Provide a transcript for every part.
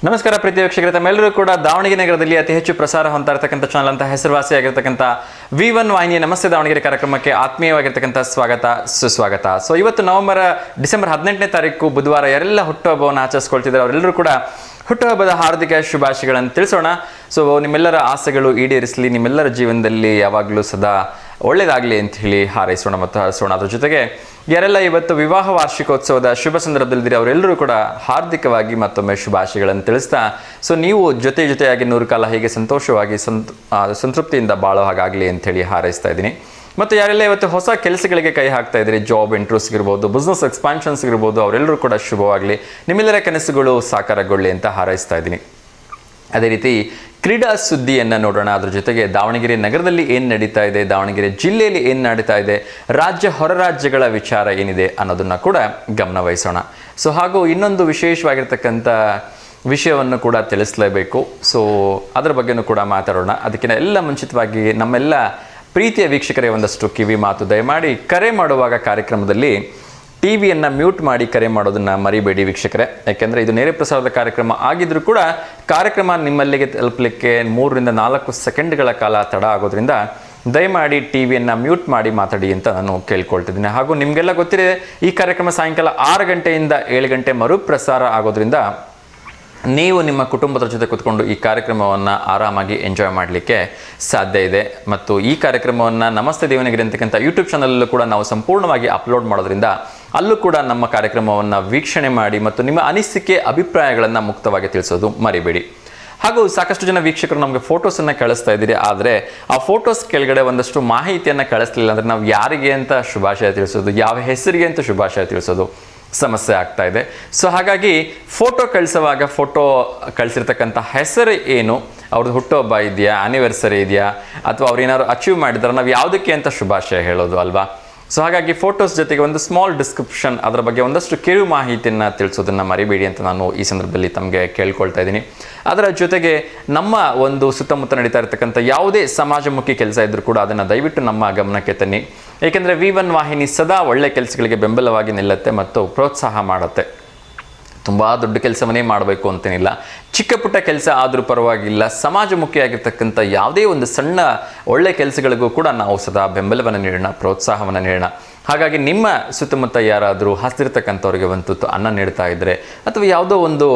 ನಮಸ್ಕಾರ ಪ್ರೀತಿ ವೀಕ್ಷಕರೇ, ತಮ್ಮೆಲ್ಲರೂ ಕೂಡ ದಾವಣಗೆರೆ ನಗರದಲ್ಲಿ ಅತಿ ಹೆಚ್ಚು ಪ್ರಸಾರ ಹೊಂದ್ತಾ ಇರತಕ್ಕಂಥ ಚಾನಲ್ ಅಂತ ಹೆಸರುವಾಸಿಯಾಗಿರ್ತಕ್ಕಂಥ V1 ವಾಹಿನಿಯ ನಮಸ್ತೆ ದಾವಣಗೆರೆ ಕಾರ್ಯಕ್ರಮಕ್ಕೆ ಆತ್ಮೀಯವಾಗಿರ್ತಕ್ಕಂಥ ಸ್ವಾಗತ ಸುಸ್ವಾಗತ. ಸೊ ಇವತ್ತು ಡಿಸೆಂಬರ್ 18ನೇ ತಾರೀಕು ಬುಧವಾರ ಯಾರೆಲ್ಲ ಹುಟ್ಟುಹಬ್ಬವನ್ನು ಆಚರಿಸ್ಕೊಳ್ತಿದ್ದಾರೆ ಅವರೆಲ್ಲರೂ ಕೂಡ ಹುಟ್ಟುಹಬ್ಬದ ಹಾರ್ದಿಕ ಶುಭಾಶಯಗಳನ್ನು ತಿಳಿಸೋಣ. ಸೊ ನಿಮ್ಮೆಲ್ಲರ ಆಸೆಗಳು ಈಡೇರಿಸಲಿ, ನಿಮ್ಮೆಲ್ಲರ ಜೀವನದಲ್ಲಿ ಯಾವಾಗಲೂ ಸದಾ ಒಳ್ಳೆಯದಾಗಲಿ ಅಂತ ಹೇಳಿ ಹಾರೈಸೋಣ ಮತ್ತು ಹರಿಸೋಣ. ಅದ್ರ ಜೊತೆಗೆ ಯಾರೆಲ್ಲ ಇವತ್ತು ವಿವಾಹ ವಾರ್ಷಿಕೋತ್ಸವದ ಶುಭ ಸಂದರ್ಭದಲ್ಲಿದ್ದೀರಿ ಅವರೆಲ್ಲರೂ ಕೂಡ ಹಾರ್ದಿಕವಾಗಿ ಮತ್ತೊಮ್ಮೆ ಶುಭಾಶಯಗಳನ್ನು ತಿಳಿಸ್ತಾ, ಸೊ ನೀವು ಜೊತೆಯಾಗಿ 100 ಕಾಲ ಹೀಗೆ ಸಂತೋಷವಾಗಿ ಸಂತೃಪ್ತಿಯಿಂದ ಬಾಳೋ ಹಾಗಾಗಲಿ ಅಂಥೇಳಿ ಹಾರೈಸ್ತಾ ಇದ್ದೀನಿ. ಮತ್ತು ಯಾರೆಲ್ಲ ಇವತ್ತು ಹೊಸ ಕೆಲಸಗಳಿಗೆ ಕೈ ಹಾಕ್ತಾ ಇದ್ದೀರಿ, ಜಾಬ್ ಇಂಟ್ರೆಸ್ಟ್ ಇರ್ಬೋದು, ಬಿಸ್ನೆಸ್ ಎಕ್ಸ್ಪಾನ್ಷನ್ಸ್ ಇರ್ಬೋದು, ಅವರೆಲ್ಲರೂ ಕೂಡ ಶುಭವಾಗಲಿ, ನಿಮ್ಮೆಲ್ಲರ ಕನಸುಗಳು ಸಾಕಾರಗೊಳ್ಳಿ ಅಂತ ಹಾರೈಸ್ತಾ ಇದ್ದೀನಿ. ಅದೇ ರೀತಿ ಕ್ರೀಡಾ ಸುದ್ದಿಯನ್ನು ನೋಡೋಣ. ಅದ್ರ ಜೊತೆಗೆ ದಾವಣಗೆರೆ ನಗರದಲ್ಲಿ ಏನು ನಡೀತಾ ಇದೆ, ದಾವಣಗೆರೆ ಜಿಲ್ಲೆಯಲ್ಲಿ ಏನು ನಡೀತಾ ಇದೆ, ಹೊರ ರಾಜ್ಯಗಳ ವಿಚಾರ ಏನಿದೆ ಅನ್ನೋದನ್ನು ಕೂಡ ಗಮನವಹಿಸೋಣ. ಸೊ ಹಾಗೂ ಇನ್ನೊಂದು ವಿಶೇಷವಾಗಿರ್ತಕ್ಕಂಥ ವಿಷಯವನ್ನು ಕೂಡ ತಿಳಿಸಲೇಬೇಕು. ಸೊ ಅದರ ಬಗ್ಗೆನೂ ಕೂಡ ಮಾತಾಡೋಣ. ಅದಕ್ಕಿಂತ ಎಲ್ಲ ಮುಂಚಿತವಾಗಿ ನಮ್ಮೆಲ್ಲ ಪ್ರೀತಿಯ ವೀಕ್ಷಕರೇ ಒಂದಷ್ಟು ಕಿವಿ ಮಾತು, ದಯಮಾಡಿ ಕರೆ ಮಾಡುವಾಗ ಕಾರ್ಯಕ್ರಮದಲ್ಲಿ ಟಿವಿಯನ್ನು ಮ್ಯೂಟ್ ಮಾಡಿ ಕರೆ ಮಾಡೋದನ್ನು ಮರಿಬೇಡಿ ವೀಕ್ಷಕರೇ. ಯಾಕೆಂದರೆ ಇದು ನೇರ ಪ್ರಸಾರದ ಕಾರ್ಯಕ್ರಮ ಆಗಿದ್ರೂ ಕೂಡ ಕಾರ್ಯಕ್ರಮ ನಿಮ್ಮಲ್ಲಿಗೆ ತಲುಪಲಿಕ್ಕೆ 3 ರಿಂದ 4 ಸೆಕೆಂಡ್ಗಳ ಕಾಲ ತಡ ಆಗೋದ್ರಿಂದ ದಯಮಾಡಿ ಟಿವಿಯನ್ನು ಮ್ಯೂಟ್ ಮಾಡಿ ಮಾತಾಡಿ ಅಂತ ನಾನು ಕೇಳ್ಕೊಳ್ತಿದ್ದೀನಿ. ಹಾಗೂ ನಿಮಗೆಲ್ಲ ಗೊತ್ತಿದೆ, ಈ ಕಾರ್ಯಕ್ರಮ ಸಾಯಂಕಾಲ 6 ಗಂಟೆಯಿಂದ 7 ಗಂಟೆ ಮರುಪ್ರಸಾರ ಆಗೋದ್ರಿಂದ ನೀವು ನಿಮ್ಮ ಕುಟುಂಬದ ಜೊತೆ ಕೂತ್ಕೊಂಡು ಈ ಕಾರ್ಯಕ್ರಮವನ್ನು ಆರಾಮಾಗಿ ಎಂಜಾಯ್ ಮಾಡಲಿಕ್ಕೆ ಸಾಧ್ಯ ಇದೆ. ಮತ್ತು ಈ ಕಾರ್ಯಕ್ರಮವನ್ನು ನಮಸ್ತೆ ದೇವನಗಿರಿ ಅಂತಕ್ಕಂಥ ಯೂಟ್ಯೂಬ್ ಚಾನಲಲ್ಲೂ ಕೂಡ ನಾವು ಸಂಪೂರ್ಣವಾಗಿ ಅಪ್ಲೋಡ್ ಮಾಡೋದ್ರಿಂದ ಅಲ್ಲೂ ಕೂಡ ನಮ್ಮ ಕಾರ್ಯಕ್ರಮವನ್ನು ವೀಕ್ಷಣೆ ಮಾಡಿ ಮತ್ತು ನಿಮ್ಮ ಅನಿಸಿಕೆ ಅಭಿಪ್ರಾಯಗಳನ್ನು ಮುಕ್ತವಾಗಿ ತಿಳಿಸೋದು ಮರಿಬೇಡಿ. ಹಾಗೂ ಸಾಕಷ್ಟು ಜನ ವೀಕ್ಷಕರು ನಮಗೆ ಫೋಟೋಸನ್ನು ಕಳಿಸ್ತಾ ಇದ್ದೀರಿ, ಆದರೆ ಆ ಫೋಟೋಸ್ ಕೆಳಗಡೆ ಒಂದಷ್ಟು ಮಾಹಿತಿಯನ್ನು ಕಳಿಸ್ಲಿಲ್ಲ ಅಂದರೆ ನಾವು ಯಾರಿಗೆ ಅಂತ ಶುಭಾಶಯ ತಿಳಿಸೋದು, ಯಾವ ಹೆಸರಿಗೆ ಅಂತ ಶುಭಾಶಯ ತಿಳಿಸೋದು ಸಮಸ್ಯೆ ಆಗ್ತಾ ಇದೆ. ಸೊ ಹಾಗಾಗಿ ಫೋಟೋ ಕಳಿಸುವಾಗ ಫೋಟೋ ಕಳಿಸಿರ್ತಕ್ಕಂಥ ಹೆಸರು ಏನು, ಅವ್ರದ್ದು ಹುಟ್ಟುಹಬ್ಬ ಇದೆಯಾ, ಆ್ಯನಿವರ್ಸರಿ ಇದೆಯಾ, ಅಥವಾ ಅವ್ರು ಏನಾದ್ರು ಅಚೀವ್ ಮಾಡಿದ್ರೆ ನಾವು ಯಾವುದಕ್ಕೆ ಅಂತ ಶುಭಾಶಯ ಹೇಳೋದು ಅಲ್ವಾ. ಸೊ ಹಾಗಾಗಿ ಫೋಟೋಸ್ ಜೊತೆಗೆ ಒಂದು ಸ್ಮಾಲ್ ಡಿಸ್ಕ್ರಿಪ್ಷನ್, ಅದರ ಬಗ್ಗೆ ಒಂದಷ್ಟು ಕಿರು ಮಾಹಿತಿಯನ್ನು ತಿಳಿಸೋದನ್ನು ಮರಿಬೇಡಿ ಅಂತ ನಾನು ಈ ಸಂದರ್ಭದಲ್ಲಿ ತಮಗೆ ಕೇಳ್ಕೊಳ್ತಾ ಇದ್ದೀನಿ. ಅದರ ಜೊತೆಗೆ ನಮ್ಮ ಒಂದು ಸುತ್ತಮುತ್ತ ನಡೀತಾ ಇರತಕ್ಕಂಥ ಯಾವುದೇ ಸಮಾಜಮುಖಿ ಕೆಲಸ ಇದ್ದರೂ ಕೂಡ ಅದನ್ನು ದಯವಿಟ್ಟು ನಮ್ಮ ಗಮನಕ್ಕೆ ತನ್ನಿ. ಏಕೆಂದರೆ V1 ವಾಹಿನಿ ಸದಾ ಒಳ್ಳೆ ಕೆಲಸಗಳಿಗೆ ಬೆಂಬಲವಾಗಿ ನಿಲ್ಲುತ್ತೆ ಮತ್ತು ಪ್ರೋತ್ಸಾಹ ಮಾಡುತ್ತೆ. ತುಂಬ ದೊಡ್ಡ ಕೆಲಸವನ್ನೇ ಮಾಡಬೇಕು ಅಂತೇನಿಲ್ಲ, ಚಿಕ್ಕ ಪುಟ್ಟ ಕೆಲಸ ಆದರೂ ಪರವಾಗಿಲ್ಲ, ಸಮಾಜಮುಖಿಯಾಗಿರ್ತಕ್ಕಂಥ ಯಾವುದೇ ಒಂದು ಸಣ್ಣ ಒಳ್ಳೆ ಕೆಲಸಗಳಿಗೂ ಕೂಡ ನಾವು ಸದಾ ಬೆಂಬಲವನ್ನು ನೀಡೋಣ, ಪ್ರೋತ್ಸಾಹವನ್ನು ನೀಡೋಣ. ಹಾಗಾಗಿ ನಿಮ್ಮ ಸುತ್ತಮುತ್ತ ಯಾರಾದರೂ ಹಸಿರ್ತಕ್ಕಂಥವ್ರಿಗೆ ಒಂದು ತುತ್ತು ಅನ್ನ ನೀಡ್ತಾ ಇದ್ದರೆ, ಅಥವಾ ಯಾವುದೋ ಒಂದು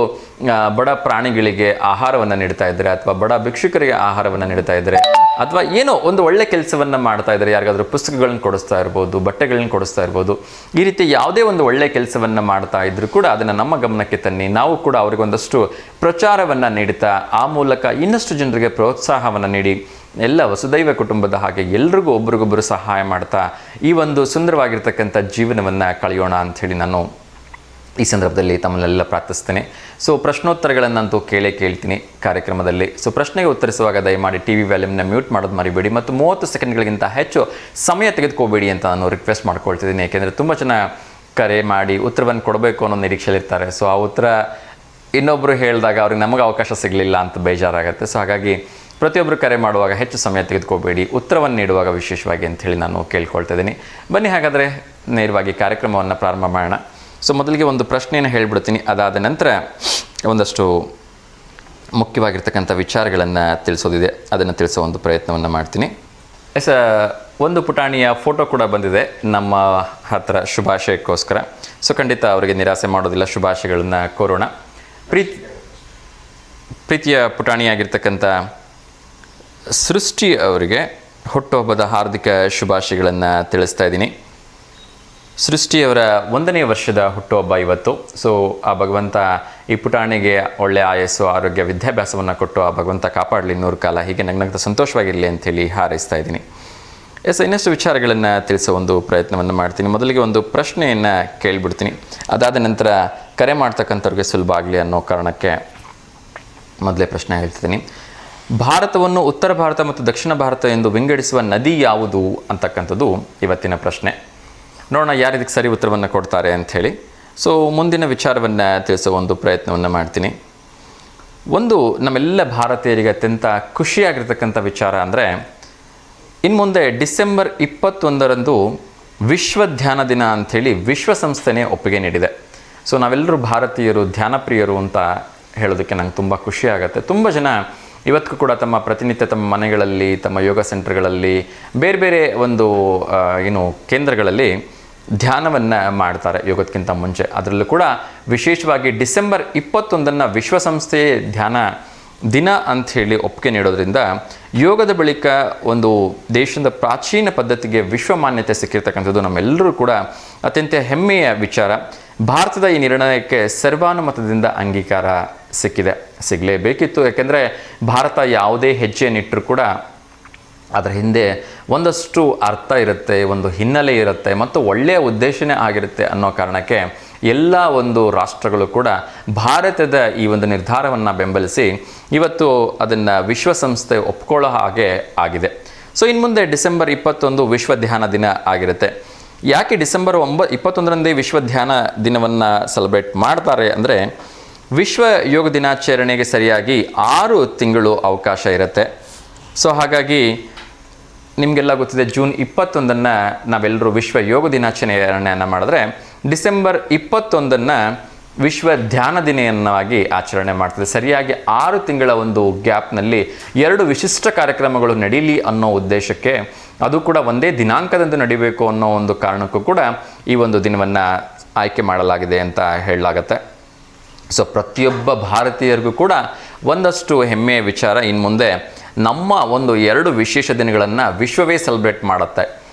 ಬಡ ಪ್ರಾಣಿಗಳಿಗೆ ಆಹಾರವನ್ನು ನೀಡ್ತಾ ಇದ್ದರೆ, ಅಥವಾ ಬಡ ಭಿಕ್ಷುಕರಿಗೆ ಆಹಾರವನ್ನು ನೀಡ್ತಾ ಇದ್ದರೆ, ಅಥವಾ ಏನೋ ಒಂದು ಒಳ್ಳೆ ಕೆಲಸವನ್ನು ಮಾಡ್ತಾ ಇದ್ದಾರೆ, ಯಾರಿಗಾದರೂ ಪುಸ್ತಕಗಳನ್ನು ಕೊಡಿಸ್ತಾ ಇರ್ಬೋದು, ಬಟ್ಟೆಗಳನ್ನ ಕೊಡಿಸ್ತಾ ಇರ್ಬೋದು, ಈ ರೀತಿ ಯಾವುದೇ ಒಂದು ಒಳ್ಳೆ ಕೆಲಸವನ್ನು ಮಾಡ್ತಾ ಇದ್ದರೂ ಕೂಡ ಅದನ್ನು ನಮ್ಮ ಗಮನಕ್ಕೆ ತನ್ನಿ. ನಾವು ಕೂಡ ಅವರಿಗೊಂದಷ್ಟು ಪ್ರಚಾರವನ್ನು ನೀಡುತ್ತಾ ಆ ಮೂಲಕ ಇನ್ನಷ್ಟು ಜನರಿಗೆ ಪ್ರೋತ್ಸಾಹವನ್ನು ನೀಡಿ ಎಲ್ಲ ವಸುದೈವ ಕುಟುಂಬದ ಹಾಗೆ ಎಲ್ರಿಗೂ ಒಬ್ರಿಗೊಬ್ಬರು ಸಹಾಯ ಮಾಡ್ತಾ ಈ ಒಂದು ಸುಂದರವಾಗಿರ್ತಕ್ಕಂಥ ಜೀವನವನ್ನು ಕಳೆಯೋಣ ಅಂಥೇಳಿ ನಾನು ಈ ಸಂದರ್ಭದಲ್ಲಿ ತಮ್ಮನ್ನೆಲ್ಲ ಪ್ರಾರ್ಥಿಸ್ತೇನೆ. ಸೊ ಪ್ರಶ್ನೋತ್ತರಗಳನ್ನಂತೂ ಕೇಳ್ತೀನಿ ಕಾರ್ಯಕ್ರಮದಲ್ಲಿ. ಸೊ ಪ್ರಶ್ನೆಗೆ ಉತ್ತರಿಸುವಾಗ ದಯಮಾಡಿ ಟಿವಿ ವ್ಯಾಲ್ಯೂಮ್ನ ಮ್ಯೂಟ್ ಮಾಡೋದು ಮರಿಬೇಡಿ ಮತ್ತು 30 ಸೆಕೆಂಡ್ಗಳಿಗಿಂತ ಹೆಚ್ಚು ಸಮಯ ತೆಗೆದುಕೋಬೇಡಿ ಅಂತ ನಾನು ರಿಕ್ವೆಸ್ಟ್ ಮಾಡ್ಕೊಳ್ತಿದ್ದೀನಿ. ಯಾಕೆಂದರೆ ತುಂಬ ಜನ ಕರೆ ಮಾಡಿ ಉತ್ತರವನ್ನು ಕೊಡಬೇಕು ಅನ್ನೋ ನಿರೀಕ್ಷೆಯಲ್ಲಿರ್ತಾರೆ. ಸೊ ಆ ಉತ್ತರ ಇನ್ನೊಬ್ಬರು ಹೇಳಿದಾಗ ಅವ್ರಿಗೆ ನಮಗೆ ಅವಕಾಶ ಸಿಗಲಿಲ್ಲ ಅಂತ ಬೇಜಾರಾಗುತ್ತೆ. ಸೊ ಹಾಗಾಗಿ ಪ್ರತಿಯೊಬ್ಬರು ಕರೆ ಮಾಡುವಾಗ ಹೆಚ್ಚು ಸಮಯ ತೆಗೆದುಕೋಬೇಡಿ, ಉತ್ತರವನ್ನು ನೀಡುವಾಗ ವಿಶೇಷವಾಗಿ ಅಂಥೇಳಿ ನಾನು ಕೇಳ್ಕೊಳ್ತಾ ಇದ್ದೀನಿ. ಬನ್ನಿ ಹಾಗಾದರೆ ನೇರವಾಗಿ ಕಾರ್ಯಕ್ರಮವನ್ನು ಪ್ರಾರಂಭ ಮಾಡೋಣ. ಸೊ ಮೊದಲಿಗೆ ಒಂದು ಪ್ರಶ್ನೆಯನ್ನು ಹೇಳ್ಬಿಡ್ತೀನಿ, ಅದಾದ ನಂತರ ಒಂದಷ್ಟು ಮುಖ್ಯವಾಗಿರ್ತಕ್ಕಂಥ ವಿಚಾರಗಳನ್ನು ತಿಳಿಸೋದಿದೆ, ಅದನ್ನು ತಿಳಿಸೋ ಒಂದು ಪ್ರಯತ್ನವನ್ನು ಮಾಡ್ತೀನಿ. ಒಂದು ಪುಟಾಣಿಯ ಫೋಟೋ ಕೂಡ ಬಂದಿದೆ ನಮ್ಮ ಹತ್ರ ಶುಭಾಶಯಕ್ಕೋಸ್ಕರ. ಸೊ ಖಂಡಿತ ಅವರಿಗೆ ನಿರಾಸೆ ಮಾಡೋದಿಲ್ಲ, ಶುಭಾಶಯಗಳನ್ನು ಕೋರೋಣ. ಪ್ರೀತಿಯ ಪುಟಾಣಿಯಾಗಿರ್ತಕ್ಕಂಥ ಸೃಷ್ಟಿ ಅವರಿಗೆ ಹುಟ್ಟುಹಬ್ಬದ ಹಾರ್ದಿಕ ಶುಭಾಶಯಗಳನ್ನು ತಿಳಿಸ್ತಾ ಇದ್ದೀನಿ. ಸೃಷ್ಟಿಯವರ 1ನೇ ವರ್ಷದ ಹುಟ್ಟುಹಬ್ಬ ಇವತ್ತು. ಸೊ ಆ ಭಗವಂತ ಈ ಪುಟಾಣಿಗೆ ಒಳ್ಳೆಯ ಆಯಸ್ಸು, ಆರೋಗ್ಯ, ವಿದ್ಯಾಭ್ಯಾಸವನ್ನು ಕೊಟ್ಟು ಆ ಭಗವಂತ ಕಾಪಾಡಲಿ 100 ಕಾಲ, ಹೀಗೆ ನಗ್ನಗ್ತ ಸಂತೋಷವಾಗಿರಲಿ ಅಂಥೇಳಿ ಹಾರೈಸ್ತಾ ಇದ್ದೀನಿ. ಇನ್ನಷ್ಟು ವಿಚಾರಗಳನ್ನು ತಿಳಿಸೋ ಒಂದು ಪ್ರಯತ್ನವನ್ನು ಮಾಡ್ತೀನಿ. ಮೊದಲಿಗೆ ಒಂದು ಪ್ರಶ್ನೆಯನ್ನು ಕೇಳಿಬಿಡ್ತೀನಿ, ಅದಾದ ನಂತರ ಕರೆ ಮಾಡ್ತಕ್ಕಂಥವ್ರಿಗೆ ಸುಲಭ ಆಗಲಿ ಅನ್ನೋ ಕಾರಣಕ್ಕೆ ಮೊದಲೇ ಪ್ರಶ್ನೆ ಹೇಳ್ತಿದ್ದೀನಿ. ಭಾರತವನ್ನು ಉತ್ತರ ಭಾರತ ಮತ್ತು ದಕ್ಷಿಣ ಭಾರತ ಎಂದು ವಿಂಗಡಿಸುವ ನದಿ ಯಾವುದು ಅಂತಕ್ಕಂಥದ್ದು ಇವತ್ತಿನ ಪ್ರಶ್ನೆ. ನೋಡೋಣ ಯಾರು ಇದಕ್ಕೆ ಸರಿ ಉತ್ತರವನ್ನು ಕೊಡ್ತಾರೆ ಅಂಥೇಳಿ. ಸೊ ಮುಂದಿನ ವಿಚಾರವನ್ನು ತಿಳಿಸೋ ಒಂದು ಪ್ರಯತ್ನವನ್ನು ಮಾಡ್ತೀನಿ. ಒಂದು ನಮ್ಮೆಲ್ಲ ಭಾರತೀಯರಿಗೆ ಅತ್ಯಂತ ಖುಷಿಯಾಗಿರ್ತಕ್ಕಂಥ ವಿಚಾರ ಅಂದರೆ, ಇನ್ನು ಮುಂದೆ ಡಿಸೆಂಬರ್ 21ರಂದು ವಿಶ್ವ ಧ್ಯಾನ ದಿನ ಅಂಥೇಳಿ ವಿಶ್ವಸಂಸ್ಥೆನೇ ಒಪ್ಪಿಗೆ ನೀಡಿದೆ. ಸೊ ನಾವೆಲ್ಲರೂ ಭಾರತೀಯರು ಧ್ಯಾನಪ್ರಿಯರು ಅಂತ ಹೇಳೋದಕ್ಕೆ ನಂಗೆ ತುಂಬ ಖುಷಿ ಆಗುತ್ತೆ. ತುಂಬ ಜನ ಇವತ್ತಿಗೂ ಕೂಡ ತಮ್ಮ ಪ್ರತಿನಿತ್ಯ ತಮ್ಮ ಮನೆಗಳಲ್ಲಿ, ತಮ್ಮ ಯೋಗ ಸೆಂಟರ್ಗಳಲ್ಲಿ, ಬೇರೆ ಬೇರೆ ಒಂದು ಕೇಂದ್ರಗಳಲ್ಲಿ ಧ್ಯಾನವನ್ನು ಮಾಡ್ತಾರೆ ಯೋಗಕ್ಕಿಂತ ಮುಂಚೆ. ಅದರಲ್ಲೂ ಕೂಡ ವಿಶೇಷವಾಗಿ ಡಿಸೆಂಬರ್ 21 ವಿಶ್ವಸಂಸ್ಥೆ ಧ್ಯಾನ ದಿನ ಅಂಥೇಳಿ ಒಪ್ಪಿಗೆ ನೀಡೋದ್ರಿಂದ ಯೋಗದ ಬಳಿಕ ಒಂದು ದೇಶದ ಪ್ರಾಚೀನ ಪದ್ಧತಿಗೆ ವಿಶ್ವ ಮಾನ್ಯತೆ ಸಿಕ್ಕಿರ್ತಕ್ಕಂಥದ್ದು ನಮ್ಮೆಲ್ಲರೂ ಕೂಡ ಅತ್ಯಂತ ಹೆಮ್ಮೆಯ ವಿಚಾರ. ಭಾರತದ ಈ ನಿರ್ಣಯಕ್ಕೆ ಸರ್ವಾನುಮತದಿಂದ ಅಂಗೀಕಾರ ಸಿಗಲೇಬೇಕಿತ್ತು. ಯಾಕೆಂದರೆ ಭಾರತ ಯಾವುದೇ ಹೆಜ್ಜೆಯನ್ನಿಟ್ಟರೂ ಕೂಡ ಅದರ ಹಿಂದೆ ಒಂದಷ್ಟು ಅರ್ಥ ಇರುತ್ತೆ, ಒಂದು ಹಿನ್ನೆಲೆ ಇರುತ್ತೆ ಮತ್ತು ಒಳ್ಳೆಯ ಉದ್ದೇಶನೇ ಆಗಿರುತ್ತೆ ಅನ್ನೋ ಕಾರಣಕ್ಕೆ ಎಲ್ಲ ಒಂದು ರಾಷ್ಟ್ರಗಳು ಕೂಡ ಭಾರತದ ಈ ಒಂದು ನಿರ್ಧಾರವನ್ನು ಬೆಂಬಲಿಸಿ ಇವತ್ತು ಅದನ್ನು ವಿಶ್ವಸಂಸ್ಥೆ ಒಪ್ಕೊಳ್ಳೋ ಹಾಗೆ ಆಗಿದೆ. ಸೊ ಇನ್ನು ಮುಂದೆ ಡಿಸೆಂಬರ್ 21 ವಿಶ್ವ ಧ್ಯಾನ ದಿನ ಆಗಿರುತ್ತೆ. ಯಾಕೆ ಡಿಸೆಂಬರ್ 21ರಂದೇ ವಿಶ್ವ ಧ್ಯಾನ ದಿನವನ್ನು ಸೆಲೆಬ್ರೇಟ್ ಮಾಡ್ತಾರೆ ಅಂದರೆ, ವಿಶ್ವ ಯೋಗ ದಿನಾಚರಣೆಗೆ ಸರಿಯಾಗಿ 6 ತಿಂಗಳು ಅವಕಾಶ ಇರುತ್ತೆ. ಸೊ ಹಾಗಾಗಿ ನಿಮಗೆಲ್ಲ ಗೊತ್ತಿದೆ, ಜೂನ್ 21 ನಾವೆಲ್ಲರೂ ವಿಶ್ವ ಯೋಗ ದಿನಾಚರಣೆಯನ್ನು ಮಾಡಿದ್ರೆ ಡಿಸೆಂಬರ್ 21 ವಿಶ್ವ ಧ್ಯಾನ ದಿನವನ್ನಾಗಿ ಆಚರಣೆ ಮಾಡ್ತದೆ. ಸರಿಯಾಗಿ 6 ತಿಂಗಳ ಒಂದು ಗ್ಯಾಪ್ನಲ್ಲಿ 2 ವಿಶಿಷ್ಟ ಕಾರ್ಯಕ್ರಮಗಳು ನಡೀಲಿ ಅನ್ನೋ ಉದ್ದೇಶಕ್ಕೆ, ಅದು ಕೂಡ ಒಂದೇ ದಿನಾಂಕದಂದು ನಡಿಬೇಕು ಅನ್ನೋ ಒಂದು ಕಾರಣಕ್ಕೂ ಕೂಡ ಈ ಒಂದು ದಿನವನ್ನು ಆಯ್ಕೆ ಮಾಡಲಾಗಿದೆ ಅಂತ ಹೇಳಲಾಗತ್ತೆ. ಸೊ ಪ್ರತಿಯೊಬ್ಬ ಭಾರತೀಯರಿಗೂ ಕೂಡ ಒಂದಷ್ಟು ಹೆಮ್ಮೆಯ ವಿಚಾರ. ಇನ್ನು ಮುಂದೆ ನಮ್ಮ ಒಂದು 2 ವಿಶೇಷ ದಿನಗಳನ್ನು ವಿಶ್ವವೇ ಸೆಲೆಬ್ರೇಟ್ ಮಾಡುತ್ತೆ.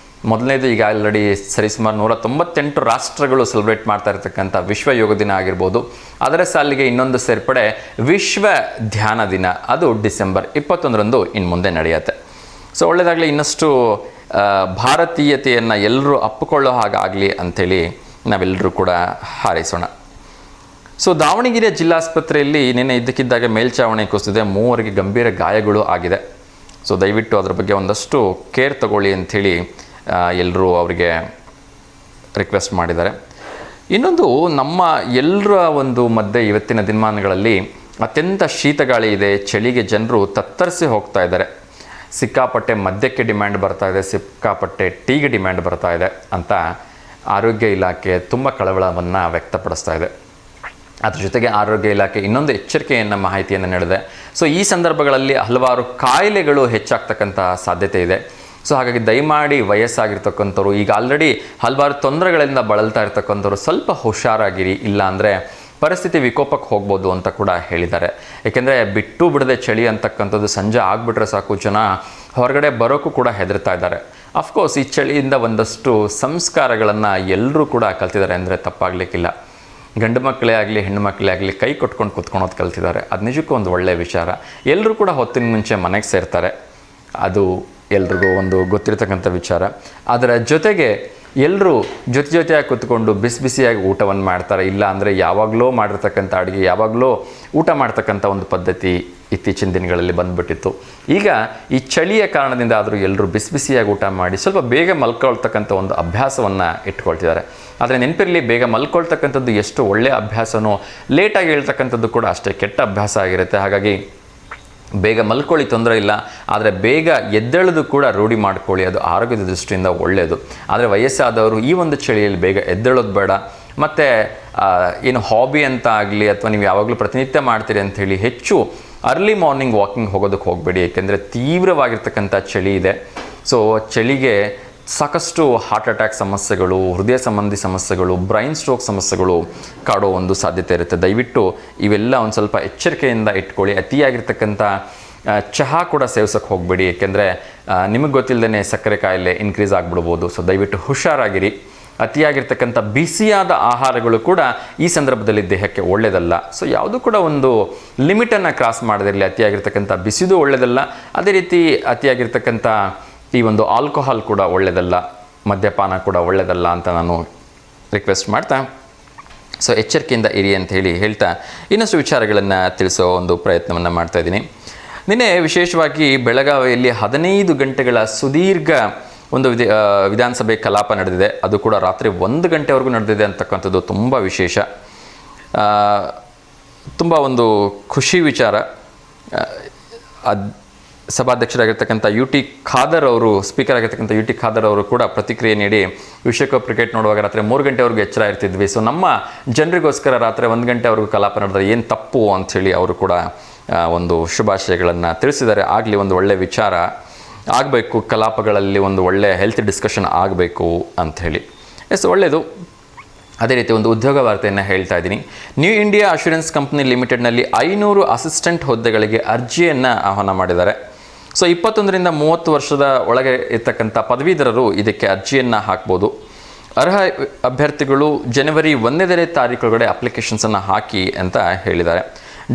ಮೊದಲನೇದು ಈಗ ಆಲ್ರೆಡಿ ಸರಿಸುಮಾರು 198 ರಾಷ್ಟ್ರಗಳು ಸೆಲೆಬ್ರೇಟ್ ಮಾಡ್ತಾ ಇರ್ತಕ್ಕಂಥ ವಿಶ್ವ ಯೋಗ ದಿನ ಆಗಿರ್ಬೋದು. ಅದರ ಸಾಲಿಗೆ ಇನ್ನೊಂದು ಸೇರ್ಪಡೆ ವಿಶ್ವ ಧ್ಯಾನ ದಿನ, ಅದು ಡಿಸೆಂಬರ್ 21ರಂದು ಇನ್ನು ಮುಂದೆ ನಡೆಯುತ್ತೆ. ಸೊ ಒಳ್ಳೆಯದಾಗಲಿ, ಇನ್ನಷ್ಟು ಭಾರತೀಯತೆಯನ್ನು ಎಲ್ಲರೂ ಅಪ್ಪಿಕೊಳ್ಳೋ ಹಾಗಾಗಲಿ ಅಂಥೇಳಿ ನಾವೆಲ್ಲರೂ ಕೂಡ ಹಾರೈಸೋಣ. ಸೊ ದಾವಣಗೆರೆ ಜಿಲ್ಲಾಸ್ಪತ್ರೆಯಲ್ಲಿ ನಿನ್ನೆ ಇದ್ದಕ್ಕಿದ್ದಾಗ ಮೇಲ್ಛಾವಣಿ ಕುಸಿದಿದೆ, 3 ಗಂಭೀರ ಗಾಯಗಳು ಆಗಿದೆ. ಸೊ ದಯವಿಟ್ಟು ಅದರ ಬಗ್ಗೆ ಒಂದಷ್ಟು ಕೇರ್ ತಗೊಳ್ಳಿ ಅಂಥೇಳಿ ಎಲ್ಲರೂ ಅವರಿಗೆ ರಿಕ್ವೆಸ್ಟ್ ಮಾಡಿದ್ದಾರೆ. ಇನ್ನೊಂದು, ನಮ್ಮ ಎಲ್ಲರ ಒಂದು ಮಧ್ಯೆ ಇವತ್ತಿನ ದಿನಮಾನಗಳಲ್ಲಿ ಅತ್ಯಂತ ಶೀತಗಾಳಿ ಇದೆ, ಚಳಿಗೆ ಜನರು ತತ್ತರಿಸಿ ಹೋಗ್ತಾ ಇದ್ದಾರೆ. ಸಿಕ್ಕಾಪಟ್ಟೆ ಮದ್ಯಕ್ಕೆ ಡಿಮ್ಯಾಂಡ್ ಬರ್ತಾ ಇದೆ, ಸಿಕ್ಕಾಪಟ್ಟೆ ಟೀಗೆ ಡಿಮ್ಯಾಂಡ್ ಬರ್ತಾ ಇದೆ ಅಂತ ಆರೋಗ್ಯ ಇಲಾಖೆ ತುಂಬ ಕಳವಳವನ್ನು ವ್ಯಕ್ತಪಡಿಸ್ತಾ ಇದೆ. ಅದ್ರ ಜೊತೆಗೆ ಆರೋಗ್ಯ ಇಲಾಖೆ ಇನ್ನೊಂದು ಎಚ್ಚರಿಕೆಯನ್ನು ಮಾಹಿತಿಯನ್ನು ನೀಡಿದೆ. ಸೊ ಈ ಸಂದರ್ಭಗಳಲ್ಲಿ ಹಲವಾರು ಕಾಯಿಲೆಗಳು ಹೆಚ್ಚಾಗ್ತಕ್ಕಂಥ ಸಾಧ್ಯತೆ ಇದೆ. ಸೊ ಹಾಗಾಗಿ ದಯಮಾಡಿ ವಯಸ್ಸಾಗಿರ್ತಕ್ಕಂಥವ್ರು, ಈಗ ಆಲ್ರೆಡಿ ಹಲವಾರು ತೊಂದರೆಗಳಿಂದ ಬಳಲ್ತಾ ಇರ್ತಕ್ಕಂಥವ್ರು ಸ್ವಲ್ಪ ಹುಷಾರಾಗಿರಿ, ಇಲ್ಲ ಅಂದರೆ ಪರಿಸ್ಥಿತಿ ವಿಕೋಪಕ್ಕೆ ಹೋಗ್ಬೋದು ಅಂತ ಕೂಡ ಹೇಳಿದ್ದಾರೆ. ಏಕೆಂದರೆ ಬಿಟ್ಟು ಬಿಡದೆ ಚಳಿ ಅಂತಕ್ಕಂಥದ್ದು ಸಂಜೆ ಆಗಿಬಿಟ್ರೆ ಸಾಕು, ಜನ ಹೊರಗಡೆ ಬರೋಕ್ಕೂ ಕೂಡ ಹೆದರ್ತಾ ಇದ್ದಾರೆ. ಅಫ್ಕೋರ್ಸ್ ಈ ಚಳಿಯಿಂದ ಒಂದಷ್ಟು ಸಂಸ್ಕಾರಗಳನ್ನು ಎಲ್ಲರೂ ಕೂಡ ಕಲ್ತಿದ್ದಾರೆ ಅಂದರೆ ತಪ್ಪಾಗಲಿಕ್ಕಿಲ್ಲ. ಗಂಡು ಮಕ್ಕಳೇ ಆಗಲಿ ಹೆಣ್ಣು ಮಕ್ಕಳೇ ಆಗಲಿ ಕೈ ಕೊಟ್ಕೊಂಡು ಕುತ್ಕೊಳೋದು ಕಲ್ತಿದ್ದಾರೆ. ಅದು ನಿಜಕ್ಕೂ ಒಂದು ಒಳ್ಳೆಯ ವಿಚಾರ. ಎಲ್ಲರೂ ಕೂಡ ಹೊತ್ತಿನ ಮುಂಚೆ ಮನೆಗೆ ಸೇರ್ತಾರೆ, ಅದು ಎಲ್ರಿಗೂ ಒಂದು ಗೊತ್ತಿರತಕ್ಕಂಥ ವಿಚಾರ. ಅದರ ಜೊತೆಗೆ ಎಲ್ಲರೂ ಜೊತೆಯಾಗಿ ಕೂತ್ಕೊಂಡು ಬಿಸಿಯಾಗಿ ಊಟವನ್ನು ಮಾಡ್ತಾರೆ. ಇಲ್ಲ ಅಂದರೆ ಯಾವಾಗಲೂ ಮಾಡಿರ್ತಕ್ಕಂಥ ಅಡುಗೆ ಯಾವಾಗಲೂ ಊಟ ಮಾಡ್ತಕ್ಕಂಥ ಒಂದು ಪದ್ಧತಿ ಇತ್ತೀಚಿನ ದಿನಗಳಲ್ಲಿ ಬಂದುಬಿಟ್ಟಿತ್ತು. ಈಗ ಈ ಚಳಿಯ ಕಾರಣದಿಂದ ಆದರೂ ಎಲ್ಲರೂ ಬಿಸಿಯಾಗಿ ಊಟ ಮಾಡಿ ಸ್ವಲ್ಪ ಬೇಗ ಮಲ್ಕೊಳ್ತಕ್ಕಂಥ ಒಂದು ಅಭ್ಯಾಸವನ್ನು ಇಟ್ಕೊಳ್ತಿದ್ದಾರೆ. ಆದರೆ ನೆನಪಿರಲಿ, ಬೇಗ ಮಲ್ಕೊಳ್ತಕ್ಕಂಥದ್ದು ಎಷ್ಟು ಒಳ್ಳೆಯ ಅಭ್ಯಾಸನೋ ಲೇಟಾಗಿ ಹೇಳ್ತಕ್ಕಂಥದ್ದು ಕೂಡ ಅಷ್ಟೇ ಕೆಟ್ಟ ಅಭ್ಯಾಸ ಆಗಿರುತ್ತೆ. ಹಾಗಾಗಿ ಬೇಗ ಮಲ್ಕೊಳ್ಳಿ, ತೊಂದರೆ ಇಲ್ಲ, ಆದರೆ ಬೇಗ ಎದ್ದೇಳೋದು ಕೂಡ ರೂಢಿ ಮಾಡ್ಕೊಳ್ಳಿ, ಅದು ಆರೋಗ್ಯದ ದೃಷ್ಟಿಯಿಂದ ಒಳ್ಳೆಯದು. ಆದರೆ ವಯಸ್ಸಾದವರು ಈ ಒಂದು ಚಳಿಯಲ್ಲಿ ಬೇಗ ಎದ್ದೇಳೋದು ಬೇಡ. ಮತ್ತು ಏನು ಹಾಬಿ ಅಂತ ಆಗಲಿ ಅಥವಾ ನೀವು ಯಾವಾಗಲೂ ಪ್ರತಿನಿತ್ಯ ಮಾಡ್ತೀರಿ ಅಂಥೇಳಿ ಹೆಚ್ಚು ಅರ್ಲಿ ಮಾರ್ನಿಂಗ್ ವಾಕಿಂಗ್ ಹೋಗೋದಕ್ಕೆ ಹೋಗಬೇಡಿ. ಏಕೆಂದರೆ ತೀವ್ರವಾಗಿರ್ತಕ್ಕಂಥ ಚಳಿ ಇದೆ. ಸೊ ಚಳಿಗೆ ಸಾಕಷ್ಟು ಹಾರ್ಟ್ ಅಟ್ಯಾಕ್ ಸಮಸ್ಯೆಗಳು, ಹೃದಯ ಸಂಬಂಧಿ ಸಮಸ್ಯೆಗಳು, ಬ್ರೈನ್ ಸ್ಟ್ರೋಕ್ ಸಮಸ್ಯೆಗಳು ಕಾಡೋ ಒಂದು ಸಾಧ್ಯತೆ ಇರುತ್ತೆ. ದಯವಿಟ್ಟು ಇವೆಲ್ಲ ಒಂದು ಸ್ವಲ್ಪ ಎಚ್ಚರಿಕೆಯಿಂದ ಇಟ್ಕೊಳ್ಳಿ. ಅತಿಯಾಗಿರ್ತಕ್ಕಂಥ ಚಹಾ ಕೂಡ ಸೇವಿಸೋಕ್ಕೆ ಹೋಗಬೇಡಿ, ಏಕೆಂದರೆ ನಿಮಗೆ ಗೊತ್ತಿಲ್ಲದೇ ಸಕ್ಕರೆ ಕಾಯಿಲೆ ಇನ್ಕ್ರೀಸ್ ಆಗಿಬಿಡ್ಬೋದು. ಸೊ ದಯವಿಟ್ಟು ಹುಷಾರಾಗಿರಿ. ಅತಿಯಾಗಿರ್ತಕ್ಕಂಥ ಬಿಸಿಯಾದ ಆಹಾರಗಳು ಕೂಡ ಈ ಸಂದರ್ಭದಲ್ಲಿ ದೇಹಕ್ಕೆ ಒಳ್ಳೆಯದಲ್ಲ. ಸೊ ಯಾವುದೂ ಕೂಡ ಒಂದು ಲಿಮಿಟನ್ನು ಕ್ರಾಸ್ ಮಾಡದಿರಲಿ. ಅತಿಯಾಗಿರ್ತಕ್ಕಂಥ ಬಿಸಿದು ಒಳ್ಳೆಯದಲ್ಲ, ಅದೇ ರೀತಿ ಅತಿಯಾಗಿರ್ತಕ್ಕಂಥ ಈ ಒಂದು ಆಲ್ಕೋಹಾಲ್ ಕೂಡ ಒಳ್ಳೆಯದಲ್ಲ, ಮದ್ಯಪಾನ ಕೂಡ ಒಳ್ಳೆಯದಲ್ಲ ಅಂತ ನಾನು ರಿಕ್ವೆಸ್ಟ್ ಮಾಡ್ತಾ, ಸೊ ಎಚ್ಚರಿಕೆಯಿಂದ ಇರಿ ಅಂತ ಹೇಳ್ತಾ ಇನ್ನಷ್ಟು ವಿಚಾರಗಳನ್ನು ತಿಳಿಸೋ ಒಂದು ಪ್ರಯತ್ನವನ್ನು ಮಾಡ್ತಾಯಿದ್ದೀನಿ. ನಿನ್ನೆ ವಿಶೇಷವಾಗಿ ಬೆಳಗಾವಿಯಲ್ಲಿ 15 ಗಂಟೆಗಳ ಸುದೀರ್ಘ ಒಂದು ವಿಧಾನಸಭೆ ಕಲಾಪ ನಡೆದಿದೆ. ಅದು ಕೂಡ ರಾತ್ರಿ 1 ಗಂಟೆವರೆಗೂ ನಡೆದಿದೆ ಅಂತಕ್ಕಂಥದ್ದು ತುಂಬ ವಿಶೇಷ, ತುಂಬ ಒಂದು ಖುಷಿ ವಿಚಾರ. ಸಭಾಧ್ಯಕ್ಷರಾಗಿರ್ತಕ್ಕಂಥ ಯು ಟಿ ಖಾದರ್ ಅವರು, ಸ್ಪೀಕರ್ ಆಗಿರ್ತಕ್ಕಂಥ ಯು ಟಿ ಖಾದರ್ ಅವರು ಕೂಡ ಪ್ರತಿಕ್ರಿಯೆ ನೀಡಿ, ವಿಶ್ವಕಪ್ ಕ್ರಿಕೆಟ್ ನೋಡುವಾಗ ರಾತ್ರಿ 3 ಗಂಟೆವರೆಗೂ ಎಚ್ಚರ ಇರ್ತಿದ್ವಿ, ಸೊ ನಮ್ಮ ಜನರಿಗೋಸ್ಕರ ರಾತ್ರಿ 1 ಗಂಟೆವರೆಗೂ ಕಲಾಪ ನಡೆದ್ರೆ ಏನು ತಪ್ಪು ಅಂಥೇಳಿ ಅವರು ಕೂಡ ಒಂದು ಶುಭಾಶಯಗಳನ್ನು ತಿಳಿಸಿದ್ದಾರೆ. ಆಗಲಿ, ಒಂದು ಒಳ್ಳೆಯ ವಿಚಾರ ಆಗಬೇಕು, ಕಲಾಪಗಳಲ್ಲಿ ಒಂದು ಒಳ್ಳೆಯ ಹೆಲ್ತ್ ಡಿಸ್ಕಷನ್ ಆಗಬೇಕು ಅಂಥೇಳಿ. ಒಳ್ಳೆಯದು. ಅದೇ ರೀತಿ ಒಂದು ಉದ್ಯೋಗ ವಾರ್ತೆಯನ್ನು ಹೇಳ್ತಾ ಇದ್ದೀನಿ. ನ್ಯೂ ಇಂಡಿಯಾ ಅಶ್ಯೂರೆನ್ಸ್ ಕಂಪ್ನಿ ಲಿಮಿಟೆಡ್ನಲ್ಲಿ 500 ಅಸಿಸ್ಟೆಂಟ್ ಹುದ್ದೆಗಳಿಗೆ ಅರ್ಜಿಯನ್ನು ಆಹ್ವಾನ ಮಾಡಿದ್ದಾರೆ. ಸೊ 21ರಿಂದ 30 ವರ್ಷದ ಒಳಗೆ ಇರ್ತಕ್ಕಂಥ ಪದವೀಧರರು ಇದಕ್ಕೆ ಅರ್ಜಿಯನ್ನು ಹಾಕ್ಬೋದು. ಅರ್ಹ ಅಭ್ಯರ್ಥಿಗಳು ಜನವರಿ 1ನೇ ತಾರೀಕುಗಳೊಳಗಡೆ ಅಪ್ಲಿಕೇಶನ್ಸನ್ನು ಹಾಕಿ ಅಂತ ಹೇಳಿದ್ದಾರೆ.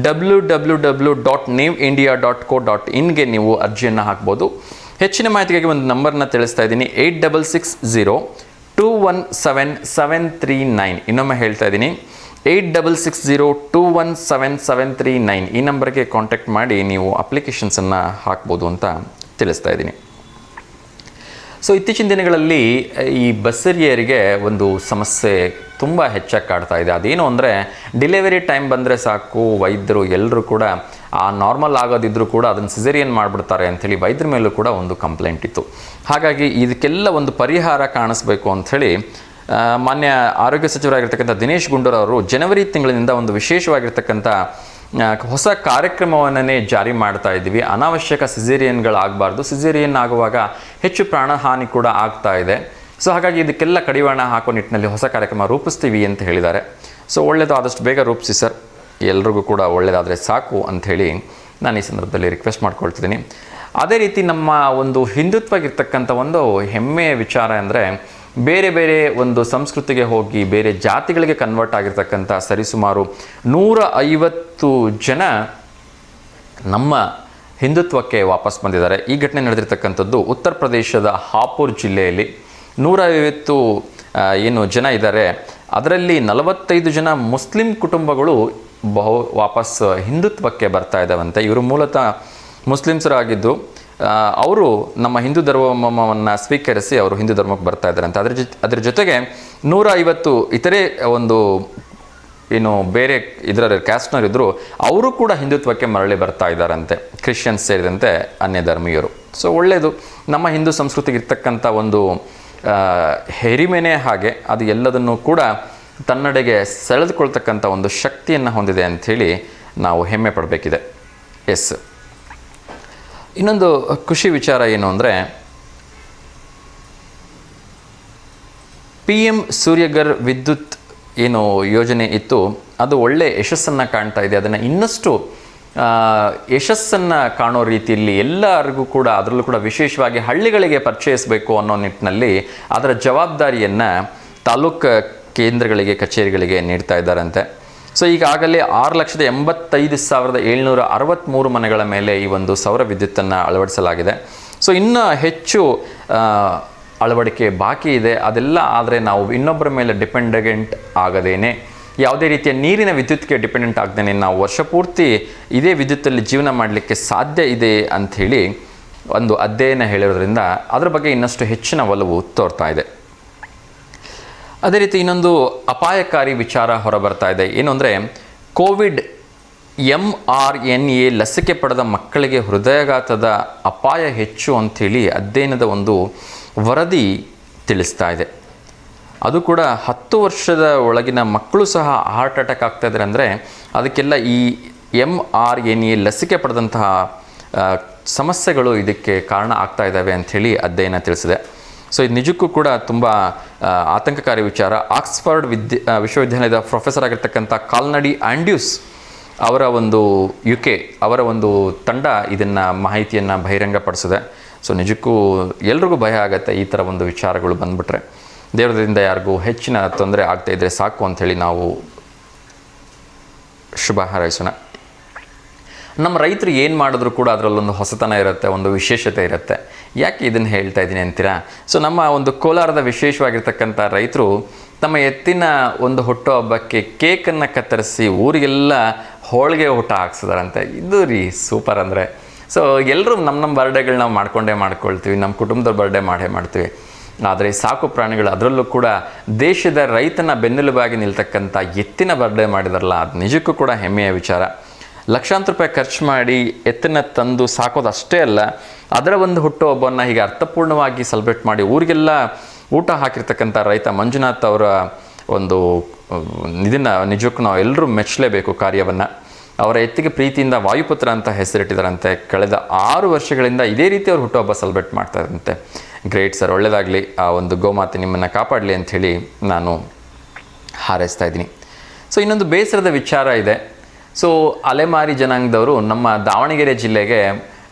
www.newindia.co.in ನೀವು ಅರ್ಜಿಯನ್ನು ಹಾಕ್ಬೋದು. ಹೆಚ್ಚಿನ ಮಾಹಿತಿಗಾಗಿ ಒಂದು ನಂಬರ್ನ ತಿಳಿಸ್ತಾ ಇದ್ದೀನಿ, 8660217739. ಇನ್ನೊಮ್ಮೆ ಹೇಳ್ತಾ ಇದ್ದೀನಿ, 8660217739. ಈ ನಂಬರ್ಗೆ ಕಾಂಟ್ಯಾಕ್ಟ್ ಮಾಡಿ ನೀವು ಅಪ್ಲಿಕೇಶನ್ಸನ್ನು ಹಾಕ್ಬೋದು ಅಂತ ತಿಳಿಸ್ತಾ ಇದ್ದೀನಿ. ಸೊ ಇತ್ತೀಚಿನ ದಿನಗಳಲ್ಲಿ ಈ ಬಸ್ಸರಿಯರಿಗೆ ಒಂದು ಸಮಸ್ಯೆ ತುಂಬ ಹೆಚ್ಚಾಗಿ ಕಾಡ್ತಾ ಇದೆ. ಅದೇನು ಅಂದರೆ, ಡೆಲಿವರಿ ಟೈಮ್ ಬಂದರೆ ಸಾಕು, ವೈದ್ಯರು ಎಲ್ಲರೂ ಕೂಡ ಆ ನಾರ್ಮಲ್ ಆಗೋದಿದ್ರೂ ಕೂಡ ಅದನ್ನು ಸಿಸೇರಿಯನ್ ಮಾಡಿಬಿಡ್ತಾರೆ ಅಂಥೇಳಿ ವೈದ್ಯರ ಮೇಲೂ ಕೂಡ ಒಂದು ಕಂಪ್ಲೇಂಟ್ ಇತ್ತು. ಹಾಗಾಗಿ ಇದಕ್ಕೆಲ್ಲ ಒಂದು ಪರಿಹಾರ ಕಾಣಿಸ್ಬೇಕು ಅಂಥೇಳಿ ಮಾನ್ಯ ಆರೋಗ್ಯ ಸಚಿವರಾಗಿರ್ತಕ್ಕಂಥ ದಿನೇಶ್ ಗುಂಡೂರಾವ್ ಅವರು ಜನವರಿ ತಿಂಗಳಿನಿಂದ ಒಂದು ವಿಶೇಷವಾಗಿರ್ತಕ್ಕಂಥ ಹೊಸ ಕಾರ್ಯಕ್ರಮವನ್ನೇ ಜಾರಿ ಮಾಡ್ತಾ ಇದ್ದೀವಿ. ಅನಾವಶ್ಯಕ ಸಿಸೇರಿಯನ್ಗಳಾಗಬಾರ್ದು, ಸಿಸೇರಿಯನ್ ಆಗುವಾಗ ಹೆಚ್ಚು ಪ್ರಾಣಹಾನಿ ಕೂಡ ಆಗ್ತಾ ಇದೆ. ಸೊ ಹಾಗಾಗಿ ಇದಕ್ಕೆಲ್ಲ ಕಡಿವಾಣ ಹಾಕೋ ನಿಟ್ಟಿನಲ್ಲಿ ಹೊಸ ಕಾರ್ಯಕ್ರಮ ರೂಪಿಸ್ತೀವಿ ಅಂತ ಹೇಳಿದ್ದಾರೆ. ಸೊ ಒಳ್ಳೆಯದು, ಆದಷ್ಟು ಬೇಗ ರೂಪಿಸಿ ಸರ್, ಎಲ್ರಿಗೂ ಕೂಡ ಒಳ್ಳೆಯದಾದರೆ ಸಾಕು ಅಂಥೇಳಿ ನಾನು ಈ ಸಂದರ್ಭದಲ್ಲಿ ರಿಕ್ವೆಸ್ಟ್ ಮಾಡ್ಕೊಳ್ತಿದ್ದೀನಿ. ಅದೇ ರೀತಿ ನಮ್ಮ ಒಂದು ಹಿಂದುತ್ವಗಿರ್ತಕ್ಕಂಥ ಒಂದು ಹೆಮ್ಮೆಯ ವಿಚಾರ ಅಂದರೆ, ಬೇರೆ ಬೇರೆ ಒಂದು ಸಂಸ್ಕೃತಿಗೆ ಹೋಗಿ ಬೇರೆ ಜಾತಿಗಳಿಗೆ ಕನ್ವರ್ಟ್ ಆಗಿರ್ತಕ್ಕಂಥ ಸರಿಸುಮಾರು 150 ಜನ ನಮ್ಮ ಹಿಂದುತ್ವಕ್ಕೆ ವಾಪಸ್ ಬಂದಿದ್ದಾರೆ. ಈ ಘಟನೆ ನಡೆದಿರ್ತಕ್ಕಂಥದ್ದು ಉತ್ತರ ಪ್ರದೇಶದ ಹಾಪುರ್ ಜಿಲ್ಲೆಯಲ್ಲಿ. 150 ಏನು ಜನ ಇದ್ದಾರೆ, ಅದರಲ್ಲಿ 45 ಜನ ಮುಸ್ಲಿಂ ಕುಟುಂಬಗಳು ವಾಪಸ್ ಹಿಂದುತ್ವಕ್ಕೆ ಬರ್ತಾ ಇದ್ದಾವಂತೆ. ಇವರು ಮೂಲತಃ ಮುಸ್ಲಿಮ್ಸರಾಗಿದ್ದು ಅವರು ನಮ್ಮ ಹಿಂದೂ ಧರ್ಮವನ್ನು ಸ್ವೀಕರಿಸಿ ಅವರು ಹಿಂದೂ ಧರ್ಮಕ್ಕೆ ಬರ್ತಾ ಇದ್ದಾರೆ ಅಂತ. ಅದ್ರ ಜೊತೆಗೆ 150 ಇತರೆ ಒಂದು ಏನು ಬೇರೆ ಇದರ ಕ್ಯಾಸ್ಟ್ನವರಿದ್ದರು, ಅವರು ಕೂಡ ಹಿಂದುತ್ವಕ್ಕೆ ಮರಳಿ ಬರ್ತಾ ಇದ್ದಾರಂತೆ, ಕ್ರಿಶ್ಚಿಯನ್ಸ್ ಸೇರಿದಂತೆ ಅನ್ಯ ಧರ್ಮೀಯರು. ಸೊ ಒಳ್ಳೆಯದು, ನಮ್ಮ ಹಿಂದೂ ಸಂಸ್ಕೃತಿಗೆ ಇರ್ತಕ್ಕಂಥ ಒಂದು ಹೆರಿಮೆನೇ ಹಾಗೆ, ಅದು ಎಲ್ಲದನ್ನೂ ಕೂಡ ತನ್ನಡೆಗೆ ಸೆಳೆದುಕೊಳ್ತಕ್ಕಂಥ ಒಂದು ಶಕ್ತಿಯನ್ನು ಹೊಂದಿದೆ ಅಂಥೇಳಿ ನಾವು ಹೆಮ್ಮೆ ಪಡಬೇಕಿದೆ. ಎಸ್, ಇನ್ನೊಂದು ಖುಷಿ ವಿಚಾರ ಏನು ಅಂದರೆ, PM ಸೂರ್ಯಘರ್ ವಿದ್ಯುತ್ ಏನು ಯೋಜನೆ ಇತ್ತು, ಅದು ಒಳ್ಳೆಯ ಯಶಸ್ಸನ್ನು ಕಾಣ್ತಾ ಇದೆ. ಅದನ್ನು ಇನ್ನಷ್ಟು ಯಶಸ್ಸನ್ನು ಕಾಣೋ ರೀತಿಯಲ್ಲಿ ಎಲ್ಲರಿಗೂ ಕೂಡ, ಅದರಲ್ಲೂ ಕೂಡ ವಿಶೇಷವಾಗಿ ಹಳ್ಳಿಗಳಿಗೆ ಪರಿಚಯಿಸಬೇಕು ಅನ್ನೋ ನಿಟ್ಟಿನಲ್ಲಿ ಅದರ ಜವಾಬ್ದಾರಿಯನ್ನು ತಾಲೂಕು ಕೇಂದ್ರಗಳಿಗೆ, ಕಚೇರಿಗಳಿಗೆ ನೀಡ್ತಾ ಇದ್ದಾರಂತೆ. ಸೊ ಈಗಾಗಲೇ 6,85,763 ಮನೆಗಳ ಮೇಲೆ ಈ ಒಂದು ಸೌರ ವಿದ್ಯುತ್ತನ್ನು ಅಳವಡಿಸಲಾಗಿದೆ. ಸೊ ಇನ್ನೂ ಹೆಚ್ಚು ಅಳವಡಿಕೆ ಬಾಕಿ ಇದೆ. ಅದೆಲ್ಲ ಆದರೆ ನಾವು ಇನ್ನೊಬ್ಬರ ಮೇಲೆ ಡಿಪೆಂಡೆಂಟ್ ಆಗದೇನೆ, ಯಾವುದೇ ರೀತಿಯ ನೀರಿನ ವಿದ್ಯುತ್ಗೆ ಡಿಪೆಂಡೆಂಟ್ ಆಗದೇನೆ ನಾವು ವರ್ಷಪೂರ್ತಿ ಇದೇ ವಿದ್ಯುತ್ತಲ್ಲಿ ಜೀವನ ಮಾಡಲಿಕ್ಕೆ ಸಾಧ್ಯ ಇದೆ ಅಂಥೇಳಿ ಒಂದು ಅಧ್ಯಯನ ಹೇಳಿರೋದ್ರಿಂದ ಅದರ ಬಗ್ಗೆ ಇನ್ನಷ್ಟು ಹೆಚ್ಚಿನ ಒಲವು ತೋರ್ತಾ ಇದೆ. ಅದೇ ರೀತಿ ಇನ್ನೊಂದು ಅಪಾಯಕಾರಿ ವಿಚಾರ ಹೊರಬರ್ತಾ ಇದೆ. ಏನು ಅಂದರೆ, ಕೋವಿಡ್ mRNA ಲಸಿಕೆ ಪಡೆದ ಮಕ್ಕಳಿಗೆ ಹೃದಯಾಘಾತದ ಅಪಾಯ ಹೆಚ್ಚು ಅಂಥೇಳಿ ಅಧ್ಯಯನದ ಒಂದು ವರದಿ ತಿಳಿಸ್ತಾ ಇದೆ. ಅದು ಕೂಡ 10 ವರ್ಷದ ಒಳಗಿನ ಮಕ್ಕಳು ಸಹ ಹಾರ್ಟ್ ಅಟ್ಯಾಕ್ ಆಗ್ತಾ ಇದ್ದಾರೆ. ಅಂದರೆ ಅದಕ್ಕೆಲ್ಲ ಈ mRNA ಲಸಿಕೆ ಪಡೆದಂತಹ ಸಮಸ್ಯೆಗಳು ಇದಕ್ಕೆ ಕಾರಣ ಆಗ್ತಾ ಇದ್ದಾವೆ ಅಂಥೇಳಿ ಅಧ್ಯಯನ ತಿಳಿಸಿದೆ. ಸೊ ಇದು ನಿಜಕ್ಕೂ ಕೂಡ ತುಂಬ ಆತಂಕಕಾರಿ ವಿಚಾರ. ಆಕ್ಸ್ಫರ್ಡ್ ವಿಶ್ವವಿದ್ಯಾಲಯದ ಪ್ರೊಫೆಸರ್ ಆಗಿರ್ತಕ್ಕಂಥ ಕಾಲ್ನಡಿ ಆಂಡ್ಯೂಸ್ ಅವರ ಒಂದು UK ಅವರ ಒಂದು ತಂಡ ಇದನ್ನು ಮಾಹಿತಿಯನ್ನು ಬಹಿರಂಗಪಡಿಸಿದೆ. ಸೊ ನಿಜಕ್ಕೂ ಎಲ್ರಿಗೂ ಭಯ ಆಗುತ್ತೆ ಈ ಥರ ಒಂದು ವಿಚಾರಗಳು ಬಂದುಬಿಟ್ರೆ. ದೇವರದಿಂದ ಯಾರಿಗೂ ಹೆಚ್ಚಿನ ತೊಂದರೆ ಆಗ್ತಾ ಇದ್ದರೆ ಸಾಕು ಅಂಥೇಳಿ ನಾವು ಶುಭ ಹಾರೈಸೋಣ. ನಮ್ಮ ರೈತರು ಏನು ಮಾಡಿದ್ರು ಕೂಡ ಅದರಲ್ಲೊಂದು ಹೊಸತನ ಇರುತ್ತೆ, ಒಂದು ವಿಶೇಷತೆ ಇರುತ್ತೆ. ಯಾಕೆ ಇದನ್ನು ಹೇಳ್ತಾ ಇದ್ದೀನಿ ಅಂತೀರಾ? ಸೊ ನಮ್ಮ ಒಂದು ಕೋಲಾರದ ವಿಶೇಷವಾಗಿರ್ತಕ್ಕಂಥ ರೈತರು ತಮ್ಮ ಎತ್ತಿನ ಒಂದು ಹುಟ್ಟುಹಬ್ಬಕ್ಕೆ ಕೇಕನ್ನು ಕತ್ತರಿಸಿ ಊರಿಗೆಲ್ಲ ಹೋಳಿಗೆ ಊಟ ಹಾಕ್ಸಿದಾರಂತೆ. ಇದು ರೀ ಸೂಪರ್ ಅಂದರೆ. ಸೊ ಎಲ್ಲರೂ ನಮ್ಮ ಬರ್ಡೇಗಳು ನಾವು ಮಾಡ್ಕೊಳ್ತೀವಿ, ನಮ್ಮ ಕುಟುಂಬದ ಬರ್ಡೇ ಮಾಡ್ತೀವಿ. ಆದರೆ ಸಾಕು ಪ್ರಾಣಿಗಳು, ಅದರಲ್ಲೂ ಕೂಡ ದೇಶದ ರೈತನ ಬೆನ್ನೆಲುಬಾಗಿ ನಿಲ್ತಕ್ಕಂಥ ಎತ್ತಿನ ಬರ್ಡೇ ಮಾಡಿದಾರಲ್ಲ, ಅದು ನಿಜಕ್ಕೂ ಕೂಡ ಹೆಮ್ಮೆಯ ವಿಚಾರ. ಲಕ್ಷಾಂತರ ರೂಪಾಯಿ ಖರ್ಚು ಮಾಡಿ ಎತ್ತನ್ನ ತಂದು ಸಾಕೋದು ಅಷ್ಟೇ ಅಲ್ಲ, ಅದರ ಒಂದು ಹುಟ್ಟುಹಬ್ಬವನ್ನು ಹೀಗೆ ಅರ್ಥಪೂರ್ಣವಾಗಿ ಸೆಲೆಬ್ರೇಟ್ ಮಾಡಿ ಊರಿಗೆಲ್ಲ ಊಟ ಹಾಕಿರ್ತಕ್ಕಂಥ ರೈತ ಮಂಜುನಾಥ್ ಅವರ ಒಂದು ಇದನ್ನು ನಿಜಕ್ಕೂ ನಾವು ಎಲ್ಲರೂ ಮೆಚ್ಚಲೇಬೇಕು ಕಾರ್ಯವನ್ನು. ಅವರ ಎತ್ತಿಗೆ ಪ್ರೀತಿಯಿಂದ ವಾಯುಪುತ್ರ ಅಂತ ಹೆಸರಿಟ್ಟಿದ್ದಾರಂತೆ. ಕಳೆದ 6 ವರ್ಷಗಳಿಂದ ಇದೇ ರೀತಿ ಅವರು ಹುಟ್ಟುಹಬ್ಬ ಸೆಲೆಬ್ರೇಟ್ ಮಾಡ್ತಾರಂತೆ. ಗ್ರೇಟ್ ಸರ್, ಒಳ್ಳೆಯದಾಗಲಿ, ಆ ಒಂದು ಗೋಮಾತೆ ನಿಮ್ಮನ್ನು ಕಾಪಾಡಲಿ ಅಂಥೇಳಿ ನಾನು ಹಾರೈಸ್ತಾ ಇದ್ದೀನಿ. ಸೊ ಇನ್ನೊಂದು ಬೇಸರದ ವಿಚಾರ ಇದೆ. ಸೊ ಅಲೆಮಾರಿ ಜನಾಂಗದವರು ನಮ್ಮ ದಾವಣಗೆರೆ ಜಿಲ್ಲೆಗೆ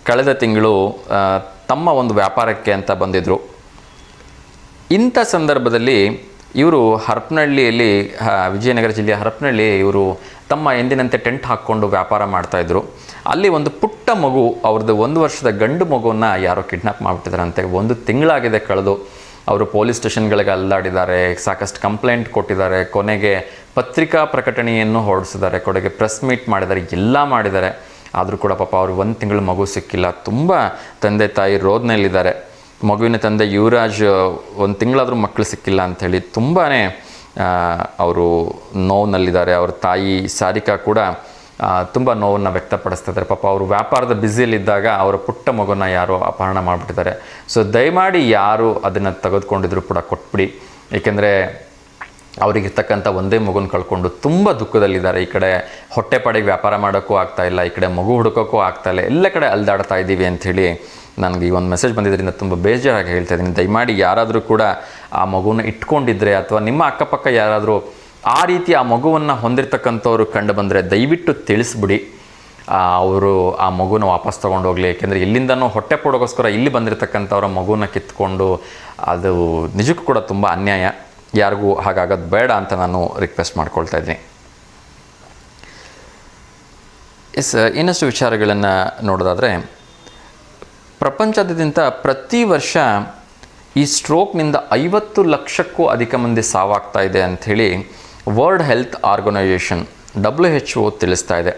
ಕಳೆದ ತಿಂಗಳು ತಮ್ಮ ಒಂದು ವ್ಯಾಪಾರಕ್ಕೆ ಅಂತ ಬಂದಿದ್ದರು. ಇಂಥ ಸಂದರ್ಭದಲ್ಲಿ ಇವರು ಹರಪನಹಳ್ಳಿಯಲ್ಲಿ, ವಿಜಯನಗರ ಜಿಲ್ಲೆಯ ಹರಪನಹಳ್ಳಿ, ಇವರು ತಮ್ಮ ಎಂದಿನಂತೆ ಟೆಂಟ್ ಹಾಕ್ಕೊಂಡು ವ್ಯಾಪಾರ ಮಾಡ್ತಾಯಿದ್ರು. ಅಲ್ಲಿ ಒಂದು ಪುಟ್ಟ ಮಗು, ಅವ್ರದ್ದು 1 ವರ್ಷದ ಗಂಡು ಮಗುವನ್ನು ಯಾರೋ ಕಿಡ್ನಾಪ್ ಮಾಡಿಬಿಟ್ಟಿದ್ದಾರಂತೆ. 1 ತಿಂಗಳಾಗಿದೆ ಕಳೆದು. ಅವರು ಪೊಲೀಸ್ ಸ್ಟೇಷನ್ಗಳಿಗೆ ಅಲ್ಲಾಡಿದ್ದಾರೆ, ಸಾಕಷ್ಟು ಕಂಪ್ಲೇಂಟ್ ಕೊಟ್ಟಿದ್ದಾರೆ, ಕೊನೆಗೆ ಪತ್ರಿಕಾ ಪ್ರಕಟಣೆಯನ್ನು ಹೊರಡಿಸಿದ್ದಾರೆ, ಕೊನೆಗೆ ಪ್ರೆಸ್ ಮೀಟ್ ಮಾಡಿದ್ದಾರೆ, ಎಲ್ಲ ಮಾಡಿದ್ದಾರೆ. ಆದರೂ ಕೂಡ ಪಾಪ ಅವರು 1 ತಿಂಗಳು ಮಗು ಸಿಕ್ಕಿಲ್ಲ. ತುಂಬ ತಂದೆ ತಾಯಿ ರೋದನೆಯಲ್ಲಿದ್ದಾರೆ. ಮಗುವಿನ ತಂದೆ ಯುವರಾಜ್ 1 ತಿಂಗಳಾದರೂ ಮಕ್ಕಳು ಸಿಕ್ಕಿಲ್ಲ ಅಂಥೇಳಿ ತುಂಬಾ ಅವರು ನೋವಿನಲ್ಲಿದ್ದಾರೆ. ಅವ್ರ ತಾಯಿ ಸಾರಿಕಾ ಕೂಡ ತುಂಬ ನೋವನ್ನು ವ್ಯಕ್ತಪಡಿಸ್ತಿದ್ದಾರೆ. ಪಾಪ ಅವರು ವ್ಯಾಪಾರದ ಬ್ಯುಸಿಯಲ್ಲಿದ್ದಾಗ ಅವರ ಪುಟ್ಟ ಮಗುನ ಯಾರೋ ಅಪಹರಣ ಮಾಡಿಬಿಟ್ಟಿದ್ದಾರೆ. ಸೊ ದಯಮಾಡಿ ಯಾರು ಅದನ್ನು ತೆಗೆದುಕೊಂಡಿದ್ರು ಕೂಡ ಕೊಟ್ಬಿಡಿ. ಏಕೆಂದರೆ ಅವರಿಗಿರ್ತಕ್ಕಂಥ ಒಂದೇ ಮಗುನ ಕಳ್ಕೊಂಡು ತುಂಬ ದುಃಖದಲ್ಲಿದ್ದಾರೆ. ಈ ಕಡೆ ಹೊಟ್ಟೆಪಾಡಿಗೆ ವ್ಯಾಪಾರ ಮಾಡೋಕ್ಕೂ ಆಗ್ತಾಯಿಲ್ಲ, ಈ ಕಡೆ ಮಗು ಹುಡುಕೋಕ್ಕೂ ಆಗ್ತಾಯಿಲ್ಲ, ಎಲ್ಲ ಕಡೆ ಅಲ್ದಾಡ್ತಾ ಇದ್ದೀವಿ ಅಂಥೇಳಿ ನನಗೆ ಈ ಒಂದು ಮೆಸೇಜ್ ಬಂದಿದ್ದರಿಂದ ತುಂಬ ಬೇಜಾರಾಗಿ ಹೇಳ್ತಾ ಇದ್ದೀನಿ. ದಯಮಾಡಿ ಯಾರಾದರೂ ಕೂಡ ಆ ಮಗುನ ಇಟ್ಕೊಂಡಿದ್ರೆ ಅಥವಾ ನಿಮ್ಮ ಅಕ್ಕಪಕ್ಕ ಯಾರಾದರೂ ಆ ರೀತಿ ಆ ಮಗುವನ್ನು ಹೊಂದಿರತಕ್ಕಂಥವ್ರು ಕಂಡು ಬಂದರೆ ದಯವಿಟ್ಟು ತಿಳಿಸ್ಬಿಡಿ. ಅವರು ಆ ಮಗುನ ವಾಪಸ್ ತೊಗೊಂಡೋಗಲಿ. ಏಕೆಂದರೆ ಇಲ್ಲಿಂದನೂ ಹೊಟ್ಟೆ ಪೋಡೋಗೋಸ್ಕರ ಇಲ್ಲಿ ಬಂದಿರತಕ್ಕಂಥವ್ರ ಮಗುನ ಕಿತ್ಕೊಂಡು ಅದು ನಿಜಕ್ಕೂ ಕೂಡ ತುಂಬ ಅನ್ಯಾಯ. ಯಾರಿಗೂ ಹಾಗಾಗೋದು ಬೇಡ ಅಂತ ನಾನು ರಿಕ್ವೆಸ್ಟ್ ಮಾಡ್ಕೊಳ್ತಾ ಇದ್ದೀನಿ. ಇನ್ನಷ್ಟು ವಿಚಾರಗಳನ್ನು ನೋಡೋದಾದರೆ, ಪ್ರಪಂಚದಾದ್ಯಂತ ಪ್ರತಿ ವರ್ಷ ಈ ಸ್ಟ್ರೋಕ್ನಿಂದ 50 ಲಕ್ಷಕ್ಕೂ ಅಧಿಕ ಮಂದಿ ಸಾವಾಗ್ತಾ ಇದೆ ಅಂಥೇಳಿ ವರ್ಲ್ಡ್ ಹೆಲ್ತ್ ಆರ್ಗನೈಜೇಷನ್ WHO ತಿಳಿಸ್ತಾ ಇದೆ.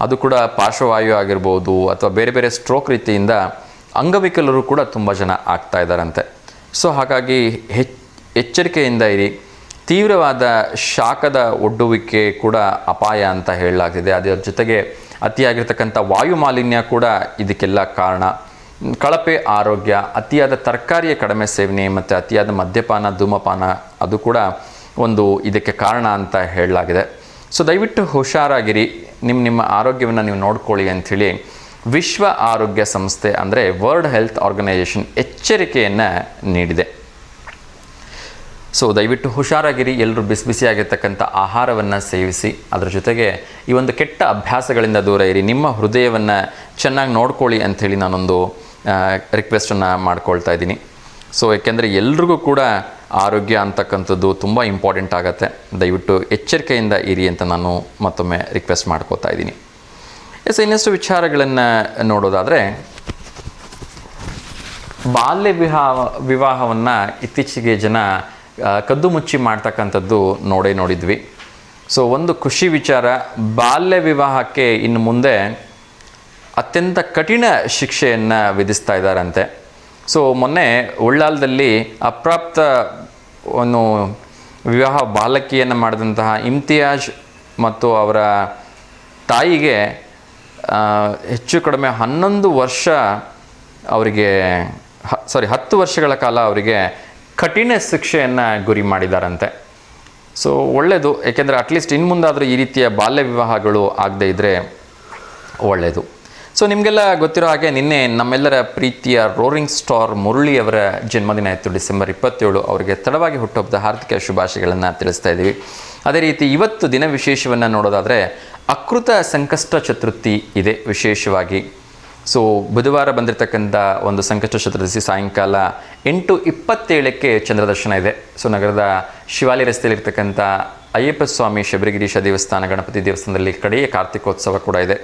ಅದು ಕೂಡ ಪಾರ್ಶ್ವವಾಯು ಆಗಿರ್ಬೋದು ಅಥವಾ ಬೇರೆ ಬೇರೆ ಸ್ಟ್ರೋಕ್ ರೀತಿಯಿಂದ ಅಂಗವಿಕಲರು ಕೂಡ ತುಂಬ ಜನ ಆಗ್ತಾ ಇದ್ದಾರಂತೆ. ಸೊ ಹಾಗಾಗಿ ಎಚ್ಚರಿಕೆಯಿಂದ ಇರಿ. ತೀವ್ರವಾದ ಶಾಖದ ಒಡ್ಡುವಿಕೆ ಕೂಡ ಅಪಾಯ ಅಂತ ಹೇಳಲಾಗಿದೆ. ಅದರ ಜೊತೆಗೆ ಅತಿಯಾಗಿರ್ತಕ್ಕಂಥ ವಾಯು ಮಾಲಿನ್ಯ ಕೂಡ ಇದಕ್ಕೆಲ್ಲ ಕಾರಣ. ಕಳಪೆ ಆರೋಗ್ಯ, ಅತಿಯಾದ ತರಕಾರಿಯ ಕಡಿಮೆ ಸೇವನೆ ಮತ್ತು ಅತಿಯಾದ ಮದ್ಯಪಾನ, ಧೂಮಪಾನ ಅದು ಕೂಡ ಒಂದು ಇದಕ್ಕೆ ಕಾರಣ ಅಂತ ಹೇಳಲಾಗಿದೆ. ಸೊ ದಯವಿಟ್ಟು ಹುಷಾರಾಗಿರಿ, ನಿಮ್ಮ ಆರೋಗ್ಯವನ್ನು ನೀವು ನೋಡ್ಕೊಳ್ಳಿ ಅಂಥೇಳಿ ವಿಶ್ವ ಆರೋಗ್ಯ ಸಂಸ್ಥೆ ಅಂದರೆ ವರ್ಲ್ಡ್ ಹೆಲ್ತ್ ಆರ್ಗನೈಜೇಷನ್ ಎಚ್ಚರಿಕೆಯನ್ನು ನೀಡಿದೆ. ಸೊ ದಯವಿಟ್ಟು ಹುಷಾರಾಗಿರಿ. ಎಲ್ಲರೂ ಬಿಸಿಯಾಗಿರ್ತಕ್ಕಂಥ ಆಹಾರವನ್ನು ಸೇವಿಸಿ, ಅದರ ಜೊತೆಗೆ ಈ ಒಂದು ಕೆಟ್ಟ ಅಭ್ಯಾಸಗಳಿಂದ ದೂರ ಇರಿ. ನಿಮ್ಮ ಹೃದಯವನ್ನು ಚೆನ್ನಾಗಿ ನೋಡ್ಕೊಳ್ಳಿ ಅಂಥೇಳಿ ನಾನೊಂದು ರಿಕ್ವೆಸ್ಟನ್ನು ಮಾಡ್ಕೊಳ್ತಾ ಇದ್ದೀನಿ. ಸೊ ಏಕೆಂದರೆ ಎಲ್ರಿಗೂ ಕೂಡ ಆರೋಗ್ಯ ಅಂತಕ್ಕಂಥದ್ದು ತುಂಬ ಇಂಪಾರ್ಟೆಂಟ್ ಆಗುತ್ತೆ. ದಯವಿಟ್ಟು ಎಚ್ಚರಿಕೆಯಿಂದ ಇರಿ ಅಂತ ನಾನು ಮತ್ತೊಮ್ಮೆ ರಿಕ್ವೆಸ್ಟ್ ಮಾಡ್ಕೋತಾ ಇದ್ದೀನಿ. ಇನ್ನಷ್ಟು ವಿಚಾರಗಳನ್ನು ನೋಡೋದಾದರೆ, ಬಾಲ್ಯ ವಿವಾಹವನ್ನು ಇತ್ತೀಚೆಗೆ ಜನ ಕದ್ದು ಮುಚ್ಚಿ ಮಾಡ್ತಕ್ಕಂಥದ್ದು ನೋಡಿದ್ವಿ. ಸೊ ಒಂದು ಖುಷಿ ವಿಚಾರ, ಬಾಲ್ಯ ವಿವಾಹಕ್ಕೆ ಇನ್ನು ಮುಂದೆ ಅತ್ಯಂತ ಕಠಿಣ ಶಿಕ್ಷೆಯನ್ನು ವಿಧಿಸ್ತಾ ಇದ್ದಾರಂತೆ. ಸೊ ಮೊನ್ನೆ ಉಳ್ಳಾಲದಲ್ಲಿ ಅಪ್ರಾಪ್ತ ಒಂದು ವಿವಾಹ ಬಾಲಕಿಯನ್ನು ಮಾಡಿದಂತಹ ಇಮ್ತಿಯಾಜ್ ಮತ್ತು ಅವರ ತಾಯಿಗೆ ಹೆಚ್ಚು ಕಡಿಮೆ 11 ವರ್ಷ ಅವರಿಗೆ 10 ವರ್ಷಗಳ ಕಾಲ ಅವರಿಗೆ ಕಠಿಣ ಶಿಕ್ಷೆಯನ್ನು ಗುರಿ ಮಾಡಿದ್ದಾರಂತೆ. ಸೊ ಒಳ್ಳೆಯದು, ಏಕೆಂದರೆ ಅಟ್ಲೀಸ್ಟ್ ಇನ್ನು ಮುಂದಾದರೂ ಈ ರೀತಿಯ ಬಾಲ್ಯ ವಿವಾಹಗಳು ಆಗದೇ ಇದ್ದರೆ ಒಳ್ಳೆಯದು. ಸೊ ನಿಮಗೆಲ್ಲ ಗೊತ್ತಿರೋ ಹಾಗೆ ನಿನ್ನೆ ನಮ್ಮೆಲ್ಲರ ಪ್ರೀತಿಯ ರೋರಿಂಗ್ ಸ್ಟಾರ್ ಮುರಳಿ ಅವರ ಜನ್ಮದಿನ ಇತ್ತು, ಡಿಸೆಂಬರ್ 27. ಅವರಿಗೆ ತಡವಾಗಿ ಹುಟ್ಟುಹಬ್ಬದ ಹಾರ್ದಿಕ ಶುಭಾಶಯಗಳನ್ನು ತಿಳಿಸ್ತಾ ಇದ್ದೀವಿ. ಅದೇ ರೀತಿ ಇವತ್ತು ದಿನ ವಿಶೇಷವನ್ನು ನೋಡೋದಾದರೆ ಅಕೃತ ಸಂಕಷ್ಟ ಚತುರ್ಥಿ ಇದೆ ವಿಶೇಷವಾಗಿ. ಸೊ ಬುಧವಾರ ಬಂದಿರತಕ್ಕಂಥ ಒಂದು ಸಂಕಷ್ಟ ಚತುರ್ದಶಿ ಸಾಯಂಕಾಲ 8:27ಕ್ಕೆ ಚಂದ್ರದರ್ಶನ ಇದೆ. ಸೊ ನಗರದ ಶಿವಾಲಿ ರಸ್ತೆಯಲ್ಲಿರ್ತಕ್ಕಂಥ ಅಯ್ಯಪ್ಪ ಸ್ವಾಮಿ ಶಬರಿಗಿರೀಶ ದೇವಸ್ಥಾನ, ಗಣಪತಿ ದೇವಸ್ಥಾನದಲ್ಲಿ ಕಡೆಯ ಕಾರ್ತಿಕೋತ್ಸವ ಕೂಡ ಇದೆ.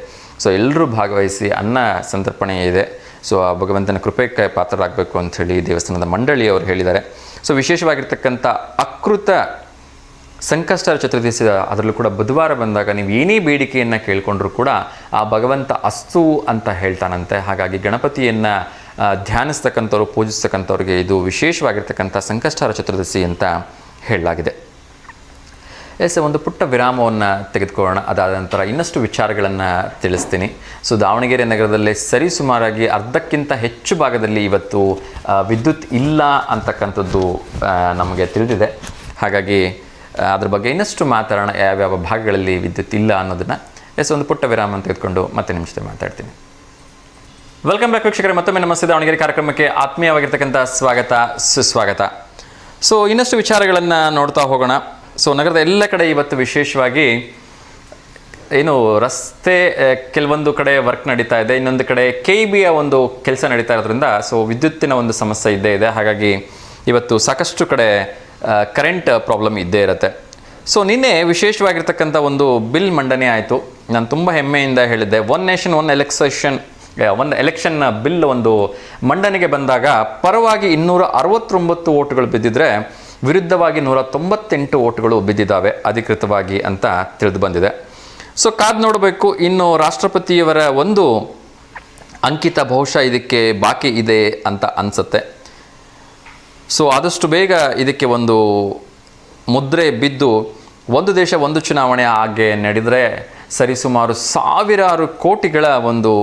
ಸೊ ಎಲ್ಲರೂ ಭಾಗವಹಿಸಿ ಅನ್ನ ಸಂತರ್ಪಣೆ ಇದೆ. ಸೊ ಆ ಭಗವಂತನ ಕೃಪೆಗೆ ಪಾತ್ರರಾಗಬೇಕು ಅಂಥೇಳಿ ದೇವಸ್ಥಾನದ ಮಂಡಳಿಯವರು ಹೇಳಿದ್ದಾರೆ. ಸೊ ವಿಶೇಷವಾಗಿರ್ತಕ್ಕಂಥ ಅಕೃತ ಸಂಕಷ್ಟ ಚತುರ್ದಶಿ, ಅದರಲ್ಲೂ ಕೂಡ ಬುಧವಾರ ಬಂದಾಗ ನೀವು ಏನೇ ಬೇಡಿಕೆಯನ್ನು ಕೇಳಿಕೊಂಡ್ರೂ ಕೂಡ ಆ ಭಗವಂತ ಅಸ್ತು ಅಂತ ಹೇಳ್ತಾನಂತೆ. ಹಾಗಾಗಿ ಗಣಪತಿಯನ್ನು ಧ್ಯಾನಿಸ್ತಕ್ಕಂಥವ್ರು, ಪೂಜಿಸ್ತಕ್ಕಂಥವ್ರಿಗೆ ಇದು ವಿಶೇಷವಾಗಿರ್ತಕ್ಕಂಥ ಸಂಕಷ್ಟಹರ ಚತುರ್ದಶಿ ಅಂತ ಹೇಳಲಾಗಿದೆ. ಒಂದು ಪುಟ್ಟ ವಿರಾಮವನ್ನು ತೆಗೆದುಕೊಳ್ಳೋಣ. ಅದಾದ ನಂತರ ಇನ್ನಷ್ಟು ವಿಚಾರಗಳನ್ನು ತಿಳಿಸ್ತೀನಿ. ಸೊ ದಾವಣಗೆರೆ ನಗರದಲ್ಲಿ ಸರಿಸುಮಾರಾಗಿ ಅರ್ಧಕ್ಕಿಂತ ಹೆಚ್ಚು ಭಾಗದಲ್ಲಿ ಇವತ್ತು ವಿದ್ಯುತ್ ಇಲ್ಲ ಅಂತಕ್ಕಂಥದ್ದು ನಮಗೆ ತಿಳಿದಿದೆ. ಹಾಗಾಗಿ ಅದ್ರ ಬಗ್ಗೆ ಇನ್ನಷ್ಟು ಮಾತಾಡೋಣ, ಯಾವ್ಯಾವ ಭಾಗಗಳಲ್ಲಿ ವಿದ್ಯುತ್ ಇಲ್ಲ ಅನ್ನೋದನ್ನು. ಒಂದು ಪುಟ್ಟ ವಿರಾಮವನ್ನು ತೆಗೆದುಕೊಂಡು ಮತ್ತೆ ನಿಮ್ಮ ಜೊತೆ ಮಾತಾಡ್ತೀನಿ. ವೆಲ್ಕಮ್ ಬ್ಯಾಕ್ ವೀಕ್ಷಕರೇ, ಮತ್ತೊಮ್ಮೆ ನಮಸ್ತೆ. ದಾವಣಗೆರೆ ಕಾರ್ಯಕ್ರಮಕ್ಕೆ ಆತ್ಮೀಯವಾಗಿರ್ತಕ್ಕಂಥ ಸ್ವಾಗತ, ಸುಸ್ವಾಗತ. ಸೊ ಇನ್ನಷ್ಟು ವಿಚಾರಗಳನ್ನು ನೋಡ್ತಾ ಹೋಗೋಣ. ಸೊ ನಗರದ ಎಲ್ಲ ಕಡೆ ಇವತ್ತು ವಿಶೇಷವಾಗಿ ಏನು ರಸ್ತೆ ಕೆಲವೊಂದು ಕಡೆ ವರ್ಕ್ ನಡೀತಾ ಇದೆ, ಇನ್ನೊಂದು ಕಡೆ KEBಯ ಒಂದು ಕೆಲಸ ನಡೀತಾ ಇರೋದ್ರಿಂದ ಸೊ ವಿದ್ಯುತ್ತಿನ ಒಂದು ಸಮಸ್ಯೆ ಇದ್ದೇ ಇದೆ. ಹಾಗಾಗಿ ಇವತ್ತು ಸಾಕಷ್ಟು ಕಡೆ ಕರೆಂಟ್ ಪ್ರಾಬ್ಲಮ್ ಇದ್ದೇ ಇರುತ್ತೆ. ಸೊ ನಿನ್ನೆ ವಿಶೇಷವಾಗಿರ್ತಕ್ಕಂಥ ಒಂದು ಬಿಲ್ ಮಂಡನೆ ಆಯಿತು. ನಾನು ತುಂಬ ಹೆಮ್ಮೆಯಿಂದ ಹೇಳಿದ್ದೆ, ಒನ್ ನೇಷನ್ ಒಂದು ಎಲೆಕ್ಷನ್ ಬಿಲ್ ಒಂದು ಮಂಡನೆಗೆ ಬಂದಾಗ ಪರವಾಗಿ 269 ಓಟುಗಳು ಬಿದ್ದಿದ್ರೆ ವಿರುದ್ಧವಾಗಿ 198 ಓಟುಗಳು ಬಿದ್ದಿದ್ದಾವೆ ಅಧಿಕೃತವಾಗಿ ಅಂತ ತಿಳಿದು ಬಂದಿದೆ. ಸೊ ಕಾದು ನೋಡಬೇಕು. ಇನ್ನು ರಾಷ್ಟ್ರಪತಿಯವರ ಒಂದು ಅಂಕಿತ ಬಹುಶಃ ಇದಕ್ಕೆ ಬಾಕಿ ಇದೆ ಅಂತ ಅನಿಸುತ್ತೆ. ಸೊ ಆದಷ್ಟು ಬೇಗ ಇದಕ್ಕೆ ಒಂದು ಮುದ್ರೆ ಬಿದ್ದು ಒಂದು ದೇಶ ಒಂದು ಚುನಾವಣೆ ಹಾಗೆ ನಡೆದರೆ ಸರಿಸುಮಾರು ಸಾವಿರಾರು ಕೋಟಿಗಳ ಒಂದು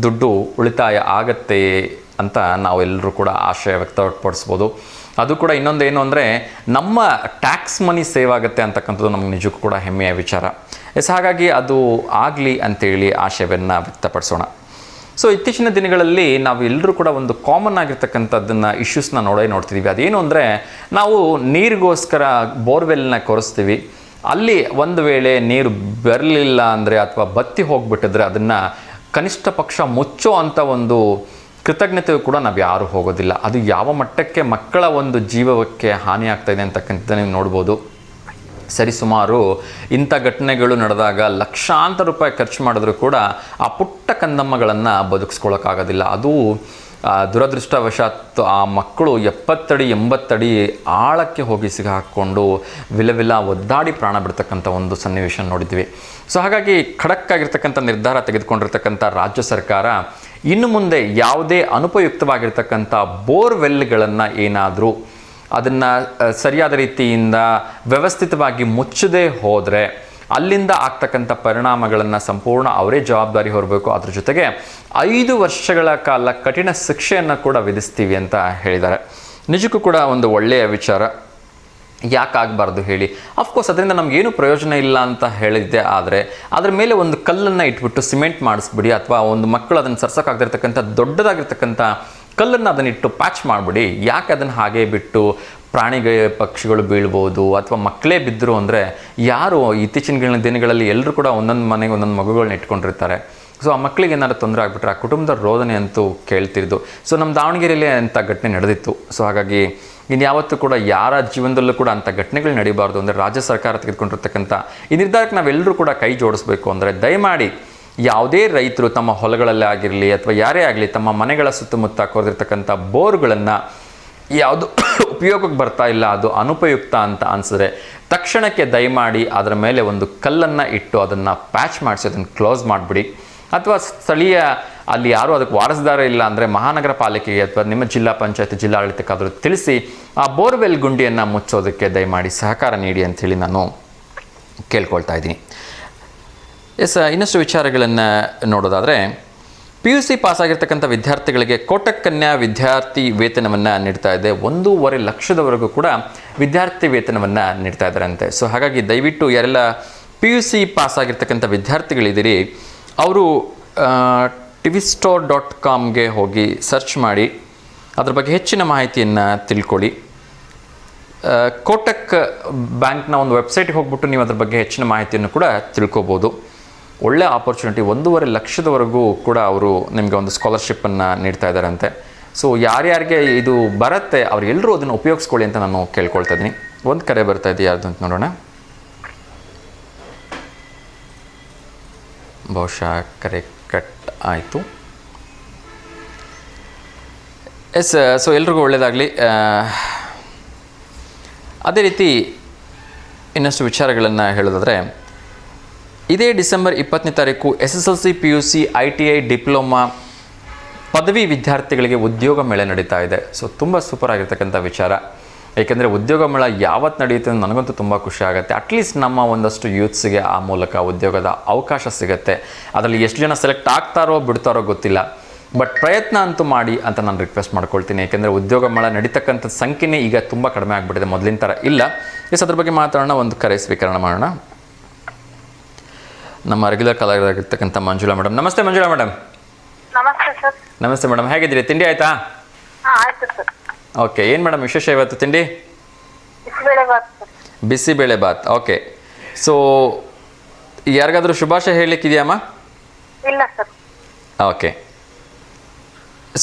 ದುಡ್ಡು ಉಳಿತಾಯ ಆಗತ್ತೆ ಅಂತ ನಾವೆಲ್ಲರೂ ಕೂಡ ಆಶಯ ವ್ಯಕ್ತಪಡಿಸ್ಬೋದು. ಅದು ಕೂಡ ಇನ್ನೊಂದು ಏನು ಅಂದರೆ ನಮ್ಮ ಟ್ಯಾಕ್ಸ್ ಮನಿ ಸೇವ್ ಆಗುತ್ತೆ ಅಂತಕ್ಕಂಥದ್ದು ನಮಗೆ ನಿಜಕ್ಕೂ ಕೂಡ ಹೆಮ್ಮೆಯ ವಿಚಾರ. ಹಾಗಾಗಿ ಅದು ಆಗಲಿ ಅಂತೇಳಿ ಆಶಯವನ್ನು ವ್ಯಕ್ತಪಡಿಸೋಣ. ಸೊ ಇತ್ತೀಚಿನ ದಿನಗಳಲ್ಲಿ ನಾವು ಎಲ್ಲರೂ ಕೂಡ ಒಂದು ಕಾಮನ್ ಆಗಿರ್ತಕ್ಕಂಥದ್ದನ್ನು ಇಶ್ಯೂಸ್ನ ನೋಡ್ತಿದ್ದೀವಿ. ಅದೇನು ಅಂದರೆ ನಾವು ನೀರಿಗೋಸ್ಕರ ಬೋರ್ವೆಲ್ನ ಕೊರೆಸ್ತೀವಿ. ಅಲ್ಲಿ ಒಂದು ವೇಳೆ ನೀರು ಬರಲಿಲ್ಲ ಅಂದರೆ ಅಥವಾ ಬತ್ತಿ ಹೋಗಿಬಿಟ್ಟಿದ್ರೆ ಅದನ್ನು ಕನಿಷ್ಠ ಪಕ್ಷ ಮುಚ್ಚೋ ಅಂಥ ಒಂದು ಕೃತಜ್ಞತೆಯು ಕೂಡ ನಾವು ಯಾರೂ ಹೋಗೋದಿಲ್ಲ. ಅದು ಯಾವ ಮಟ್ಟಕ್ಕೆ ಮಕ್ಕಳ ಒಂದು ಜೀವಕ್ಕೆ ಹಾನಿ ಆಗ್ತಾಯಿದೆ ಅಂತಕ್ಕಂಥದ್ದು ನೀವು ನೋಡ್ಬೋದು. ಸರಿಸುಮಾರು ಇಂಥ ಘಟನೆಗಳು ನಡೆದಾಗ ಲಕ್ಷಾಂತರ ರೂಪಾಯಿ ಖರ್ಚು ಮಾಡಿದ್ರೂ ಕೂಡ ಆ ಪುಟ್ಟ ಕಂದಮ್ಮಗಳನ್ನು ಬದುಕಿಸ್ಕೊಳ್ಳೋಕ್ಕಾಗೋದಿಲ್ಲ. ಅದು ದುರದೃಷ್ಟವಶಾತ್ ಆ ಮಕ್ಕಳು 70 ಅಡಿ 80 ಅಡಿ ಆಳಕ್ಕೆ ಹೋಗಿ ಸಿಗಾಕೊಂಡು ವಿಲವಿಲ ಒದ್ದಾಡಿ ಪ್ರಾಣ ಬಿಡ್ತಕ್ಕಂಥ ಒಂದು ಸನ್ನಿವೇಶ ನೋಡಿದ್ವಿ. ಸೊ ಹಾಗಾಗಿ ಖಡಕ್ಕಾಗಿರ್ತಕ್ಕಂಥ ನಿರ್ಧಾರ ತೆಗೆದುಕೊಂಡಿರ್ತಕ್ಕಂಥ ರಾಜ್ಯ ಸರ್ಕಾರ ಇನ್ನು ಮುಂದೆ ಯಾವುದೇ ಅನುಪಯುಕ್ತವಾಗಿರ್ತಕ್ಕಂಥ ಬೋರ್ವೆಲ್ಗಳನ್ನು ಏನಾದರೂ ಅದನ್ನು ಸರಿಯಾದ ರೀತಿಯಿಂದ ವ್ಯವಸ್ಥಿತವಾಗಿ ಮುಚ್ಚದೇ ಹೋದರೆ ಅಲ್ಲಿಂದ ಆಗ್ತಕ್ಕಂಥ ಪರಿಣಾಮಗಳನ್ನು ಸಂಪೂರ್ಣ ಅವರೇ ಜವಾಬ್ದಾರಿ ಹೊರಬೇಕು. ಅದ್ರ ಜೊತೆಗೆ 5 ವರ್ಷಗಳ ಕಾಲ ಕಠಿಣ ಶಿಕ್ಷೆಯನ್ನು ಕೂಡ ವಿಧಿಸ್ತೀವಿ ಅಂತ ಹೇಳಿದ್ದಾರೆ. ನಿಜಕ್ಕೂ ಕೂಡ ಒಂದು ಒಳ್ಳೆಯ ವಿಚಾರ. ಯಾಕಾಗಬಾರ್ದು ಹೇಳಿ? ಅಫ್ಕೋರ್ಸ್ ಅದರಿಂದ ನಮಗೇನು ಪ್ರಯೋಜನ ಇಲ್ಲ ಅಂತ ಹೇಳಿದ್ದೆ, ಆದರೆ ಅದರ ಮೇಲೆ ಒಂದು ಕಲ್ಲನ್ನು ಇಟ್ಬಿಟ್ಟು ಸಿಮೆಂಟ್ ಮಾಡಿಸ್ಬಿಡಿ, ಅಥವಾ ಒಂದು ಮಕ್ಕಳು ಅದನ್ನು ಸರ್ಸೋಕ್ಕಾಗದಿರ್ತಕ್ಕಂಥ ದೊಡ್ಡದಾಗಿರ್ತಕ್ಕಂಥ ಕಲ್ಲನ್ನು ಅದನ್ನಿಟ್ಟು ಪ್ಯಾಚ್ ಮಾಡಿಬಿಡಿ. ಯಾಕೆ ಅದನ್ನು ಹಾಗೆ ಬಿಟ್ಟು ಪಕ್ಷಿಗಳು ಬೀಳ್ಬೋದು ಅಥವಾ ಮಕ್ಕಳೇ ಬಿದ್ದರು ಅಂದರೆ ಯಾರು ಇತ್ತೀಚಿನ ದಿನಗಳಲ್ಲಿ ಎಲ್ಲರೂ ಕೂಡ ಒಂದೊಂದು ಮನೆಗೆ ಒಂದೊಂದು ಮಗುಗಳನ್ನ ಇಟ್ಕೊಂಡಿರ್ತಾರೆ. ಸೊ ಆ ಮಕ್ಕಳಿಗೆ ಏನಾದ್ರು ತೊಂದರೆ ಆಗಿಬಿಟ್ರೆ ಆ ಕುಟುಂಬದ ರೋದನೆ ಅಂತೂ ಕೇಳ್ತಿದ್ದು. ಸೊ ನಮ್ಮ ದಾವಣಗೆರೆಯಲ್ಲೇ ಅಂಥ ಘಟನೆ ನಡೆದಿತ್ತು. ಸೊ ಹಾಗಾಗಿ ಇನ್ಯಾವತ್ತೂ ಕೂಡ ಯಾರ ಜೀವನದಲ್ಲೂ ಕೂಡ ಅಂಥ ಘಟನೆಗಳು ನಡೀಬಾರ್ದು ಅಂದರೆ ರಾಜ್ಯ ಸರ್ಕಾರ ತೆಗೆದುಕೊಂಡಿರ್ತಕ್ಕಂಥ ಈ ನಿರ್ಧಾರಕ್ಕೆ ನಾವೆಲ್ಲರೂ ಕೂಡ ಕೈ ಜೋಡಿಸ್ಬೇಕು. ಅಂದರೆ ದಯಮಾಡಿ ಯಾವುದೇ ರೈತರು ತಮ್ಮ ಹೊಲಗಳಲ್ಲೇ ಆಗಿರಲಿ ಅಥವಾ ಯಾರೇ ಆಗಲಿ ತಮ್ಮ ಮನೆಗಳ ಸುತ್ತಮುತ್ತ ಕೊರೆದಿರ್ತಕ್ಕಂಥ ಬೋರ್ಗಳನ್ನು ಯಾವುದು ಉಪಯೋಗಕ್ಕೆ ಬರ್ತಾ ಇಲ್ಲ, ಅದು ಅನುಪಯುಕ್ತ ಅಂತ ಅನಿಸಿದ್ರೆ ತಕ್ಷಣಕ್ಕೆ ದಯಮಾಡಿ ಅದರ ಮೇಲೆ ಒಂದು ಕಲ್ಲನ್ನು ಇಟ್ಟು ಅದನ್ನು ಪ್ಯಾಚ್ ಮಾಡಿಸಿ ಅದನ್ನು ಕ್ಲೋಸ್ ಮಾಡಿಬಿಡಿ. ಅಥವಾ ಸ್ಥಳೀಯ ಅಲ್ಲಿ ಯಾರೂ ಅದಕ್ಕೆ ವಾರಸುದಾರ ಇಲ್ಲ ಅಂದರೆ ಮಹಾನಗರ ಪಾಲಿಕೆಗೆ ಅಥವಾ ನಿಮ್ಮ ಜಿಲ್ಲಾ ಪಂಚಾಯತ್ ಜಿಲ್ಲಾಡಳಿತಕ್ಕಾದರೂ ತಿಳಿಸಿ ಆ ಬೋರ್ವೆಲ್ ಗುಂಡಿಯನ್ನು ಮುಚ್ಚೋದಕ್ಕೆ ದಯಮಾಡಿ ಸಹಕಾರ ನೀಡಿ ಅಂಥೇಳಿ ನಾನು ಕೇಳ್ಕೊಳ್ತಾ ಇದ್ದೀನಿ. ಇನ್ನಷ್ಟು ವಿಚಾರಗಳನ್ನು ನೋಡೋದಾದರೆ PUC ಪಾಸಾಗಿರ್ತಕ್ಕಂಥ ವಿದ್ಯಾರ್ಥಿಗಳಿಗೆ ಕೋಟಕ್ ಕನ್ಯಾ ವಿದ್ಯಾರ್ಥಿ ವೇತನವನ್ನು ನೀಡ್ತಾ ಇದೆ. 1.5 ಲಕ್ಷದವರೆಗೂ ಕೂಡ ವಿದ್ಯಾರ್ಥಿ ವೇತನವನ್ನು ನೀಡ್ತಾ ಇದ್ದಾರಂತೆ. ಸೊ ಹಾಗಾಗಿ ದಯವಿಟ್ಟು ಯಾರೆಲ್ಲ PUC ಪಾಸಾಗಿರ್ತಕ್ಕಂಥ ವಿದ್ಯಾರ್ಥಿಗಳಿದ್ದೀರಿ ಅವರು tvstore.comಗೆ ಹೋಗಿ ಸರ್ಚ್ ಮಾಡಿ ಅದ್ರ ಬಗ್ಗೆ ಹೆಚ್ಚಿನ ಮಾಹಿತಿಯನ್ನು ತಿಳ್ಕೊಳ್ಳಿ. ಕೋಟಕ್ ಬ್ಯಾಂಕ್ನ ಒಂದು ವೆಬ್ಸೈಟ್ಗೆ ಹೋಗ್ಬಿಟ್ಟು ನೀವು ಅದ್ರ ಬಗ್ಗೆ ಹೆಚ್ಚಿನ ಮಾಹಿತಿಯನ್ನು ಕೂಡ ತಿಳ್ಕೊಬೋದು. ಒಳ್ಳೆ ಆಪರ್ಚುನಿಟಿ. 1.5 ಲಕ್ಷದವರೆಗೂ ಕೂಡ ಅವರು ನಿಮಗೆ ಒಂದು ಸ್ಕಾಲರ್ಶಿಪ್ಪನ್ನು ನೀಡ್ತಾ ಇದ್ದಾರಂತೆ. ಸೊ ಯಾರ್ಯಾರಿಗೆ ಇದು ಬರುತ್ತೆ ಅವರೆಲ್ಲರೂ ಅದನ್ನು ಉಪಯೋಗಿಸ್ಕೊಳ್ಳಿ ಅಂತ ನಾನು ಕೇಳ್ಕೊಳ್ತಾ ಇದ್ದೀನಿ. ಒಂದು ಕರೆ ಬರ್ತಾ ಇದೆ, ಯಾರ್ದು ಅಂತ ನೋಡೋಣ. ಬಹುಶಃ ಕರೆ ಕಟ್ ಆಯಿತು. ಸೊ ಎಲ್ರಿಗೂ ಒಳ್ಳೆಯದಾಗಲಿ. ಅದೇ ರೀತಿ ಇನ್ನಷ್ಟು ವಿಚಾರಗಳನ್ನು ಹೇಳೋದಾದರೆ ಇದೇ ಡಿಸೆಂಬರ್ 20ನೇ ತಾರೀಕು SSLC PUC ITI ಡಿಪ್ಲೊಮಾ ಪದವಿ ವಿದ್ಯಾರ್ಥಿಗಳಿಗೆ ಉದ್ಯೋಗ ಮೇಳ ನಡೀತಾ ಇದೆ. ಸೊ ತುಂಬ ಸೂಪರ್ ಆಗಿರ್ತಕ್ಕಂಥ ವಿಚಾರ. ಏಕೆಂದರೆ ಉದ್ಯೋಗ ಮೇಳ ಯಾವತ್ತು ನಡೆಯುತ್ತೆ ಅಂತ ನನಗಂತೂ ತುಂಬ ಖುಷಿ ಆಗುತ್ತೆ. ಅಟ್ಲೀಸ್ಟ್ ನಮ್ಮ ಒಂದಷ್ಟು ಯೂತ್ಸ್ಗೆ ಆ ಮೂಲಕ ಉದ್ಯೋಗದ ಅವಕಾಶ ಸಿಗುತ್ತೆ. ಅದರಲ್ಲಿ ಎಷ್ಟು ಜನ ಸೆಲೆಕ್ಟ್ ಆಗ್ತಾರೋ ಬಿಡ್ತಾರೋ ಗೊತ್ತಿಲ್ಲ, ಬಟ್ ಪ್ರಯತ್ನ ಅಂತೂ ಮಾಡಿ ಅಂತ ನಾನು ರಿಕ್ವೆಸ್ಟ್ ಮಾಡ್ಕೊಳ್ತೀನಿ. ಏಕೆಂದರೆ ಉದ್ಯೋಗ ಮೇಳ ನಡೀತಕ್ಕಂಥ ಸಂಖ್ಯೆನೇ ಈಗ ತುಂಬ ಕಡಿಮೆ ಆಗಿಬಿಟ್ಟಿದೆ, ಮೊದಲಿನ ಥರ ಇಲ್ಲ. ಅದ್ರ ಬಗ್ಗೆ ಮಾತಾಡೋಣ. ಒಂದು ಕರೆ ಸ್ವೀಕರಣ ಮಾಡೋಣ. ನಮ್ಮ ರೆಗ್ಯುಲರ್ ಕಾಲರಾಗಿರ್ತಕ್ಕಂಥ ಮಂಜುಳಾ ಮೇಡಮ್. ನಮಸ್ತೆ ಮಂಜುಳಾ ಮೇಡಮ್. ನಮಸ್ತೆ ಸರ್. ನಮಸ್ತೆ ಮೇಡಮ್, ಹೇಗಿದ್ದೀರಿ? ತಿಂಡಿ ಆಯಿತಾ? ಆಯ್ತು ಸರ್. ಓಕೆ, ಏನು ಮೇಡಮ್ ವಿಶೇಷ ಇವತ್ತು ತಿಂಡಿ? Bisibele bath sir. Bisibele bath. Okay, so ಯಾರಿಗಾದರೂ ಶುಭಾಶಯ ಹೇಳಲಿಕ್ಕಿದೆಯಮ್ಮ? ಇಲ್ಲ ಸರ್. ಓಕೆ,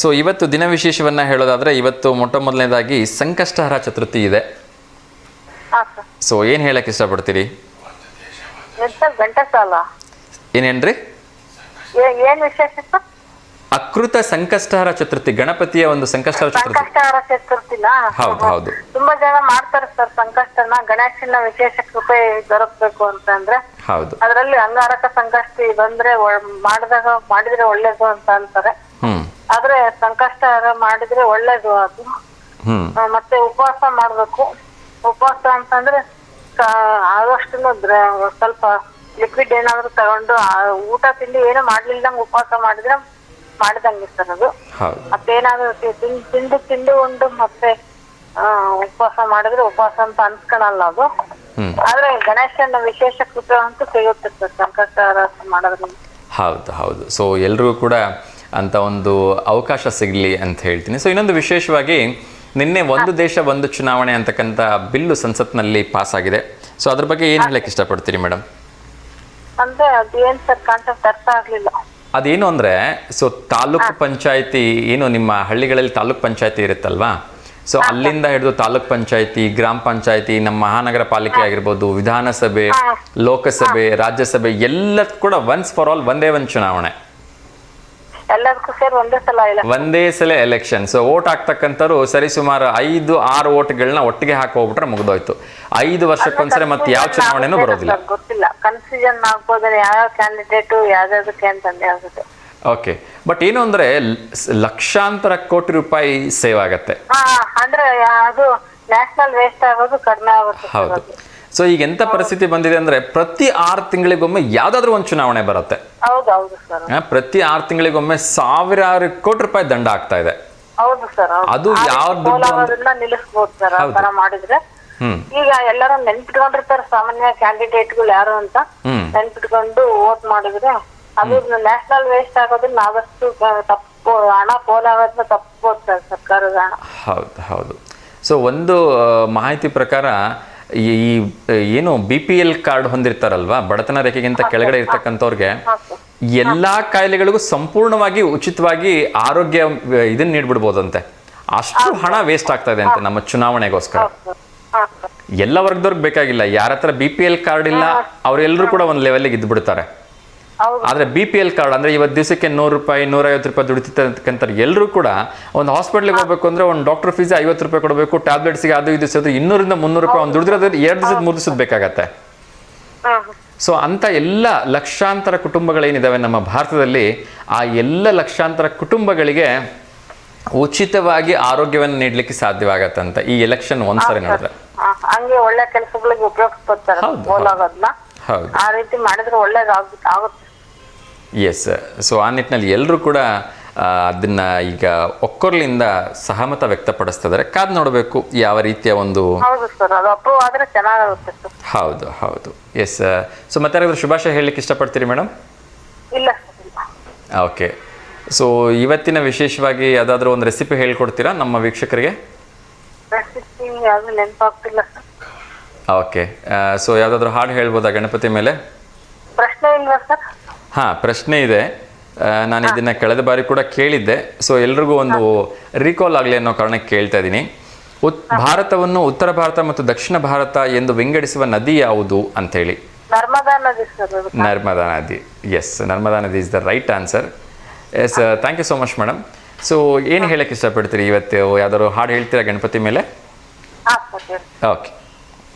ಸೊ ಇವತ್ತು ದಿನ ವಿಶೇಷವನ್ನು ಹೇಳೋದಾದರೆ ಇವತ್ತು ಮೊದಲನೇದಾಗಿ ಸಂಕಷ್ಟಹರ ಚತುರ್ಥಿ ಇದೆ. ಹಾಂ ಸರ್. ಸೊ ಏನು ಹೇಳಕ್ಕೆ ಇಷ್ಟಪಡ್ತೀರಿ? ಸರ್ ಘಂಟಸಾಲ ಏನೇನ್ರಿ? ಏನು ವಿಶೇಷ ಸರ್? ಅಕೃತ ಸಂಕಷ್ಟಹರ ಚತುರ್ಥಿ, ಗಣಪತಿಯ ಒಂದು ಸಂಕಷ್ಟಹರ ಚತುರ್ಥಿ. ಸಂಕಷ್ಟಹರ ಚತುರ್ಥಿನ ಹೌದು ಹೌದು. ತುಂಬಾ ಜನ ಮಾಡ್ತಾರೆ ಸರ್ ಸಂಕಷ್ಟನ. ಗಣೇಶನ ವಿಶೇಷ ಕೃಪೆ ದೊರಕಬೇಕು ಅಂತಂದ್ರೆ ಹೌದು, ಅದರಲ್ಲಿ ಅಂಗಾರಕ ಸಂಕಷ್ಟಿ ಬಂದ್ರೆ ಮಾಡಿದ್ರೆ ಒಳ್ಳೇದು ಅಂತ ಅಂತಾರೆ. ಆದ್ರೆ ಸಂಕಷ್ಟಹರ ಮಾಡಿದ್ರೆ ಒಳ್ಳೇದು ಅದು. ಮತ್ತೆ ಉಪವಾಸ ಮಾಡ್ಬೇಕು. ಉಪವಾಸ ಅಂತಂದ್ರೆ ಆದಷ್ಟು ಸ್ವಲ್ಪ ಲಿಕ್ವಿಡ್ ಏನಾದ್ರು ತಗೊಂಡು ಊಟ ತಿಂಡಿ ಏನು ಮಾಡ್ಲಿಲ್ದಂಗ ಉಪವಾಸ ಮಾಡಿದಂಗೆ ಸರ್ ಅದು. ಮತ್ತೇನಾದ್ರು ತಿಂದು ಉಂಡು ಮತ್ತೆ ಉಪವಾಸ ಮಾಡಿದ್ರೆ ಉಪವಾಸ ಅಂತ ಅನ್ಸ್ಕೊಳಲ್ಲ ಅದು. ಆದ್ರೆ ಗಣೇಶನ ವಿಶೇಷ ಕೃಪೆ ಅಂತೂ ಸಿಗುತ್ತೆ ಸರ್ ಸಂಕಷ್ಟಹರ ಮಾಡೋದ್ರಿಂದ. ಹೌದು ಹೌದು. ಸೊ ಎಲ್ರಿಗೂ ಕೂಡ ಅಂತ ಒಂದು ಅವಕಾಶ ಸಿಗಲಿ ಅಂತ ಹೇಳ್ತೀನಿ. ಸೊ ಇನ್ನೊಂದು ವಿಶೇಷವಾಗಿ ನಿನ್ನೆ ಒಂದು ದೇಶ ಒಂದು ಚುನಾವಣೆ ಅಂತಕ್ಕಂಥ ಬಿಲ್ಲು ಸಂಸತ್ನಲ್ಲಿ ಪಾಸ್ ಆಗಿದೆ. ಸೊ ಅದ್ರ ಬಗ್ಗೆ ಏನು ಹೇಳಕ್ಕೆ ಇಷ್ಟಪಡ್ತೀರಿ ಮೇಡಮ್? ಅಂದ್ರೆ ಅದೇನ್ ಸರ್ ಕಾನ್ಸೆಪ್ಟ್ ಅರ್ಥ ಆಗ್ಲಿಲ್ಲ. ಅದೇನು ಅಂದರೆ, ಸೊ ತಾಲೂಕು ಪಂಚಾಯತಿ ಏನು ನಿಮ್ಮ ಹಳ್ಳಿಗಳಲ್ಲಿ ತಾಲೂಕ್ ಪಂಚಾಯತಿ ಇರುತ್ತಲ್ವಾ, ಸೊ ಅಲ್ಲಿಂದ ಹಿಡಿದು ತಾಲೂಕ್ ಪಂಚಾಯತಿ, ಗ್ರಾಮ ಪಂಚಾಯತಿ, ನಮ್ಮ ಮಹಾನಗರ ಪಾಲಿಕೆ ಆಗಿರ್ಬೋದು, ವಿಧಾನಸಭೆ, ಲೋಕಸಭೆ, ರಾಜ್ಯಸಭೆ ಎಲ್ಲ ಕೂಡ ಒನ್ಸ್ ಫಾರ್ ಆಲ್ ಒಂದೇ ಒಂದು ಚುನಾವಣೆ, ಎಲ್ಲದಕ್ಕೂ ಸೇರಿ ಒಂದೇ ಸಲ ಎಲೆಕ್ಷನ್. ಸೊ ವೋಟ್ ಹಾಕ್ತಕ್ಕಂಥವ್ರು ಸರಿಸುಮಾರು 5-6 ವೋಟ್ಗಳನ್ನ ಒಟ್ಟಿಗೆ ಹಾಕೋಗ್ಬಿಟ್ರೆ ಮುಗಿದೋಯ್ತು. 5 ವರ್ಷಕ್ಕೊಂದ್ಸರಿ ಮತ್ತೆ ಯಾವ ಚುನಾವಣೆನೂ ಬರೋದಿಲ್ಲ. ಗೊತ್ತಿಲ್ಲ, ಕನ್ಫ್ಯೂಷನ್ ಆಗ್ಬೋದು ಯಾವ ಕ್ಯಾಂಡಿಡೇಟ್ ಯಾವ್ದಕ್ಕೆ ಅಂತಂದು ಆಗುತ್ತೆ. ಓಕೆ, ಬಟ್ ಏನು ಅಂದ್ರೆ ಲಕ್ಷಾಂತರ ಕೋಟಿ ರೂಪಾಯಿ ಸೇವ್ ಆಗತ್ತೆ. ಅಂದ್ರೆ ಅದು ನ್ಯಾಷನಲ್ ವೇಸ್ಟ್ ಆಗೋದು ಕಡಿಮೆ ಆಗುತ್ತೆ. ಹೌದು. ಸೊ ಈಗ ಎಂತ ಪರಿಸ್ಥಿತಿ ಬಂದಿದೆ ಅಂದ್ರೆ ಪ್ರತಿ 6 ತಿಂಗಳಿಗೊಮ್ಮೆ ಯಾವ್ದಾದ್ರು ಒಂದು ಚುನಾವಣೆ ಬರುತ್ತೆ. ಪ್ರತಿ 6 ತಿಂಗಳಿಗೊಮ್ಮೆ ಸಾವಿರಾರು ಕೋಟಿ ರೂಪಾಯಿ ದಂಡ ಆಗ್ತಾ ಇದೆ. ಅದು ಯಾವ್ದು ನಿಲ್ಲಿಸಬಹುದು ಸರ್ ಆ ತರ ಮಾಡಿದ್ರೆ. ಈಗ ಎಲ್ಲರೂ ನೆನ್ಪಿಟ್ಕೊಂಡಿರ್ತಾರೆ ಸಾಮಾನ್ಯ ಕ್ಯಾಂಡಿಡೇಟ್ಗಳು ಯಾರು ಅಂತ ನೆನ್ಪಿಟ್ಕೊಂಡು ವೋಟ್ ಮಾಡಿದ್ರೆ ಅದು ನ್ಯಾಷನಲ್ ವೇಸ್ಟ್ ಆಗೋದನ್ನ ನಾವಷ್ಟು ತಪ್ಪು ಹಣ ಪೋಲಾಗೋದನ್ನ ತಪ್ಪಬಹುದು ಸರ್ ಸರ್ಕಾರದ ಹಣ. ಹೌದು ಹೌದು. ಸೊ ಒಂದು ಮಾಹಿತಿ ಪ್ರಕಾರ ಈ ಏನು BPL ಕಾರ್ಡ್ ಹೊಂದಿರ್ತಾರಲ್ವಾ, ಬಡತನ ರೇಖೆಗಿಂತ ಕೆಳಗಡೆ ಇರ್ತಕ್ಕಂಥವ್ರಿಗೆ ಎಲ್ಲಾ ಕಾಯಿಲೆಗಳಿಗೂ ಸಂಪೂರ್ಣವಾಗಿ ಉಚಿತವಾಗಿ ಆರೋಗ್ಯ ಇದನ್ನ ನೀಡ್ಬಿಡ್ಬೋದಂತೆ. ಅಷ್ಟು ಹಣ ವೇಸ್ಟ್ ಆಗ್ತಾ ಇದೆ ಅಂತೆ ನಮ್ಮ ಚುನಾವಣೆಗೋಸ್ಕರ. ಎಲ್ಲ ವರ್ಗದವ್ರಿಗೆ ಬೇಕಾಗಿಲ್ಲ, ಯಾರ ಹತ್ರ BPL ಕಾರ್ಡ್ ಇಲ್ಲ ಅವರೆಲ್ಲರೂ ಕೂಡ ಒಂದು ಲೆವೆಲ್ಗೆ ಇದ್ದು ಬಿಡ್ತಾರೆ. ಆದ್ರೆ BPL ಕಾರ್ಡ್ ಅಂದ್ರೆ ಇವತ್ತು ದಿವಸಕ್ಕೆ 100 ರೂಪಾಯಿ 150 ರೂಪಾಯಿ ದುಡಿತಿರ್ತಕ್ಕಂಥ ಎಲ್ಲರೂ ಕೂಡ ಒಂದು ಹಾಸ್ಪಿಟ್ಲಿಗೆ ಹೋಗ್ಬೇಕು ಅಂದ್ರೆ ಒಂದು ಡಾಕ್ಟರ್ ಫೀಸ್ 50 ರೂಪಾಯಿ ಕೊಡಬೇಕು, ಟ್ಯಾಬ್ಲೆಟ್ಸ್ಗೆ ಅದು ಇದು 200-300 ರೂಪಾಯಿ ಒಂದು ದುಡಿದಿರೋದು 2 ದಿವಸದ 3 ದಿವಸದ ಬೇಕಾಗತ್ತೆ. ಸೊ ಅಂತ ಎಲ್ಲ ಲಕ್ಷಾಂತರ ಕುಟುಂಬಗಳೇನಿದಾವೆ ನಮ್ಮ ಭಾರತದಲ್ಲಿ, ಆ ಎಲ್ಲ ಲಕ್ಷಾಂತರ ಕುಟುಂಬಗಳಿಗೆ ಉಚಿತವಾಗಿ ಆರೋಗ್ಯವನ್ನು ನೀಡಲಿಕ್ಕೆ ಸಾಧ್ಯವಾಗತ್ತಂತ ಈ ಎಲೆಕ್ಷನ್ ಒಂದ್ಸರಿ ನಡೆದ್ರೆ. ಹಂಗೆ ಒಳ್ಳೆ ಕೆಲಸಗಳಿಗೆ ಉಪಯೋಗಿಸ್ತಾರೆ. ಹೌದು, ಆ ರೀತಿ ಮಾಡಿದ್ರೆ ಒಳ್ಳೇದಾಗುತ್ತೆ. ಎಸ್. ಸೊ ಆ ನಿಟ್ಟಿನಲ್ಲಿ ಎಲ್ಲರೂ ಕೂಡ ಅದನ್ನ ಈಗ ಒಕ್ಕೊರ್ಲಿಂದ ಸಹಮತ ವ್ಯಕ್ತಪಡಿಸ್ತಿದ್ದಾರೆ. ಕಾದ್ ನೋಡಬೇಕು ಯಾವ ರೀತಿಯ ಒಂದು. ಹೌದು ಹೌದು. ಎಸ್. ಸೊ ಮತ್ತೆ ಯಾರಾದ್ರೂ ಶುಭಾಶಯ ಹೇಳಲಿಕ್ಕೆ ಇಷ್ಟಪಡ್ತೀರಿ ಮೇಡಮ್? ಇಲ್ಲ. ಓಕೆ. ಸೊ ಇವತ್ತಿನ ವಿಶೇಷವಾಗಿ ಯಾವ್ದಾದ್ರು ಒಂದು ರೆಸಿಪಿ ಹೇಳ್ಕೊಡ್ತೀರಾ ನಮ್ಮ ವೀಕ್ಷಕರಿಗೆ? ಓಕೆ. ಸೊ ಯಾವ್ದಾದ್ರು ಹಾಡು ಹೇಳ್ಬೋದಾ ಗಣಪತಿ ಮೇಲೆ? ಹಾ, ಪ್ರಶ್ನೆ ಇದೆ. ನಾನು ಇದನ್ನ ಕಳೆದ ಬಾರಿ ಕೂಡ ಕೇಳಿದ್ದೆ. ಸೊ ಎಲ್ರಿಗೂ ಒಂದು ರೀಕಾಲ್ ಆಗಲಿ ಅನ್ನೋ ಕಾರಣಕ್ಕೆ ಕೇಳ್ತಾ ಇದ್ದೀನಿ. ಭಾರತವನ್ನು ಉತ್ತರ ಭಾರತ ಮತ್ತು ದಕ್ಷಿಣ ಭಾರತ ಎಂದು ವಿಂಗಡಿಸುವ ನದಿ ಯಾವುದು ಅಂತ ಹೇಳಿ. ನರ್ಮದಾ ನದಿ. Yes, Narmada nadi is the right answer. Yes, thank you so much madam. So ಏನು ಹೇಳಕ್ಕೆ ಇಷ್ಟಪಡ್ತೀರಿ ಇವತ್ತು? ಯಾವ್ದಾದ್ರು ಹಾಡು ಹೇಳ್ತೀರಾ ಗಣಪತಿ ಮೇಲೆ? ಓಕೆ.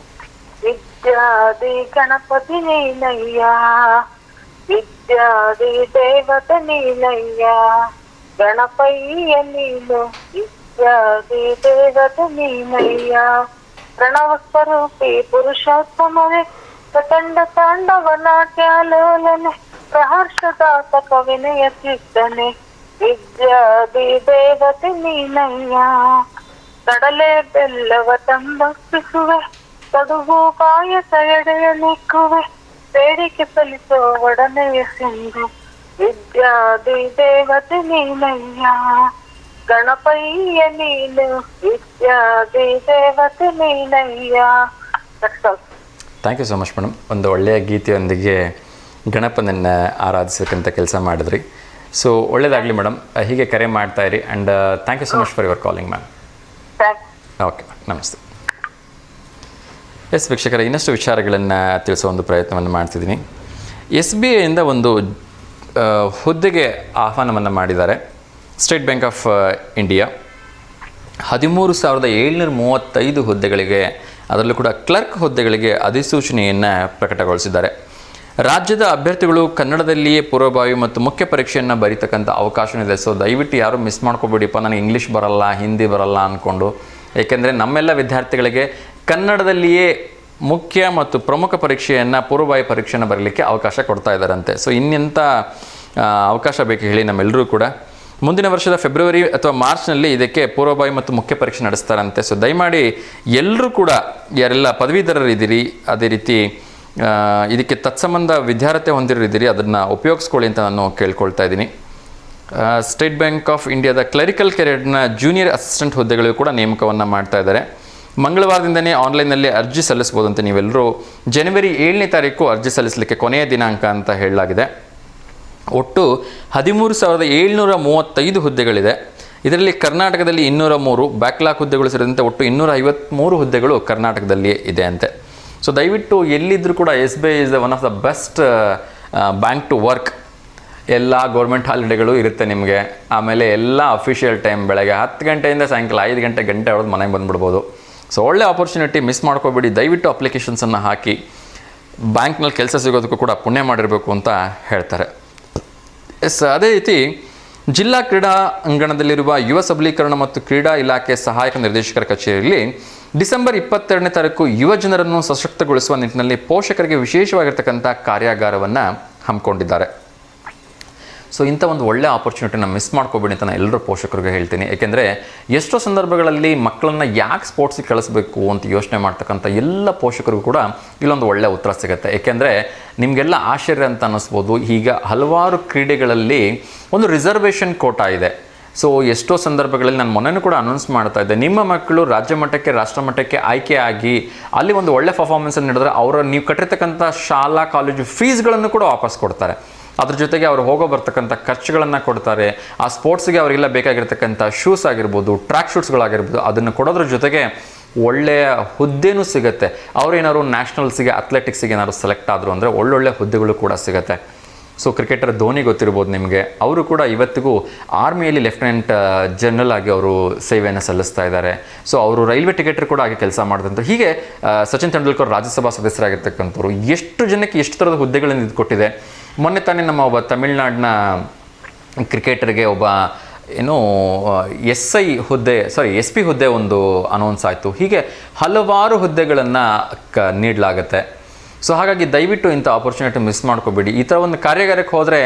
ವಿದ್ಯಾದಿ ಗಣಪತಿ ನೀನಯ್ಯ, ವಿದ್ಯಾದಿ ದೇವತ ನೀನಯ್ಯ, ಗಣಪಯ್ಯ ನೀನು ವಿದ್ಯಾದಿ ದೇವತೆ ನೀನಯ್ಯ. ಪ್ರಣವ ಸ್ವರೂಪಿ ಪುರುಷೋತ್ತಮವೇ ಪ್ರಚಂಡ ತಾಂಡವ ನಾಟ್ಯಾಲೋಲನೆ ಪ್ರಹರ್ಷದಾತಕ ವಿನಯ ಚಿತ್ತನೆ ವಿದ್ಯಾದಿ ದೇವತೆ ನೀನಯ್ಯ. ಕಡಲೆ ಬೆಲ್ಲವ ತಂಬರ್ಪಿಸುವೆ ಕಡುಬು ಪಾಯಸ ಎಡೆಯ ನಿಕ್ಕುವೆ ಬೇಡಿಕೆ ಸಲ್ಲಿಸೋ ಒಡನೆಯ ಸಿಂಧು ವಿದ್ಯಾದಿ ದೇವತೆ ನೀನಯ್ಯ. ಗಣಪಯ್ಯ ನೀನು ವಿದ್ಯಾದಿ ದೇವತೆ ನೀನಯ್ಯ. Thank you so much madam. ಒಂದು ಒಳ್ಳೆಯ ಗೀತೆಯೊಂದಿಗೆ ಗಣಪನನ್ನು ಆರಾಧಿಸೋಕ್ಕಂಥ ಕೆಲಸ ಮಾಡಿದ್ರಿ. ಸೊ ಒಳ್ಳೇದಾಗಲಿ ಮೇಡಮ್, ಹೀಗೆ ಕರೆ ಮಾಡ್ತಾ ಇರಿ. And thank you so much for your calling ma'am. Okay, ನಮಸ್ತೆ. ಎಸ್ ವೀಕ್ಷಕರ, ಇನ್ನಷ್ಟು ವಿಚಾರಗಳನ್ನು ತಿಳಿಸೋ ಒಂದು ಪ್ರಯತ್ನವನ್ನು ಮಾಡ್ತಿದ್ದೀನಿ. SBIಯಿಂದ ಒಂದು ಹುದ್ದೆಗೆ ಆಹ್ವಾನವನ್ನು ಮಾಡಿದ್ದಾರೆ. ಸ್ಟೇಟ್ ಬ್ಯಾಂಕ್ ಆಫ್ ಇಂಡಿಯಾ 13,735 ಹುದ್ದೆಗಳಿಗೆ, ಅದರಲ್ಲೂ ಕೂಡ ಕ್ಲರ್ಕ್ ಹುದ್ದೆಗಳಿಗೆ ಅಧಿಸೂಚನೆಯನ್ನು ಪ್ರಕಟಗೊಳಿಸಿದ್ದಾರೆ. ರಾಜ್ಯದ ಅಭ್ಯರ್ಥಿಗಳು ಕನ್ನಡದಲ್ಲಿಯೇ ಪೂರ್ವಭಾವಿ ಮತ್ತು ಮುಖ್ಯ ಪರೀಕ್ಷೆಯನ್ನು ಬರೀತಕ್ಕಂಥ ಅವಕಾಶ ಇದೆ. ಸೊ ದಯವಿಟ್ಟು ಯಾರು ಮಿಸ್ ಮಾಡ್ಕೋಬೇಡಿಪ್ಪ, ನನಗೆ ಇಂಗ್ಲೀಷ್ ಬರಲ್ಲ, ಹಿಂದಿ ಬರಲ್ಲ ಅಂದ್ಕೊಂಡು. ಏಕೆಂದರೆ ನಮ್ಮೆಲ್ಲ ವಿದ್ಯಾರ್ಥಿಗಳಿಗೆ ಕನ್ನಡದಲ್ಲಿಯೇ ಮುಖ್ಯ ಮತ್ತು ಪ್ರಮುಖ ಪರೀಕ್ಷೆಯನ್ನು, ಪೂರ್ವಭಾವಿ ಪರೀಕ್ಷೆಯನ್ನು ಬರಲಿಕ್ಕೆ ಅವಕಾಶ ಕೊಡ್ತಾ ಇದ್ದಾರಂತೆ. ಸೊ ಇನ್ನೆಂಥ ಅವಕಾಶ ಬೇಕು ಹೇಳಿ ನಮ್ಮೆಲ್ಲರೂ ಕೂಡ. ಮುಂದಿನ ವರ್ಷದ ಫೆಬ್ರವರಿ ಅಥವಾ ಮಾರ್ಚ್ನಲ್ಲಿ ಇದಕ್ಕೆ ಪೂರ್ವಭಾವಿ ಮತ್ತು ಮುಖ್ಯ ಪರೀಕ್ಷೆ ನಡೆಸ್ತಾರಂತೆ. ಸೊ ದಯಮಾಡಿ ಎಲ್ಲರೂ ಕೂಡ, ಯಾರೆಲ್ಲ ಪದವೀಧರರಿದ್ದೀರಿ, ಅದೇ ರೀತಿ ಇದಕ್ಕೆ ತತ್ಸಂಬಂಧ ವಿದ್ಯಾರ್ಥಿ ಹೊಂದಿರಿದ್ದೀರಿ, ಅದನ್ನು ಉಪಯೋಗಿಸ್ಕೊಳ್ಳಿ ಅಂತ ನಾನು ಕೇಳ್ಕೊಳ್ತಾ ಇದ್ದೀನಿ. ಸ್ಟೇಟ್ ಬ್ಯಾಂಕ್ ಆಫ್ ಇಂಡಿಯಾದ ಕ್ಲರಿಕಲ್ ಕೆರಿಯರ್ನ ಜೂನಿಯರ್ ಅಸಿಸ್ಟೆಂಟ್ ಹುದ್ದೆಗಳಿಗೂ ಕೂಡ ನೇಮಕವನ್ನು ಮಾಡ್ತಾ ಇದ್ದಾರೆ. ಮಂಗಳವಾರದಿಂದನೇ ಆನ್ಲೈನಲ್ಲಿ ಅರ್ಜಿ ಸಲ್ಲಿಸ್ಬೋದಂತೆ. ನೀವೆಲ್ಲರೂ ಜನವರಿ 7ನೇ ತಾರೀಕು ಅರ್ಜಿ ಸಲ್ಲಿಸಲಿಕ್ಕೆ ಕೊನೆಯ ದಿನಾಂಕ ಅಂತ ಹೇಳಲಾಗಿದೆ. ಒಟ್ಟು 13,735 ಹುದ್ದೆಗಳಿದೆ. ಇದರಲ್ಲಿ ಕರ್ನಾಟಕದಲ್ಲಿ 203, ಬ್ಯಾಕ್ಲಾಗ್ ಹುದ್ದೆಗಳು ಸೇರಿದಂತೆ ಒಟ್ಟು 253 ಹುದ್ದೆಗಳು ಕರ್ನಾಟಕದಲ್ಲಿ ಇದೆ ಅಂತೆ. ಸೊ ದಯವಿಟ್ಟು ಎಲ್ಲಿದ್ದರೂ ಕೂಡ SBI is one of the best bank to work. ಎಲ್ಲ ಗೌರ್ಮೆಂಟ್ ಹಾಲಿಡೇಗಳು ಇರುತ್ತೆ ನಿಮಗೆ. ಆಮೇಲೆ ಎಲ್ಲ ಅಫಿಷಿಯಲ್ ಟೈಮ್ ಬೆಳಗ್ಗೆ 10 ಗಂಟೆಯಿಂದ ಸಾಯಂಕಾಲ 5 ಗಂಟೆ ಹೊಡೆದು ಮನೆಗೆ ಬಂದುಬಿಡ್ಬೋದು. ಸೊ ಒಳ್ಳೆ ಆಪರ್ಚುನಿಟಿ, ಮಿಸ್ ಮಾಡ್ಕೋಬೇಡಿ. ದಯವಿಟ್ಟು ಅಪ್ಲಿಕೇಶನ್ಸನ್ನು ಹಾಕಿ. ಬ್ಯಾಂಕ್ನಲ್ಲಿ ಕೆಲಸ ಸಿಗೋದಕ್ಕೂ ಕೂಡ ಪುಣ್ಯ ಮಾಡಿರಬೇಕು ಅಂತ ಹೇಳ್ತಾರೆ. ಎಸ್, ಅದೇ ರೀತಿ ಜಿಲ್ಲಾ ಕ್ರೀಡಾ ಅಂಗಣದಲ್ಲಿರುವ ಯುವ ಸಬಲೀಕರಣ ಮತ್ತು ಕ್ರೀಡಾ ಇಲಾಖೆ ಸಹಾಯಕ ನಿರ್ದೇಶಕರ ಕಚೇರಿಯಲ್ಲಿ ಡಿಸೆಂಬರ್ 22ನೇ ತಾರೀಕು ಯುವ ಜನರನ್ನು ಸಶಕ್ತಗೊಳಿಸುವ ನಿಟ್ಟಿನಲ್ಲಿ ಪೋಷಕರಿಗೆ ವಿಶೇಷವಾಗಿರ್ತಕ್ಕಂಥ ಕಾರ್ಯಾಗಾರವನ್ನು ಹಮ್ಮಿಕೊಂಡಿದ್ದಾರೆ. ಸೊ ಇಂಥ ಒಂದು ಒಳ್ಳೆಯ ಆಪರ್ಚುನಿಟಿನ ಮಿಸ್ ಮಾಡ್ಕೋಬೇಡಿ ಅಂತ ನಾನು ಎಲ್ಲರೂ ಪೋಷಕರಿಗೆ ಹೇಳ್ತೀನಿ. ಏಕೆಂದರೆ ಎಷ್ಟೋ ಸಂದರ್ಭಗಳಲ್ಲಿ ಮಕ್ಕಳನ್ನು ಯಾಕೆ ಸ್ಪೋರ್ಟ್ಸಿಗೆ ಕಳಿಸ್ಬೇಕು ಅಂತ ಯೋಚನೆ ಮಾಡ್ತಕ್ಕಂಥ ಎಲ್ಲ ಪೋಷಕರಿಗೂ ಕೂಡ ಇಲ್ಲೊಂದು ಒಳ್ಳೆಯ ಉತ್ತರ ಸಿಗುತ್ತೆ. ಏಕೆಂದರೆ ನಿಮಗೆಲ್ಲ ಆಶ್ಚರ್ಯ ಅಂತ ಅನ್ನಿಸ್ಬೋದು, ಈಗ ಹಲವಾರು ಕ್ರೀಡೆಗಳಲ್ಲಿ ಒಂದು ರಿಸರ್ವೇಷನ್ ಕೋಟಾ ಇದೆ. ಸೊ ಎಷ್ಟೋ ಸಂದರ್ಭಗಳಲ್ಲಿ ನಾನು ಮೊನ್ನೆನೂ ಕೂಡ ಅನೌನ್ಸ್ ಮಾಡ್ತಾ ಇದ್ದೆ, ನಿಮ್ಮ ಮಕ್ಕಳು ರಾಜ್ಯ ಮಟ್ಟಕ್ಕೆ, ರಾಷ್ಟ್ರ ಮಟ್ಟಕ್ಕೆ ಆಯ್ಕೆ ಆಗಿ ಅಲ್ಲಿ ಒಂದು ಒಳ್ಳೆ ಪರ್ಫಾರ್ಮೆನ್ಸನ್ನು ನೀಡಿದ್ರೆ ನೀವು ಕಟ್ಟಿರ್ತಕ್ಕಂಥ ಶಾಲಾ ಕಾಲೇಜು ಫೀಸ್ಗಳನ್ನು ಕೂಡ ವಾಪಸ್ ಕೊಡ್ತಾರೆ. ಅದ್ರ ಜೊತೆಗೆ ಅವರು ಬರ್ತಕ್ಕಂಥ ಖರ್ಚುಗಳನ್ನು ಕೊಡ್ತಾರೆ. ಆ ಸ್ಪೋರ್ಟ್ಸ್ಗೆ ಅವರಿಗೆಲ್ಲ ಬೇಕಾಗಿರ್ತಕ್ಕಂಥ ಶೂಸ್ ಆಗಿರ್ಬೋದು, ಟ್ರ್ಯಾಕ್ ಶೂಟ್ಸ್ಗಳಾಗಿರ್ಬೋದು, ಅದನ್ನು ಕೊಡೋದ್ರ ಜೊತೆಗೆ ಒಳ್ಳೆಯ ಹುದ್ದೆನೂ ಸಿಗುತ್ತೆ. ಅವರೇನಾದ್ರು ನ್ಯಾಷನಲ್ಸಿಗೆ, ಅಥ್ಲೆಟಿಕ್ಸಿಗೆ ಏನಾದ್ರು ಸೆಲೆಕ್ಟ್ ಆದರು ಅಂದರೆ ಒಳ್ಳೊಳ್ಳೆ ಹುದ್ದೆಗಳು ಕೂಡ ಸಿಗುತ್ತೆ. ಸೊ ಕ್ರಿಕೆಟರ್ ಧೋನಿ ಗೊತ್ತಿರ್ಬೋದು ನಿಮಗೆ, ಅವರು ಕೂಡ ಇವತ್ತಿಗೂ ಆರ್ಮಿಯಲ್ಲಿ ಲೆಫ್ಟಿನೆಂಟ್ ಜನರಲ್ ಆಗಿ ಅವರು ಸೇವೆಯನ್ನು ಸಲ್ಲಿಸ್ತಾ ಇದ್ದಾರೆ. ಸೊ ಅವರು ರೈಲ್ವೆ ಟಿಕೆಟರ್ ಕೂಡ ಆಗಿ ಕೆಲಸ ಮಾಡಿದಂಥ, ಹೀಗೆ ಸಚಿನ್ ತೆಂಡೂಲ್ಕರ್ ರಾಜ್ಯಸಭಾ ಸದಸ್ಯರಾಗಿರ್ತಕ್ಕಂಥವ್ರು ಎಷ್ಟು ಜನಕ್ಕೆ ಎಷ್ಟು ಥರದ ಹುದ್ದೆಗಳನ್ನು ಇದು ಕೊಟ್ಟಿದೆ. ಮೊನ್ನೆ ತಾನೇ ನಮ್ಮ ಒಬ್ಬ ತಮಿಳ್ನಾಡಿನ ಕ್ರಿಕೆಟರ್ಗೆ ಒಬ್ಬ SP ಹುದ್ದೆ ಒಂದು ಅನೌನ್ಸ್ ಆಯಿತು. ಹೀಗೆ ಹಲವಾರು ಹುದ್ದೆಗಳನ್ನು ನೀಡಲಾಗುತ್ತೆ. ಸೊ ಹಾಗಾಗಿ ದಯವಿಟ್ಟು ಇಂಥ ಆಪರ್ಚುನಿಟಿ ಮಿಸ್ ಮಾಡ್ಕೋಬೇಡಿ. ಈ ಥರ ಒಂದು ಕಾರ್ಯಾಗಾರಕ್ಕೆ ಹೋದರೆ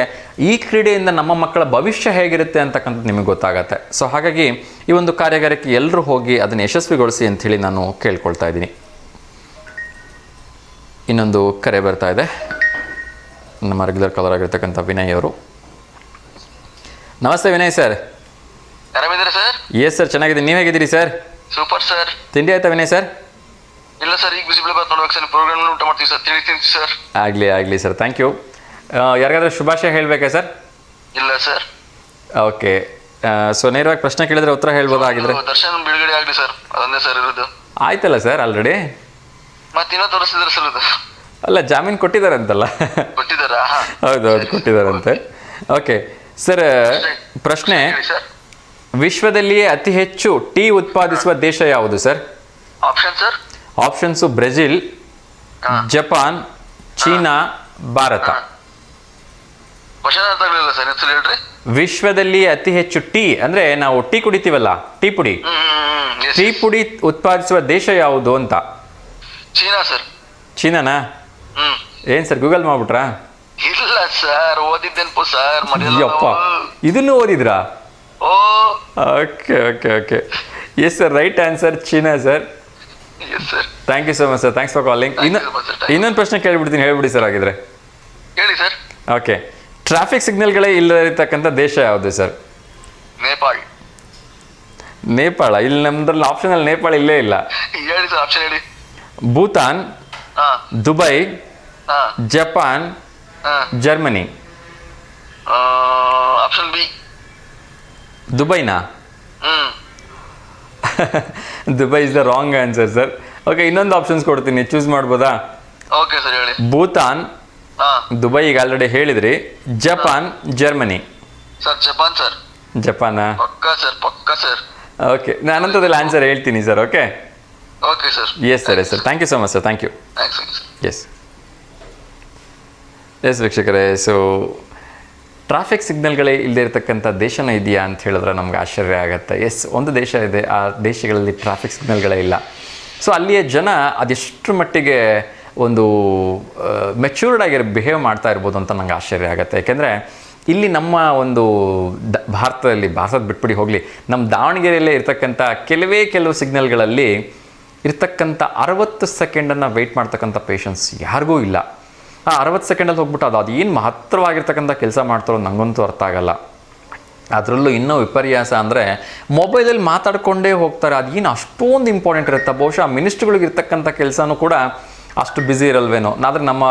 ಈ ಕ್ರೀಡೆಯಿಂದ ನಮ್ಮ ಮಕ್ಕಳ ಭವಿಷ್ಯ ಹೇಗಿರುತ್ತೆ ಅಂತಕ್ಕಂಥದ್ದು ನಿಮಗೆ ಗೊತ್ತಾಗತ್ತೆ. ಸೊ ಹಾಗಾಗಿ ಈ ಒಂದು ಕಾರ್ಯಾಗಾರಕ್ಕೆ ಎಲ್ಲರೂ ಹೋಗಿ ಅದನ್ನು ಯಶಸ್ವಿಗೊಳಿಸಿ ಅಂಥೇಳಿ ನಾನು ಕೇಳ್ಕೊಳ್ತಾ ಇದ್ದೀನಿ. ಇನ್ನೊಂದು ಕರೆ ಬರ್ತಾ ಇದೆ. ನಮ್ಮ ರೆಗ್ಯುಲರ್ ಕಾಲರ್ ಆಗಿರ್ತಕ್ಕಂಥ ವಿನಯ್ ಅವರು. ನಮಸ್ತೆ ವಿನಯ್ ಸರ್. ಆರಾಮಿದ್ದೀರಾ ಸರ್? ಎಸ್ ಸರ್, ಚೆನ್ನಾಗಿದ್ದೀನಿ. ನೀವು ಹೇಗಿದ್ದೀರಿ ಸರ್? Super sir. ತಿಂಡಿ ಆಯ್ತಾ ವಿನಯ್ ಸರ್? ಇಲ್ಲ ಸರ್, ಈಗ ಬಿಸಿಬೇಳೆ ಬಾತ್ ನೋಡ್ಬೇಕು ಸರ್. ಪ್ರೋಗ್ರಾಮ್ ಊಟ ಮಾಡ್ತೀವಿ ಸರ್. ತಿಂಡಿ ಸರ್. ಆಗಲಿ ಸರ್, ಥ್ಯಾಂಕ್ ಯು. ಯಾರಿಗಾದ್ರೂ ಶುಭಾಶಯ ಹೇಳಬೇಕಾ ಸರ್? ಇಲ್ಲ ಸರ್. ಓಕೆ, ಸೊ ನೇರವಾಗಿ ಪ್ರಶ್ನೆ ಕೇಳಿದ್ರೆ ಉತ್ತರ ಹೇಳ್ಬೋದಾಗಿದ್ರೆ? ದರ್ಶನ್ ಬಿಡುಗಡೆ ಆಗಲಿ ಸರ್, ಅದನ್ನೇ ಸರ್ ಇರೋದು. ಆಯ್ತಲ್ಲ ಸರ್ ಆಲ್ರೆಡಿ? ಮತ್ತೆ ಇನ್ನೂ ತೋರಿಸಿದ್ರೆ ಸರ್ ಅದು? ಅಲ್ಲ, ಜಾಮೀನು ಕೊಟ್ಟಿದ್ದಾರಂತಲ್ಲ? ಕೊಟ್ಟಿದ್ದಾರಾ? ಹೌದು, ಕೊಟ್ಟಿದ್ದಾರಂತೆ. ಓಕೆ ಸರ್, ಪ್ರಶ್ನೆ, ವಿಶ್ವದಲ್ಲಿಯೇ ಅತಿ ಹೆಚ್ಚು ಟೀ ಉತ್ಪಾದಿಸುವ ದೇಶ ಯಾವುದು sir? Option sir? Options Brazil, Japan, China, Bharat. Question ಅರ್ಥ ಆಗಲಿಲ್ಲ ಸರ್, ಹೆಸರು ಹೇಳ್ರಿ. ವಿಶ್ವದಲ್ಲಿ ಅತಿ ಹೆಚ್ಚು ಟೀ ಅಂದ್ರೆ ನಾವು ಟೀ ಕುಡಿತೀವಲ್ಲ, ಟೀ ಪುಡಿ, yes, ಟೀ yes. ಪುಡಿ ಉತ್ಪಾದಿಸುವ ದೇಶ ಯಾವುದು ಅಂತ. China sir. ಚೀನಾನಾ? ಏನ್ ಸರ್ ಗೂಗಲ್ ಮಾಡ್ಬಿಟ್ರಾ? ಇಲ್ಲ ಸರ್, ಓದಿದ್ದೇನ್ಪು ಸರ್, ಯಪ್ಪ, ಇದನ್ನು ಓದಿದ್ರಾ? ಓ okay okay okay. Yes sir, right answer China sir. Yes sir. Thank you so much sir, thanks for calling. Thank you so much, sir. Thank you. ಇನ್ನೊಂದು ಪ್ರಶ್ನೆ ಕೇಳಿಬಿಡ್ತೀನಿ, ಹೇಳ್ಬಿಡಿ ಸರ್ ಆಗಿದ್ರೆ. ಹೇಳಿ ಸರ್. ಓಕೆ, ಟ್ರಾಫಿಕ್ ಸಿಗ್ನಲ್ಗಳೇ ಇಲ್ಲದಿರ್ತಕ್ಕಂಥ ದೇಶ ಯಾವುದು ಸರ್? ನೇಪಾಳ್. ನೇಪಾಳ? ಇಲ್ಲಿ ನಮ್ದ್ರಲ್ಲಿ ಆಪ್ಷನಲ್ಲಿ ನೇಪಾಳ ಇಲ್ಲೇ ಇಲ್ಲ. ಹೇಳಿ ಸರ್, ಆಪ್ಷನ್ ಹೇಳಿ. ಭೂತಾನ್, ಹಾ ದುಬೈ, ಹಾ ಜಪಾನ್, ಹಾ ಜರ್ಮನಿ. Option B. ದುಬೈನಾ? Dubai is the wrong answer sir. Okay, ಇನ್ನೊಂದು ಆಪ್ಷನ್ಸ್ ಕೊಡ್ತೀನಿ, ಚೂಸ್ ಮಾಡ್ಬೋದಾ? ಓಕೆ ಸರ್, ಹೇಳಿ. ಭೂತಾನ್, ಹಾ ದುಬೈ ಈಗ ಆಲ್ರೆಡಿ ಹೇಳಿದ್ರಿ, Japan, Germany. Sir Japan sir. ಜಪಾನಾ? ಪಕ್ಕಾ ಸರ್, ಪಕ್ಕಾ ಸರ್. ಓಕೆ, ನಾನಂತದಲ್ಲಿ ಆನ್ಸರ್ ಹೇಳ್ತೀನಿ sir. Okay okay sir. Yes sir, yes sir, thank you so much sir, thank you. Thanks sir. Yes yes ವೀಕ್ಷಕರೇ, ಸೊ ಟ್ರಾಫಿಕ್ ಸಿಗ್ನಲ್ಗಳೇ ಇಲ್ಲದೆ ಇರತಕ್ಕಂಥ ದೇಶನ ಇದೆಯಾ ಅಂತ ಹೇಳಿದ್ರೆ ನಮ್ಗೆ ಆಶ್ಚರ್ಯ ಆಗುತ್ತೆ. ಎಸ್, ಒಂದು ದೇಶ ಇದೆ, ಆ ದೇಶಗಳಲ್ಲಿ ಟ್ರಾಫಿಕ್ ಸಿಗ್ನಲ್ಗಳೇ ಇಲ್ಲ. ಸೊ ಅಲ್ಲಿಯ ಜನ ಅದೆಷ್ಟರ ಮಟ್ಟಿಗೆ ಒಂದು ಮೆಚ್ಯೂರ್ಡ್ ಆಗಿ ಬಿಹೇವ್ ಮಾಡ್ತಾ ಇರ್ಬೋದು ಅಂತ ನಂಗೆ ಆಶ್ಚರ್ಯ ಆಗುತ್ತೆ. ಯಾಕೆಂದರೆ ಇಲ್ಲಿ ನಮ್ಮ ಒಂದು ಭಾರತದ ಬಿಟ್ಬಿಡಿ ಹೋಗಲಿ, ನಮ್ಮ ದಾವಣಗೆರೆಯಲ್ಲೇ ಇರ್ತಕ್ಕಂಥ ಕೆಲವು ಸಿಗ್ನಲ್ಗಳಲ್ಲಿ ಇರ್ತಕ್ಕಂಥ 60 ಸೆಕೆಂಡನ್ನು ವೆಯ್ಟ್ ಮಾಡ್ತಕ್ಕಂಥ ಪೇಷನ್ಸ್ ಯಾರಿಗೂ ಇಲ್ಲ. ಆ 60 ಸೆಕೆಂಡಲ್ಲಿ ಹೋಗ್ಬಿಟ್ಟು ಅದು ಏನು ಮಹತ್ತರವಾಗಿರ್ತಕ್ಕಂಥ ಕೆಲಸ ಮಾಡ್ತಾರೋ ನನಗಂತೂ ಅರ್ಥ ಆಗಲ್ಲ. ಅದರಲ್ಲೂ ಇನ್ನೂ ವಿಪರ್ಯಾಸ ಅಂದರೆ ಮೊಬೈಲಲ್ಲಿ ಮಾತಾಡ್ಕೊಂಡೇ ಹೋಗ್ತಾರೆ. ಅದೇನು ಅಷ್ಟೊಂದು ಇಂಪಾರ್ಟೆಂಟ್ ಇರುತ್ತೆ? ಬಹುಶಃ ಮಿನಿಸ್ಟ್ರುಗಳಿಗೆ ಇರ್ತಕ್ಕಂಥ ಕೆಲಸನೂ ಕೂಡ ಅಷ್ಟು ಬ್ಯುಸಿ ಇರಲ್ವೇನೋ, ಆದರೆ ನಮ್ಮ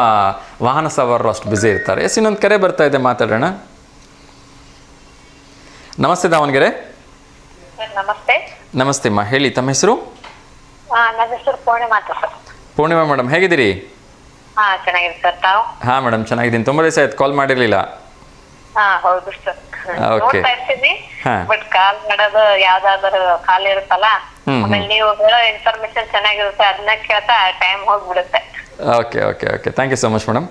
ವಾಹನ ಸವಾರರು ಅಷ್ಟು ಬ್ಯುಸಿ ಇರ್ತಾರೆ. ಎಸ್, ಇನ್ನೊಂದು ಕರೆ ಬರ್ತಾ ಇದೆ, ಮಾತಾಡೋಣ. ನಮಸ್ತೆ ದಾವಣಗೆರೆ. ನಮಸ್ತೆ. ನಮಸ್ತೆ ಅಮ್ಮ, ಹೇಳಿ ತಮ್ಮ ಹೆಸರು? ನನ್ನ ಹೆಸರು ಪೂರ್ಣಿಮಾ ಅಂತ ಸರ್. ಪೂರ್ಣಿಮಾ ಮೇಡಮ್, ಹೇಗಿದ್ದೀರಿ? ಚೆನ್ನಾಗಿದೆ ಸರ್, ತಾವು? ಹಾಂ ಮೇಡಮ್, ಚೆನ್ನಾಗಿದ್ದೀನಿ. ತುಂಬ ದಿವಸ ಆಯ್ತು, ಕಾಲ್ ಮಾಡಿರಲಿಲ್ಲ. ಹೌದು ಸರ್, Okay. ನೋಡ್ತಾ ಇರ್ತೀನಿ, ಹಾ. ಬಟ್ ಕಾಲ್ ಮಾಡೋದು ಯಾವ್ದಾದ್ರು ಖಾಲಿ ಇರುತ್ತಲ್ಲ, ಆಮೇಲೆ ನೀವು ಹೇಳೋ ಇನ್ಫಾರ್ಮೇಶನ್ ಚೆನ್ನಾಗಿರುತ್ತೆ, ಅದನ್ನ ಕೇಳ್ತಾ ಟೈಮ್ ಹೋಗ್ಬಿಡುತ್ತೆ. Okay okay okay, thank you so much madam.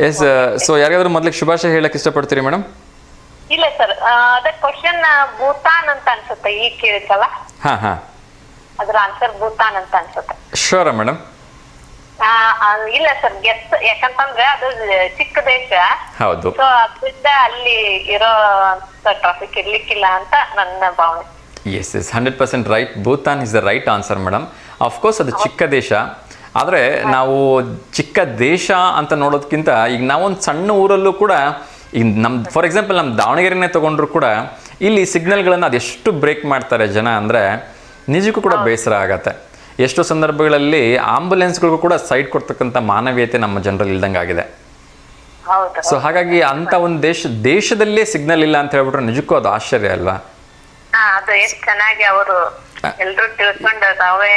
Yes, so ಯಾರಿಗಾದ್ರೂ ಮೊದಲಿಗೆ ಶುಭಾಶಯ ಹೇಳಕ್ಕೆ ಇಷ್ಟಪಡ್ತೀರಿ ಮೇಡಮ್? ಇಲ್ಲ ಸರ್, ಅದ ಕ್ವಶನ್ ಭೂತಾನ್ ಅಂತ ಅನ್ಸುತ್ತೆ, ಈಗ ಕೇಳಿತ್ತಲ್ಲ, ಹಾಂ ಹಾಂ, ಅದ್ರ ಆನ್ಸರ್ ಭೂತಾನ್ ಅಂತ ಅನ್ಸುತ್ತೆ. ಶೋರಾ ಮೇಡಮ್? ಇಲ್ಲ ಸರ್, ಗೆಸ್, ಯಾಕಂತಂದ್ರೆ ಅದು ಚಿಕ್ಕ ದೇಶ, ಹೌದು. ಸೊ ಅದರಿಂದ ಅಲ್ಲಿ ಇರೋ ಟ್ರಾಫಿಕ್ ಇರ್ಲಿಕ್ಕಿಲ್ಲ ಅಂತ ನನ್ನ ಭಾವನೆ. Yes yes, 100% right. Bhutan is the right answer madam. Of course ಅದು ಚಿಕ್ಕ ದೇಶ, ಆದರೆ ನಾವು ಚಿಕ್ಕ ದೇಶ ಅಂತ ನೋಡೋದಕ್ಕಿಂತ ಈಗ ನಾವೊಂದು ಸಣ್ಣ ಊರಲ್ಲೂ ಕೂಡ, ಈಗ ನಮ್ಮ ಫಾರ್ ಎಕ್ಸಾಂಪಲ್ ನಮ್ಮ ದಾವಣಗೆರೆನೇ ತೊಗೊಂಡ್ರು ಕೂಡ ಇಲ್ಲಿ ಸಿಗ್ನಲ್ಗಳನ್ನು ಅದೆಷ್ಟು ಬ್ರೇಕ್ ಮಾಡ್ತಾರೆ ಜನ ಅಂದರೆ ನಿಜಕ್ಕೂ ಕೂಡ ಬೇಸರ ಆಗತ್ತೆ. ಎಷ್ಟೋ ಸಂದರ್ಭಗಳಲ್ಲಿ ಆಂಬುಲೆನ್ಸ್ಗಳಿಗೂ ಕೂಡ ಸೈಡ್ ಕೊಡ್ತಕ್ಕಂಥ ಮಾನವೀಯತೆ ನಮ್ಮ ಜನರಲ್ಲಿ ಇಲ್ದಂಗೆ ಆಗಿದೆ. ಸೊ ಹಾಗಾಗಿ ಅಂಥ ಒಂದು ದೇಶದಲ್ಲೇ ಸಿಗ್ನಲ್ ಇಲ್ಲ ಅಂತ ಹೇಳ್ಬಿಟ್ರೆ ನಿಜಕ್ಕೂ ಅದು ಆಶ್ಚರ್ಯ ಅಲ್ವಾ? ಅದು ಎಷ್ಟು ಚೆನ್ನಾಗಿ ಅವರು ಎಲ್ಲರೂ ತಿಳ್ಕೊಂಡು ತಾವೇ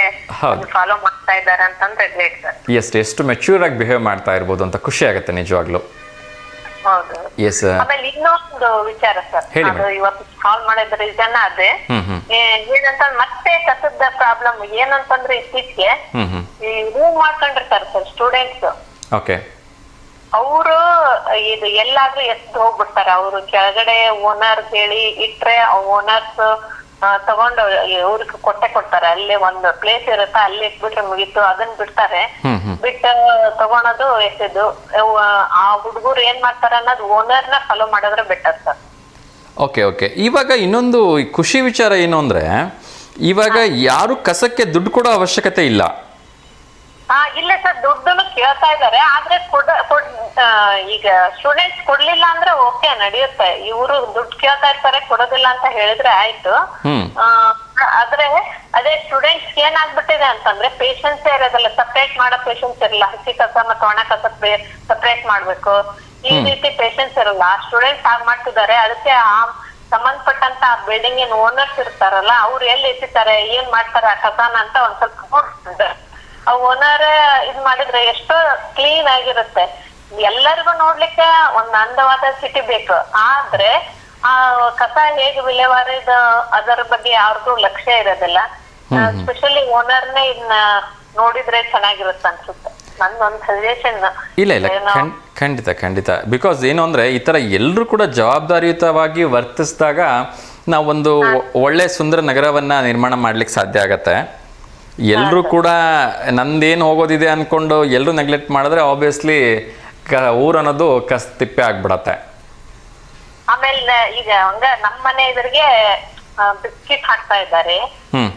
ಫಾಲೋ ಮಾಡ್ತಾ ಇದ್ದಾರೆ ಅಂತಂದ್ರೆ ಗ್ರೇಟ್ ಸರ್. ಎಷ್ಟು ಮೆಚ್ಯೂರ್ ಆಗಿ ಬಿಹೇವ್ ಮಾಡ್ತಾ ಇರ್ಬೋದು ಅಂತ ಖುಷಿ ಆಗುತ್ತೆ ನಿಜವಾಗ್ಲೂ. ಹೌದು. ಎಸ್, ಆಮೇಲೆ ಇನ್ನೊಂದು ವಿಚಾರ ಸರ್, ಅದು ಇವತ್ತು ಕಾಲ್ ಮಾಡಿದ ರೀಸನ್ ಅದೇ ಏನಂತ, ಮತ್ತೆ ಕಸದ ಪ್ರಾಬ್ಲಮ್ ಏನಂತಂದ್ರೆ ಇತ್ತೀಚೆಗೆ ಈ ರೂಮ್ ಮಾಡ್ಕೊಂಡಿರ್ತಾರೆ ಸರ್ ಸ್ಟೂಡೆಂಟ್ಸ್. ಓಕೆ. ಅವರು ಇದು ಎಲ್ಲಾದ್ರೂ ಎದ್ದು ಹೋಗ್ಬಿಡ್ತಾರೆ. ಅವರು ಕೆಳಗಡೆ ಓನರ್ ಹೇಳಿ ಇಟ್ರೆ ಓನರ್ಸ್ ತಗೊಂಡು ಇವ್ರಿಗೆ ಕೊಡ್ತಾರೆ. ಅಲ್ಲೇ ಒಂದು ಪ್ಲೇಸ್ ಇರುತ್ತೆ, ಅಲ್ಲಿ ಇಟ್ಬಿಟ್ರೆ ಮುಗೀತು, ಅದನ್ನ ಬಿಡ್ತಾರೆ. ಬಿಟ್ಟು ತಗೊಳೋದು ಎಸೆದು ಆ ಹುಡುಗರು ಏನ್ ಮಾಡ್ತಾರ ಅನ್ನೋದು ಓನರ್ನ ಫಾಲೋ ಮಾಡಿದ್ರೆ ಬೆಟರ್ ಸರ್. Okay okay. ಇವಾಗ ಇನ್ನೊಂದು ಖುಷಿ ವಿಚಾರ ಏನು ಅಂದ್ರೆ, ಇವಾಗ ಯಾರು ಕಸಕ್ಕೆ ದುಡ್ಡು ಕೊಡೋ ಅವಶ್ಯಕತೆ ಇಲ್ಲ. ಇಲ್ಲ ಸರ್, ದುಡ್ಡನ್ನು ಕೇಳ್ತಾ ಇದಾರೆ, ಆದ್ರೆ ಈಗ ಸ್ಟೂಡೆಂಟ್ಸ್ ಕೊಡ್ಲಿಲ್ಲ ಅಂದ್ರೆ ಓಕೆ ನಡೆಯುತ್ತೆ. ಇವರು ದುಡ್ಡು ಕೇಳ್ತಾ ಇರ್ತಾರೆ, ಕೊಡೋದಿಲ್ಲ ಅಂತ ಹೇಳಿದ್ರೆ ಆಯ್ತು. ಆದ್ರೆ ಅದೇ ಸ್ಟೂಡೆಂಟ್ಸ್ ಏನಾಗ್ಬಿಟ್ಟಿದೆ ಅಂತಂದ್ರೆ ಪೇಷನ್ಸ್ ಇರೋದಿಲ್ಲ, ಸಪ್ರೇಟ್ ಮಾಡೋ ಪೇಷನ್ಸ್ ಇರಲ್ಲ. ಹಸಿ ಕಸ ಮತ್ತೆ ಒಣ ಕಸ ಸಪ್ರೇಟ್ ಮಾಡ್ಬೇಕು, ಈ ರೀತಿ ಪೇಷನ್ಸ್ ಇರಲ್ಲ. ಸ್ಟೂಡೆಂಟ್ಸ್ ಹಾಗೆ ಮಾಡ್ತಿದ್ದಾರೆ. ಅದಕ್ಕೆ ಸಂಬಂಧಪಟ್ಟಂತ ಬಿಲ್ಡಿಂಗ್ ಏನ್ ಓನರ್ಸ್ ಇರ್ತಾರಲ್ಲ, ಅವ್ರು ಎಲ್ಲಿ ಎಸಿತಾರೆ, ಏನ್ ಮಾಡ್ತಾರೆ ಆ ಕಸನ ಅಂತ ಒಂದ್ ಸ್ವಲ್ಪ ನೋಡ್ತಿದ್ದಾರೆ. ಆ ಓನರ್ ಇದ್ ಮಾಡಿದ್ರೆ ಎಷ್ಟೋ ಕ್ಲೀನ್ ಆಗಿರುತ್ತೆ. ಎಲ್ಲರಿಗೂ ನೋಡ್ಲಿಕ್ಕೆ ಒಂದ್ ಅಂದವಾದ ಸಿಟಿ ಬೇಕು, ಆದ್ರೆ ಆ ಕಸ ಹೇಗೆ ವಿಲೇವಾರಿ ಅದರ ಬಗ್ಗೆ ಯಾರ್ದು ಲಕ್ಷ್ಯ ಇರೋದಿಲ್ಲ. ಸ್ಪೆಷಲಿ ಓನರ್ನೇ ಇದನ್ನ ನೋಡಿದ್ರೆ ಚೆನ್ನಾಗಿರುತ್ತೆ ಅನ್ಸುತ್ತೆ. ನಂದೊಂದ್ ಸಜೆಷನ್. ಇಲ್ಲ ಖಂಡಿತ ಖಂಡಿತ. ಬಿಕಾಸ್ ಏನು ಅಂದರೆ ಈ ಥರ ಎಲ್ಲರೂ ಕೂಡ ಜವಾಬ್ದಾರಿಯುತವಾಗಿ ವರ್ತಿಸಿದಾಗ ನಾವೊಂದು ಒಳ್ಳೆ ಸುಂದರ ನಗರವನ್ನು ನಿರ್ಮಾಣ ಮಾಡ್ಲಿಕ್ಕೆ ಸಾಧ್ಯ ಆಗತ್ತೆ. ಎಲ್ಲರೂ ಕೂಡ ನಂದೇನು ಹೋಗೋದಿದೆ ಅಂದ್ಕೊಂಡು ಎಲ್ಲರೂ ನೆಗ್ಲೆಕ್ಟ್ ಮಾಡಿದ್ರೆ ಆಬ್ವಿಯಸ್ಲಿ ಊರು ಅನ್ನೋದು ತಿಪ್ಪೆ ಆಗ್ಬಿಡತ್ತೆ. ಆಮೇಲೆ ಈಗ ಹಂಗ ನಮ್ಮ ಮನೆ ಎದುರಿಗೆ ಬಿಸ್ಕಿಟ್ ಹಾಕ್ತಾ ಇದ್ದಾರೆ.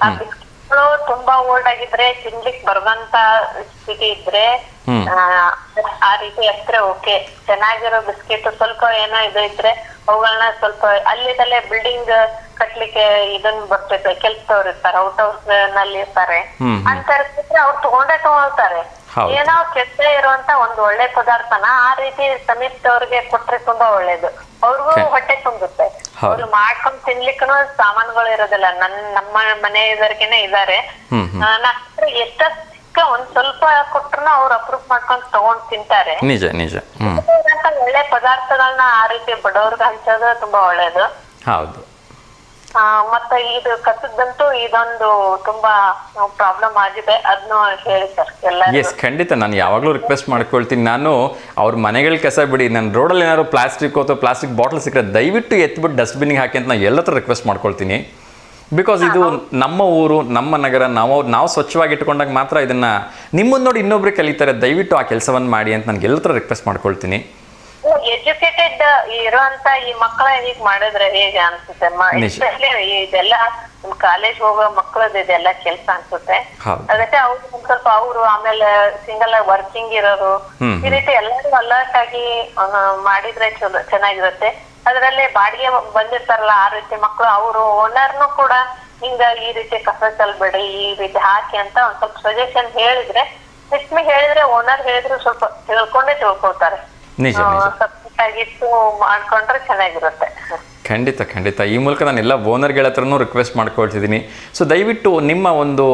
ಆ ಬಿಸ್ಕಿಟ್ಗಳು ತುಂಬಾ ಓಲ್ಡ್ ಆಗಿದ್ರೆ ತಿನ್ಲಿಕ್ ಬರುವಂತ ಸ್ಥಿತಿ ಇದ್ರೆ ಆ ರೀತಿ ಎತ್ರೆ ಓಕೆ. ಚೆನ್ನಾಗಿರೋ ಬಿಸ್ಕಿಟ್ ಸ್ವಲ್ಪ ಏನೋ ಇದು ಇದ್ರೆ ಅವುಗಳನ್ನ ಸ್ವಲ್ಪ ಅಲ್ಲಿದಲ್ಲೇ ಬಿಲ್ಡಿಂಗ್ ಕಟ್ಲಿಕ್ಕೆ ಇದನ್ನ ಬರ್ತೈತೆ, ಕೆಲ್ಸದವ್ರು ಇರ್ತಾರೆ, ಔಟ್ ಹೌಸ್ ನಲ್ಲಿ ಇರ್ತಾರೆ ಅಂತ ಅವ್ರು ತಗೊಳ್ತಾರೆ. ಏನೋ ಕೆಟ್ಟ ಇರುವಂತ ಒಂದು ಒಳ್ಳೆ ಪದಾರ್ಥನ ಆ ರೀತಿ ಸಮೀಪದವ್ರಿಗೆ ಕೊಟ್ರೆ ತುಂಬಾ ಒಳ್ಳೇದು. ಅವ್ರಿಗೂ ಹೊಟ್ಟೆ ತುಂಬುತ್ತೆ. ಅವ್ರು ಮಾಡ್ಕೊಂಡ್ ತಿನ್ಲಿಕ್ಕೂ ಸಾಮಾನುಗಳು ಇರೋದಿಲ್ಲ. ನಮ್ಮ ಮನೆ ಎದುರಿಗೆನೆ ಇದಾರೆ. ಎಷ್ಟ ಒಂದ್ ಸ್ವಲ್ಪ ಕೊಟ್ರು ಅವ್ರು ಅಪ್ರೂವ್ ಮಾಡ್ಕೊಂಡ್ ತಗೊಂಡ್ ತಿಂತಾರೆ. ನಿಜ ನಿಜ. ಒಳ್ಳೆ ಪದಾರ್ಥಗಳನ್ನ ಆ ರೀತಿ ಬಡವ್ರಿಗೆ ಹಂಚೋದು ತುಂಬಾ ಒಳ್ಳೇದು. ಹೌದು. ಮತ್ತೆ ಇದು ಕಸದಂತೂ ಇದೊಂದು ತುಂಬಾ ಪ್ರಾಬ್ಲಮ್ ಆಗಿದೆ. ಅದನ್ನು ಹೇಳಿ ಸರ್ ಎಲ್ಲ. ಎಸ್ ಖಂಡಿತ. ನಾನು ಯಾವಾಗಲೂ ರಿಕ್ವೆಸ್ಟ್ ಮಾಡ್ಕೊಳ್ತೀನಿ, ನಾನು ಅವ್ರ ಮನೆಗಳ ಕಸ ಬಿಡಿ, ನನ್ನ ರೋಡಲ್ಲಿ ಏನಾದ್ರು ಪ್ಲಾಸ್ಟಿಕ್ ಅಥವಾ ಪ್ಲಾಸ್ಟಿಕ್ ಬಾಟಲ್ ಸಿಕ್ಕರೆ ದಯವಿಟ್ಟು ಎತ್ಬಿಟ್ಟು ಡಸ್ಟ್ಬಿನ್ಗೆ ಹಾಕಿ ಅಂತ ನಾನು ಎಲ್ಲ ಹತ್ರ ರಿಕ್ವೆಸ್ಟ್ ಮಾಡ್ಕೊಳ್ತೀನಿ. ಬಿಕಾಸ್ ಇದು ನಮ್ಮ ಊರು, ನಮ್ಮ ನಗರ, ನಾವು ಸ್ವಚ್ಛವಾಗಿ ಇಟ್ಕೊಂಡಾಗ ಮಾತ್ರ ಇದನ್ನು ನಿಮ್ಮನ್ನು ನೋಡಿ ಇನ್ನೊಬ್ರು ಕಲಿತಾರೆ. ದಯವಿಟ್ಟು ಆ ಕೆಲಸವನ್ನು ಮಾಡಿ ಅಂತ ನನಗೆ ಎಲ್ಲ ಥರ ರಿಕ್ವೆಸ್ಟ್ ಮಾಡ್ಕೊಳ್ತೀನಿ. ಎಜುಕೇಟೆಡ್ ಇರುವಂತ ಈ ಮಕ್ಕಳ ಹೀಗ್ ಮಾಡಿದ್ರೆ ಹೇಗೆ ಅನ್ಸುತ್ತೆ? ಇದೆಲ್ಲ ಕಾಲೇಜ್ ಹೋಗೋ ಮಕ್ಕಳದ್ದು ಇದೆಲ್ಲ ಕೆಲಸ ಅನ್ಸುತ್ತೆ. ಅದಕ್ಕೆ ಅವ್ರು ಒಂದ್ ಸ್ವಲ್ಪ ಅವರು ಆಮೇಲೆ ಸಿಂಗಲ್ ಆಗಿ ವರ್ಕಿಂಗ್ ಇರೋರು ಈ ರೀತಿ ಎಲ್ಲರೂ ಅಲರ್ಟ್ ಆಗಿ ಮಾಡಿದ್ರೆ ಚೆನ್ನಾಗಿರುತ್ತೆ. ಅದ್ರಲ್ಲಿ ಬಾಡಿಗೆ ಬಂದಿರ್ತಾರಲ್ಲ ಆ ರೀತಿ ಮಕ್ಕಳು, ಅವರು ಓನರ್ನು ಕೂಡ ಹಿಂಗ ಈ ರೀತಿ ಕಸ ಚೆಲ್ಬೇಡಿ, ಈ ರೀತಿ ಹಾಕಿ ಅಂತ ಒಂದ್ ಸ್ವಲ್ಪ ಸಜೆಷನ್ ಹೇಳಿದ್ರೆ, ಹೇಳಿದ್ರೆ ಓನರ್ ಹೇಳಿದ್ರು ಸ್ವಲ್ಪ ತಿಳ್ಕೊಳ್ತಾರೆ. ಸಪ್ರೇಟಾಗಿತ್ತು ಮಾಡ್ಕೊಂಡ್ರೆ ಚೆನ್ನಾಗಿರುತ್ತೆ. ಖಂಡಿತ ಖಂಡಿತ. ಈ ಮೂಲಕ ನಾನು ಎಲ್ಲ ಓನರ್ಗಳ ಹತ್ರನೂ ರಿಕ್ವೆಸ್ಟ್ ಮಾಡ್ಕೊಳ್ತಿದ್ದೀನಿ. ಸೊ ದಯವಿಟ್ಟು ನಿಮ್ಮ ಒಂದು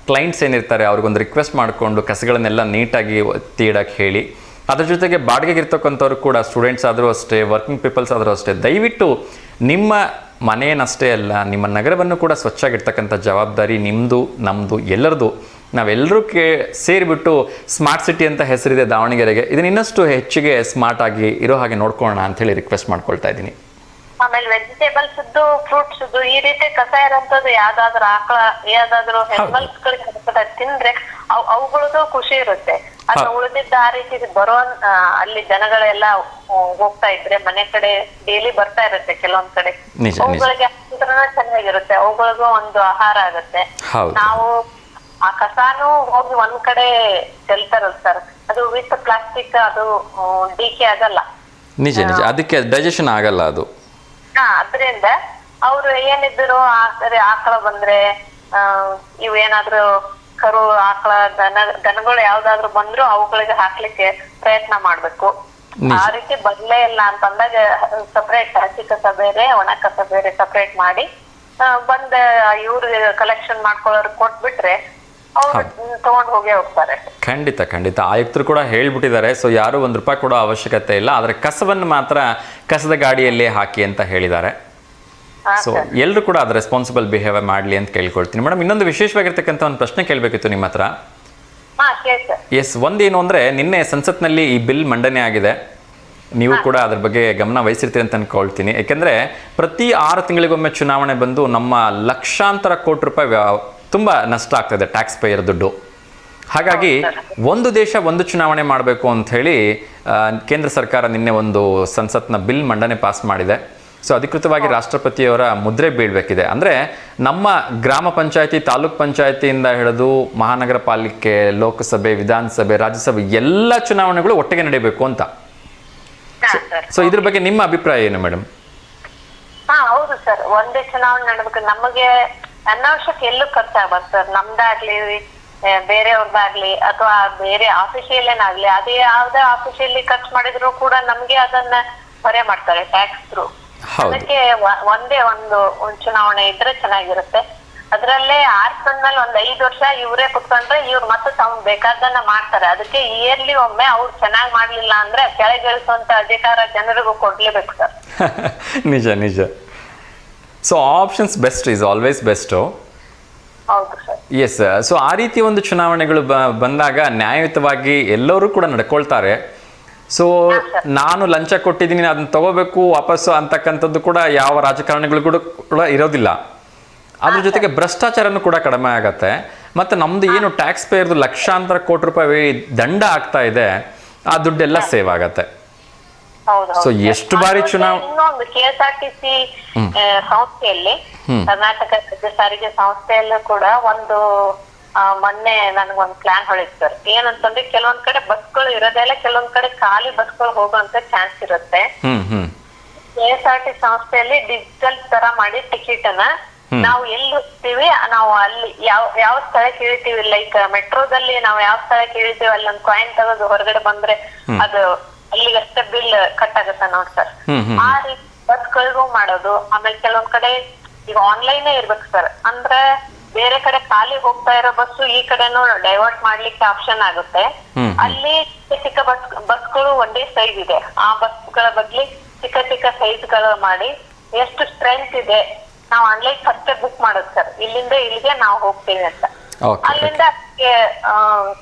ಕ್ಲೈಂಟ್ಸ್ ಏನಿರ್ತಾರೆ ಅವ್ರಿಗೊಂದು ರಿಕ್ವೆಸ್ಟ್ ಮಾಡಿಕೊಂಡು ಕಸಗಳನ್ನೆಲ್ಲ ನೀಟಾಗಿ ತೀಡಕ್ಕೆ ಹೇಳಿ. ಅದ್ರ ಜೊತೆಗೆ ಬಾಡಿಗೆಗೆ ಇರ್ತಕ್ಕಂಥವ್ರು ಕೂಡ ಸ್ಟೂಡೆಂಟ್ಸ್ ಆದರೂ ಅಷ್ಟೇ, ವರ್ಕಿಂಗ್ ಪೀಪಲ್ಸ್ ಆದರೂ ಅಷ್ಟೇ, ದಯವಿಟ್ಟು ನಿಮ್ಮ ಮನೆಯನ್ನಷ್ಟೇ ಅಲ್ಲ ನಿಮ್ಮ ನಗರವನ್ನು ಕೂಡ ಸ್ವಚ್ಛಾಗಿರ್ತಕ್ಕಂಥ ಜವಾಬ್ದಾರಿ ನಿಮ್ಮದು, ನಮ್ಮದು, ಎಲ್ಲರದು. ನಾವೆಲ್ಲರೂ ಸೇರಿಬಿಟ್ಟು ಸ್ಮಾರ್ಟ್ ಸಿಟಿ ಅಂತ ಹೆಸರಿದೆ ದಾವಣಗೆರೆಗೆ. ಇದನ್ನ ಇನ್ನಷ್ಟು ಹೆಚ್ಚಿಗೆ ಸ್ಮಾರ್ಟ್ ಆಗಿ ಇರೋ ಹಾಗೆ ನೋಡ್ಕೊಳ್ಳೋಣ ಅಂತ ಹೇಳಿ ರಿಕ್ವೆಸ್ಟ್ ಮಾಡ್ಕೊಳ್ತಾ ಇದ್ದೀನಿ. ಆಮೇಲೆ ವೆಜಿಟೇಬಲ್ಸ್ ಫ್ರೂಟ್ಸ್ ಈ ರೀತಿ ಕಸ ಇರೋಂಥದ್ದು ಯಾವ್ದಾದ್ರು ಆಕಳ ಯಾವ್ದಾದ್ರು ಹೆಣ್ಮಲ್ಸ್ ಗಳಿಗೆ ತಿಂದ್ರೆ ಅವುಗಳದ್ದು ಖುಷಿ ಇರುತ್ತೆ. ಅದ್ರ ಉಳಿದಿದ್ದ ಆ ರೀತಿ ಬರೋ ಅಲ್ಲಿ ಜನಗಳೆಲ್ಲ ಹೋಗ್ತಾ ಇದ್ರೆ ಮನೆ ಕಡೆ ಡೈಲಿ ಬರ್ತಾ ಇರುತ್ತೆ ಕೆಲವೊಂದ್ ಕಡೆ, ಅವುಗಳಿಗೆ ಚೆನ್ನಾಗಿರುತ್ತೆ. ಅವುಗಳಿಗೂ ಒಂದು ಆಹಾರ ಆಗುತ್ತೆ. ನಾವು ಆ ಕಸಾನು ಹೋಗಿ ಒಂದ್ ಕಡೆ ಚೆಲ್ತಾರಲ್ಲ ಸರ್, ಅದು ವಿತ್ ಪ್ಲಾಸ್ಟಿಕ್, ಅದು ಡಿಕೆ ಆಗಲ್ಲ. ನಿಜ ನಿಜ. ಅದಕ್ಕೆ ಡೈಜೆಷನ್ ಆಗಲ್ಲ ಅದು. ಅದ್ರಿಂದ ಅವ್ರು ಏನಿದ್ರು ಆಕಳ ಬಂದ್ರೆ ಇವೇನಾದ್ರು ಕರು ಆಕಳ ದನಗಳು ಯಾವ್ದಾದ್ರು ಬಂದ್ರು ಅವುಗಳಿಗೆ ಹಾಕ್ಲಿಕ್ಕೆ ಪ್ರಯತ್ನ ಮಾಡ್ಬೇಕು. ಆ ರೀತಿ ಬರ್ಲೇ ಇಲ್ಲ ಅಂತಂದಾಗ ಸಪರೇಟ್ ಹಸಿ ಕಸ ಬೇರೆ ಒಣ ಕಸ ಬೇರೆ ಸಪರೇಟ್ ಮಾಡಿ ಬಂದ ಇವ್ರು ಕಲೆಕ್ಷನ್ ಮಾಡ್ಕೊಳ್ಳೋರು ಕೊಟ್ಬಿಟ್ರೆ ಅವ್ರು ತಗೊಂಡ್ ಹೋಗೇ ಹೋಗ್ತಾರೆ. ಖಂಡಿತ ಖಂಡಿತ. ಆಯುಕ್ತರು ಕೂಡ ಹೇಳ್ಬಿಟ್ಟಿದ್ದಾರೆ. ಸೊ ಯಾರು ₹1 ಕೊಡೋ ಅವಶ್ಯಕತೆ ಇಲ್ಲ, ಆದರೆ ಕಸವನ್ನು ಮಾತ್ರ ಕಸದ ಗಾಡಿಯಲ್ಲೇ ಹಾಕಿ ಅಂತ ಹೇಳಿದ್ದಾರೆ. ಸೊ ಎಲ್ಲರೂ ಕೂಡ ಅದು ರೆಸ್ಪಾನ್ಸಿಬಲ್ ಬಿಹೇವಿಯರ್ ಮಾಡಲಿ ಅಂತ ಕೇಳ್ಕೊಳ್ತೀನಿ. ಮೇಡಮ್, ಇನ್ನೊಂದು ವಿಶೇಷವಾಗಿರ್ತಕ್ಕಂಥ ಒಂದು ಪ್ರಶ್ನೆ ಕೇಳಬೇಕಿತ್ತು ನಿಮ್ಮ ಹತ್ರ. ಎಸ್, ಒಂದೇನು ಅಂದರೆ ನಿನ್ನೆ ಸಂಸತ್ನಲ್ಲಿ ಈ ಬಿಲ್ ಮಂಡನೆ ಆಗಿದೆ. ನೀವು ಕೂಡ ಅದ್ರ ಬಗ್ಗೆ ಗಮನ ವಹಿಸಿರ್ತೀರಿ ಅಂತ ಅನ್ಕೊಳ್ತೀನಿ. ಯಾಕೆಂದರೆ ಪ್ರತಿ 6 ತಿಂಗಳಿಗೊಮ್ಮೆ ಚುನಾವಣೆ ಬಂದು ನಮ್ಮ ಲಕ್ಷಾಂತರ ಕೋಟಿ ರೂಪಾಯಿ ತುಂಬ ನಷ್ಟ ಆಗ್ತದೆ ಟ್ಯಾಕ್ಸ್ ಪೇಯರ್ ದುಡ್ಡು. ಹಾಗಾಗಿ ಒಂದು ದೇಶ ಒಂದು ಚುನಾವಣೆ ಮಾಡಬೇಕು ಅಂಥೇಳಿ ಕೇಂದ್ರ ಸರ್ಕಾರ ನಿನ್ನೆ ಒಂದು ಸಂಸತ್ನ ಬಿಲ್ ಮಂಡನೆ ಪಾಸ್ ಮಾಡಿದೆ. ಸೊ ಅಧಿಕೃತವಾಗಿ ರಾಷ್ಟ್ರಪತಿಯವರ ಮುದ್ರೆ ಬೀಳಬೇಕಿದೆ. ಅಂದರೆ ನಮ್ಮ ಗ್ರಾಮ ಪಂಚಾಯತಿ, ತಾಲೂಕ್ ಪಂಚಾಯತಿಯಿಂದ ಹಿಡಿದು ಮಹಾನಗರ ಪಾಲಿಕೆ, ಲೋಕಸಭೆ, ವಿಧಾನಸಭೆ, ರಾಜ್ಯಸಭೆ ಎಲ್ಲ ಚುನಾವಣೆಗಳು ಒಟ್ಟಿಗೆ ನಡೀಬೇಕು ಅಂತ. ಸೊ ಇದ್ರ ಬಗ್ಗೆ ನಿಮ್ಮ ಅಭಿಪ್ರಾಯ ಏನು ಮೇಡಮ್? ಹೌದು ಸರ್, ಒಂದೇ ಚುನಾವಣೆ ನಡೆಬೇಕು. ನಮಗೆ ಅನಾವಶ್ಯಕ ಎಲ್ಲೂ ಖರ್ಚಾಗಬಾರ್ದು ಸರ್. ನಮ್ದಾಗ್ಲಿ ಬೇರೆಯವ್ರದ್ದಾಗ್ಲಿ ಅಥವಾ ಬೇರೆ ಆಫೀಸಿಯಲ್ಲೇನಾಗ್ಲಿ, ಅದೇ ಯಾವ್ದೇ ಆಫೀಸಿಯಲ್ಲಿ ಖರ್ಚು ಮಾಡಿದ್ರು ಕೂಡ ನಮ್ಗೆ ಅದನ್ನ ಹೊರೆ ಮಾಡ್ತಾರೆ ಟ್ಯಾಕ್ಸ್ ಥ್ರೂ. ಅದಕ್ಕೆ ಒಂದೇ ಒಂದು ಚುನಾವಣೆ ಇದ್ರೆ ಚೆನ್ನಾಗಿರುತ್ತೆ. ಅದ್ರಲ್ಲೇ ಆರ್ಸ್ಕೊಂಡ್ಮೇಲೆ ಒಂದ್ 5 ವರ್ಷ ಇವರೇ ಕುತ್ಕೊಂಡ್ರೆ ಇವ್ರು ಮತ್ತೆ ತಾವು ಬೇಕಾದನ್ನ ಮಾಡ್ತಾರೆ. ಅದಕ್ಕೆ ಇಯರ್ಲಿ ಒಮ್ಮೆ ಅವ್ರು ಚೆನ್ನಾಗ್ ಮಾಡ್ಲಿಲ್ಲ ಅಂದ್ರೆ ಕೆಳಗಿಳಿಸುವಂತ ಅಧಿಕಾರ ಜನರಿಗೂ ಕೊಡ್ಲೇಬೇಕು ಸರ್. ನಿಜ ನಿಜ. So options best is always best. Yes. So ಆ ರೀತಿ ಒಂದು ಚುನಾವಣೆಗಳು ಬಂದಾಗ ನ್ಯಾಯಯುತವಾಗಿ ಎಲ್ಲರೂ ಕೂಡ ನಡ್ಕೊಳ್ತಾರೆ. ಸೊ ನಾನು ಲಂಚ ಕೊಟ್ಟಿದ್ದೀನಿ ಅದನ್ನ ತಗೋಬೇಕು ವಾಪಸ್ಸು ಅಂತಕ್ಕಂಥದ್ದು ಕೂಡ ಯಾವ ರಾಜಕಾರಣಿಗಳು ಕೂಡ ಇರೋದಿಲ್ಲ. ಅದ್ರ ಜೊತೆಗೆ ಭ್ರಷ್ಟಾಚಾರನೂ ಕೂಡ ಕಡಿಮೆ ಆಗತ್ತೆ. ಮತ್ತು ನಮ್ದು ಏನು ಟ್ಯಾಕ್ಸ್ ಪೇಯರ್ದು ಲಕ್ಷಾಂತರ ಕೋಟಿ ರೂಪಾಯಿ ದಂಡ ಆಗ್ತಾ ಇದೆ, ಆ ದುಡ್ಡೆಲ್ಲ ಸೇವ್ ಆಗತ್ತೆ. ಸೊ ಎಷ್ಟು ಬಾರಿ ಇನ್ನೊಂದು KSRTC ಸಂಸ್ಥೆಯಲ್ಲಿ, ಕರ್ನಾಟಕ ರಾಜ್ಯ ಸಾರಿಗೆ ಸಂಸ್ಥೆಯಲ್ಲೂ ಕೂಡ ಒಂದು ಮೊನ್ನೆ ನನಗೊಂದು ಪ್ಲಾನ್ ಹೊಳಿತು ಸರ್. ಏನಂತಂದ್ರೆ ಕೆಲವೊಂದ್ ಕಡೆ ಬಸ್ಗಳು ಇರೋದೆಲ್ಲ, ಕೆಲವೊಂದ್ ಕಡೆ ಖಾಲಿ ಬಸ್ಗಳು ಹೋಗುವಂತ ಚಾನ್ಸ್ ಇರುತ್ತೆ. KSRTC ಸಂಸ್ಥೆಯಲ್ಲಿ ಡಿಜಿಟಲ್ ತರ ಮಾಡಿ ಟಿಕೆಟ್ ಅನ್ನ ನಾವು ಎಲ್ಲಿ ಹೋಗ್ತೀವಿ, ನಾವು ಅಲ್ಲಿ ಯಾವ ಸ್ಥಳಕ್ಕೆ ಇಳಿತೀವಿ, ಲೈಕ್ ಮೆಟ್ರೋದಲ್ಲಿ ನಾವು ಯಾವ ಸ್ಥಳಕ್ಕೆ ಇಳಿತೀವಿ ಅಲ್ಲಿ ಒಂದು ಕಾಯಿನ್ ತೆಗೆದು ಹೊರಗಡೆ ಬಂದ್ರೆ ಅದು ಅಲ್ಲಿಗಷ್ಟೇ ಬಿಲ್ ಕಟ್ ಆಗತ್ತ ನೋಡಿ ಸರ್. ಆ ರೀತಿ ಬಸ್ಗಳಿಗೂ ಮಾಡೋದು. ಆಮೇಲೆ ಕೆಲವೊಂದ್ ಕಡೆ ಈಗ ಆನ್ಲೈನ್ ಇರ್ಬೇಕು ಸರ್, ಅಂದ್ರೆ ಬೇರೆ ಕಡೆ ಖಾಲಿ ಹೋಗ್ತಾ ಇರೋ ಬಸ್ಸು ಈ ಕಡೆನೂ ಡೈವರ್ಟ್ ಮಾಡ್ಲಿಕ್ಕೆ ಆಪ್ಷನ್ ಆಗುತ್ತೆ. ಅಲ್ಲಿ ಚಿಕ್ಕ ಬಸ್ಗಳು ಒಂದೇ ಸೈಜ್ ಇದೆ, ಆ ಬಸ್ಗಳ ಬಗ್ಗೆ ಚಿಕ್ಕ ಸೈಜ್ ಗಳು ಮಾಡಿ ಎಷ್ಟು ಸ್ಟ್ರೆಂತ್ ಇದೆ ನಾವು ಆನ್ಲೈನ್ ಫಸ್ಟ್ ಬುಕ್ ಮಾಡೋದು ಸರ್. ಇಲ್ಲಿಂದ ಇಲ್ಲಿಗೆ ನಾವು ಹೋಗ್ತೀವಿ ಅಂತ, ಅಲ್ಲಿಂದ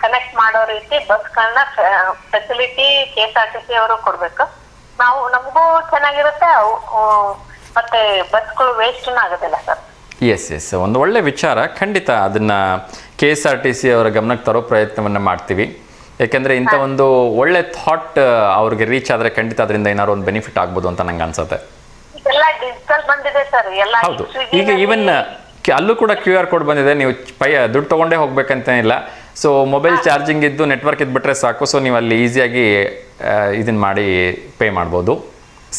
ಕನೆಕ್ಟ್ ಮಾಡೋ ರೀತಿ ಬಸ್ಗಳನ್ನ ಫೆಸಿಲಿಟಿ KSRTC ಅವರು ಕೊಡ್ಬೇಕು. ನಾವು ನಮಗೂ ಚೆನ್ನಾಗಿರುತ್ತೆ, ಮತ್ತೆ ಬಸ್ಗಳು ವೇಸ್ಟ್ ಆಗೋದಿಲ್ಲ ಸರ್. ಎಸ್ ಒಂದು ಒಳ್ಳೆ ವಿಚಾರ. ಖಂಡಿತ ಅದನ್ನು KSRTC ಅವರ ಗಮನಕ್ಕೆ ತರೋ ಪ್ರಯತ್ನವನ್ನು ಮಾಡ್ತೀವಿ. ಯಾಕೆಂದರೆ ಇಂಥ ಒಂದು ಒಳ್ಳೆ ಥಾಟ್ ಅವ್ರಿಗೆ ರೀಚ್ ಆದರೆ ಖಂಡಿತ ಅದರಿಂದ ಏನಾದ್ರು ಒಂದು ಬೆನಿಫಿಟ್ ಆಗ್ಬೋದು ಅಂತ ನಂಗೆ ಅನ್ಸುತ್ತೆ. ಹೌದು, ಈಗ ಈವನ್ ಅಲ್ಲೂ ಕೂಡ QR ಕೋಡ್ ಬಂದಿದೆ. ನೀವು ದುಡ್ಡು ತೊಗೊಂಡೇ ಹೋಗ್ಬೇಕಂತೇನಿಲ್ಲ. ಸೊ ಮೊಬೈಲ್ ಚಾರ್ಜಿಂಗ್ ಇದ್ದು ನೆಟ್ವರ್ಕ್ ಇದ್ಬಿಟ್ರೆ ಸಾಕು. ಸೊ ನೀವು ಅಲ್ಲಿ ಈಸಿಯಾಗಿ ಇದನ್ನ ಮಾಡಿ ಪೇ ಮಾಡ್ಬೋದು,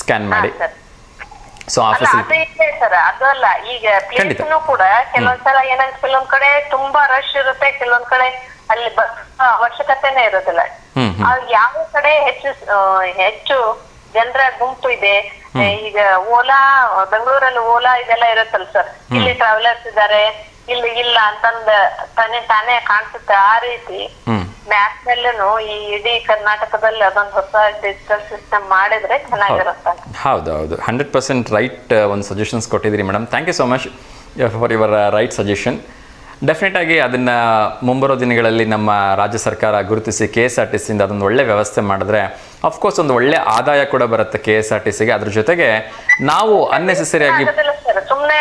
ಸ್ಕ್ಯಾನ್ ಮಾಡಿ. ಸೊ ಆ ಸರ್ ಅದಲ್ಲ, ಈಗ ಪ್ಲೇಸ್ನು ಕೂಡ ಕೆಲವೊಂದ್ಸಲ ಏನಂತ ಕೆಲವೊಂದ್ ಕಡೆ ತುಂಬಾ ರಶ್ ಇರುತ್ತೆ, ಕೆಲವೊಂದ್ ಕಡೆ ಅಲ್ಲಿ ಬಸ್ ಅವಶ್ಯಕತೆನೇ ಇರೋದಿಲ್ಲ. ಯಾವ ಕಡೆ ಹೆಚ್ಚು ಜನರ ಗುಂಪು ಇದೆ, ಈಗ ಓಲಾ ಬೆಂಗಳೂರಲ್ಲಿ ಓಲಾ ಇದೆಲ್ಲ ಇರುತ್ತಲ್ಲ ಸರ್, ಇಲ್ಲಿ ಟ್ರಾವೆಲರ್ಸ್ ಇದಾರೆ ಇಲ್ಲಿ ಇಲ್ಲ ಅಂತಂದ ತಾನೇ ಕಾಣಿಸುತ್ತೆ. ಆ ರೀತಿ ಮ್ಯಾಪ್ ಮೇಲೂ ಈ ಇಡೀ ಕರ್ನಾಟಕದಲ್ಲಿ ಅದೊಂದು ಹೊಸ ಡಿಜಿಟಲ್ ಸಿಸ್ಟಮ್ ಮಾಡಿದ್ರೆ ಚೆನ್ನಾಗಿರುತ್ತೆ. ಹೌದು 100% ರೈಟ್ ಒಂದು ಸಜೆಷನ್ಸ್ ಕೊಟ್ಟಿದ್ದೀರಿ madam. Thank you so much for your right suggestion. Definite ಆಗಿ ಅದನ್ನು ಮುಂಬರೋ ದಿನಗಳಲ್ಲಿ ನಮ್ಮ ರಾಜ್ಯ ಸರ್ಕಾರ ಗುರುತಿಸಿ KSRTCಯಿಂದ ಅದೊಂದು ಒಳ್ಳೆ ವ್ಯವಸ್ಥೆ ಮಾಡಿದ್ರೆ ಅಫ್ಕೋರ್ಸ್ ಒಂದು ಒಳ್ಳೆ ಆದಾಯ ಕೂಡ ಬರುತ್ತೆ KSRTCಗೆ. ಅದ್ರ ಜೊತೆಗೆ ನಾವು ಅನ್ನೆಸೆಸರಿ ಆಗಿ ಸುಮ್ನೆ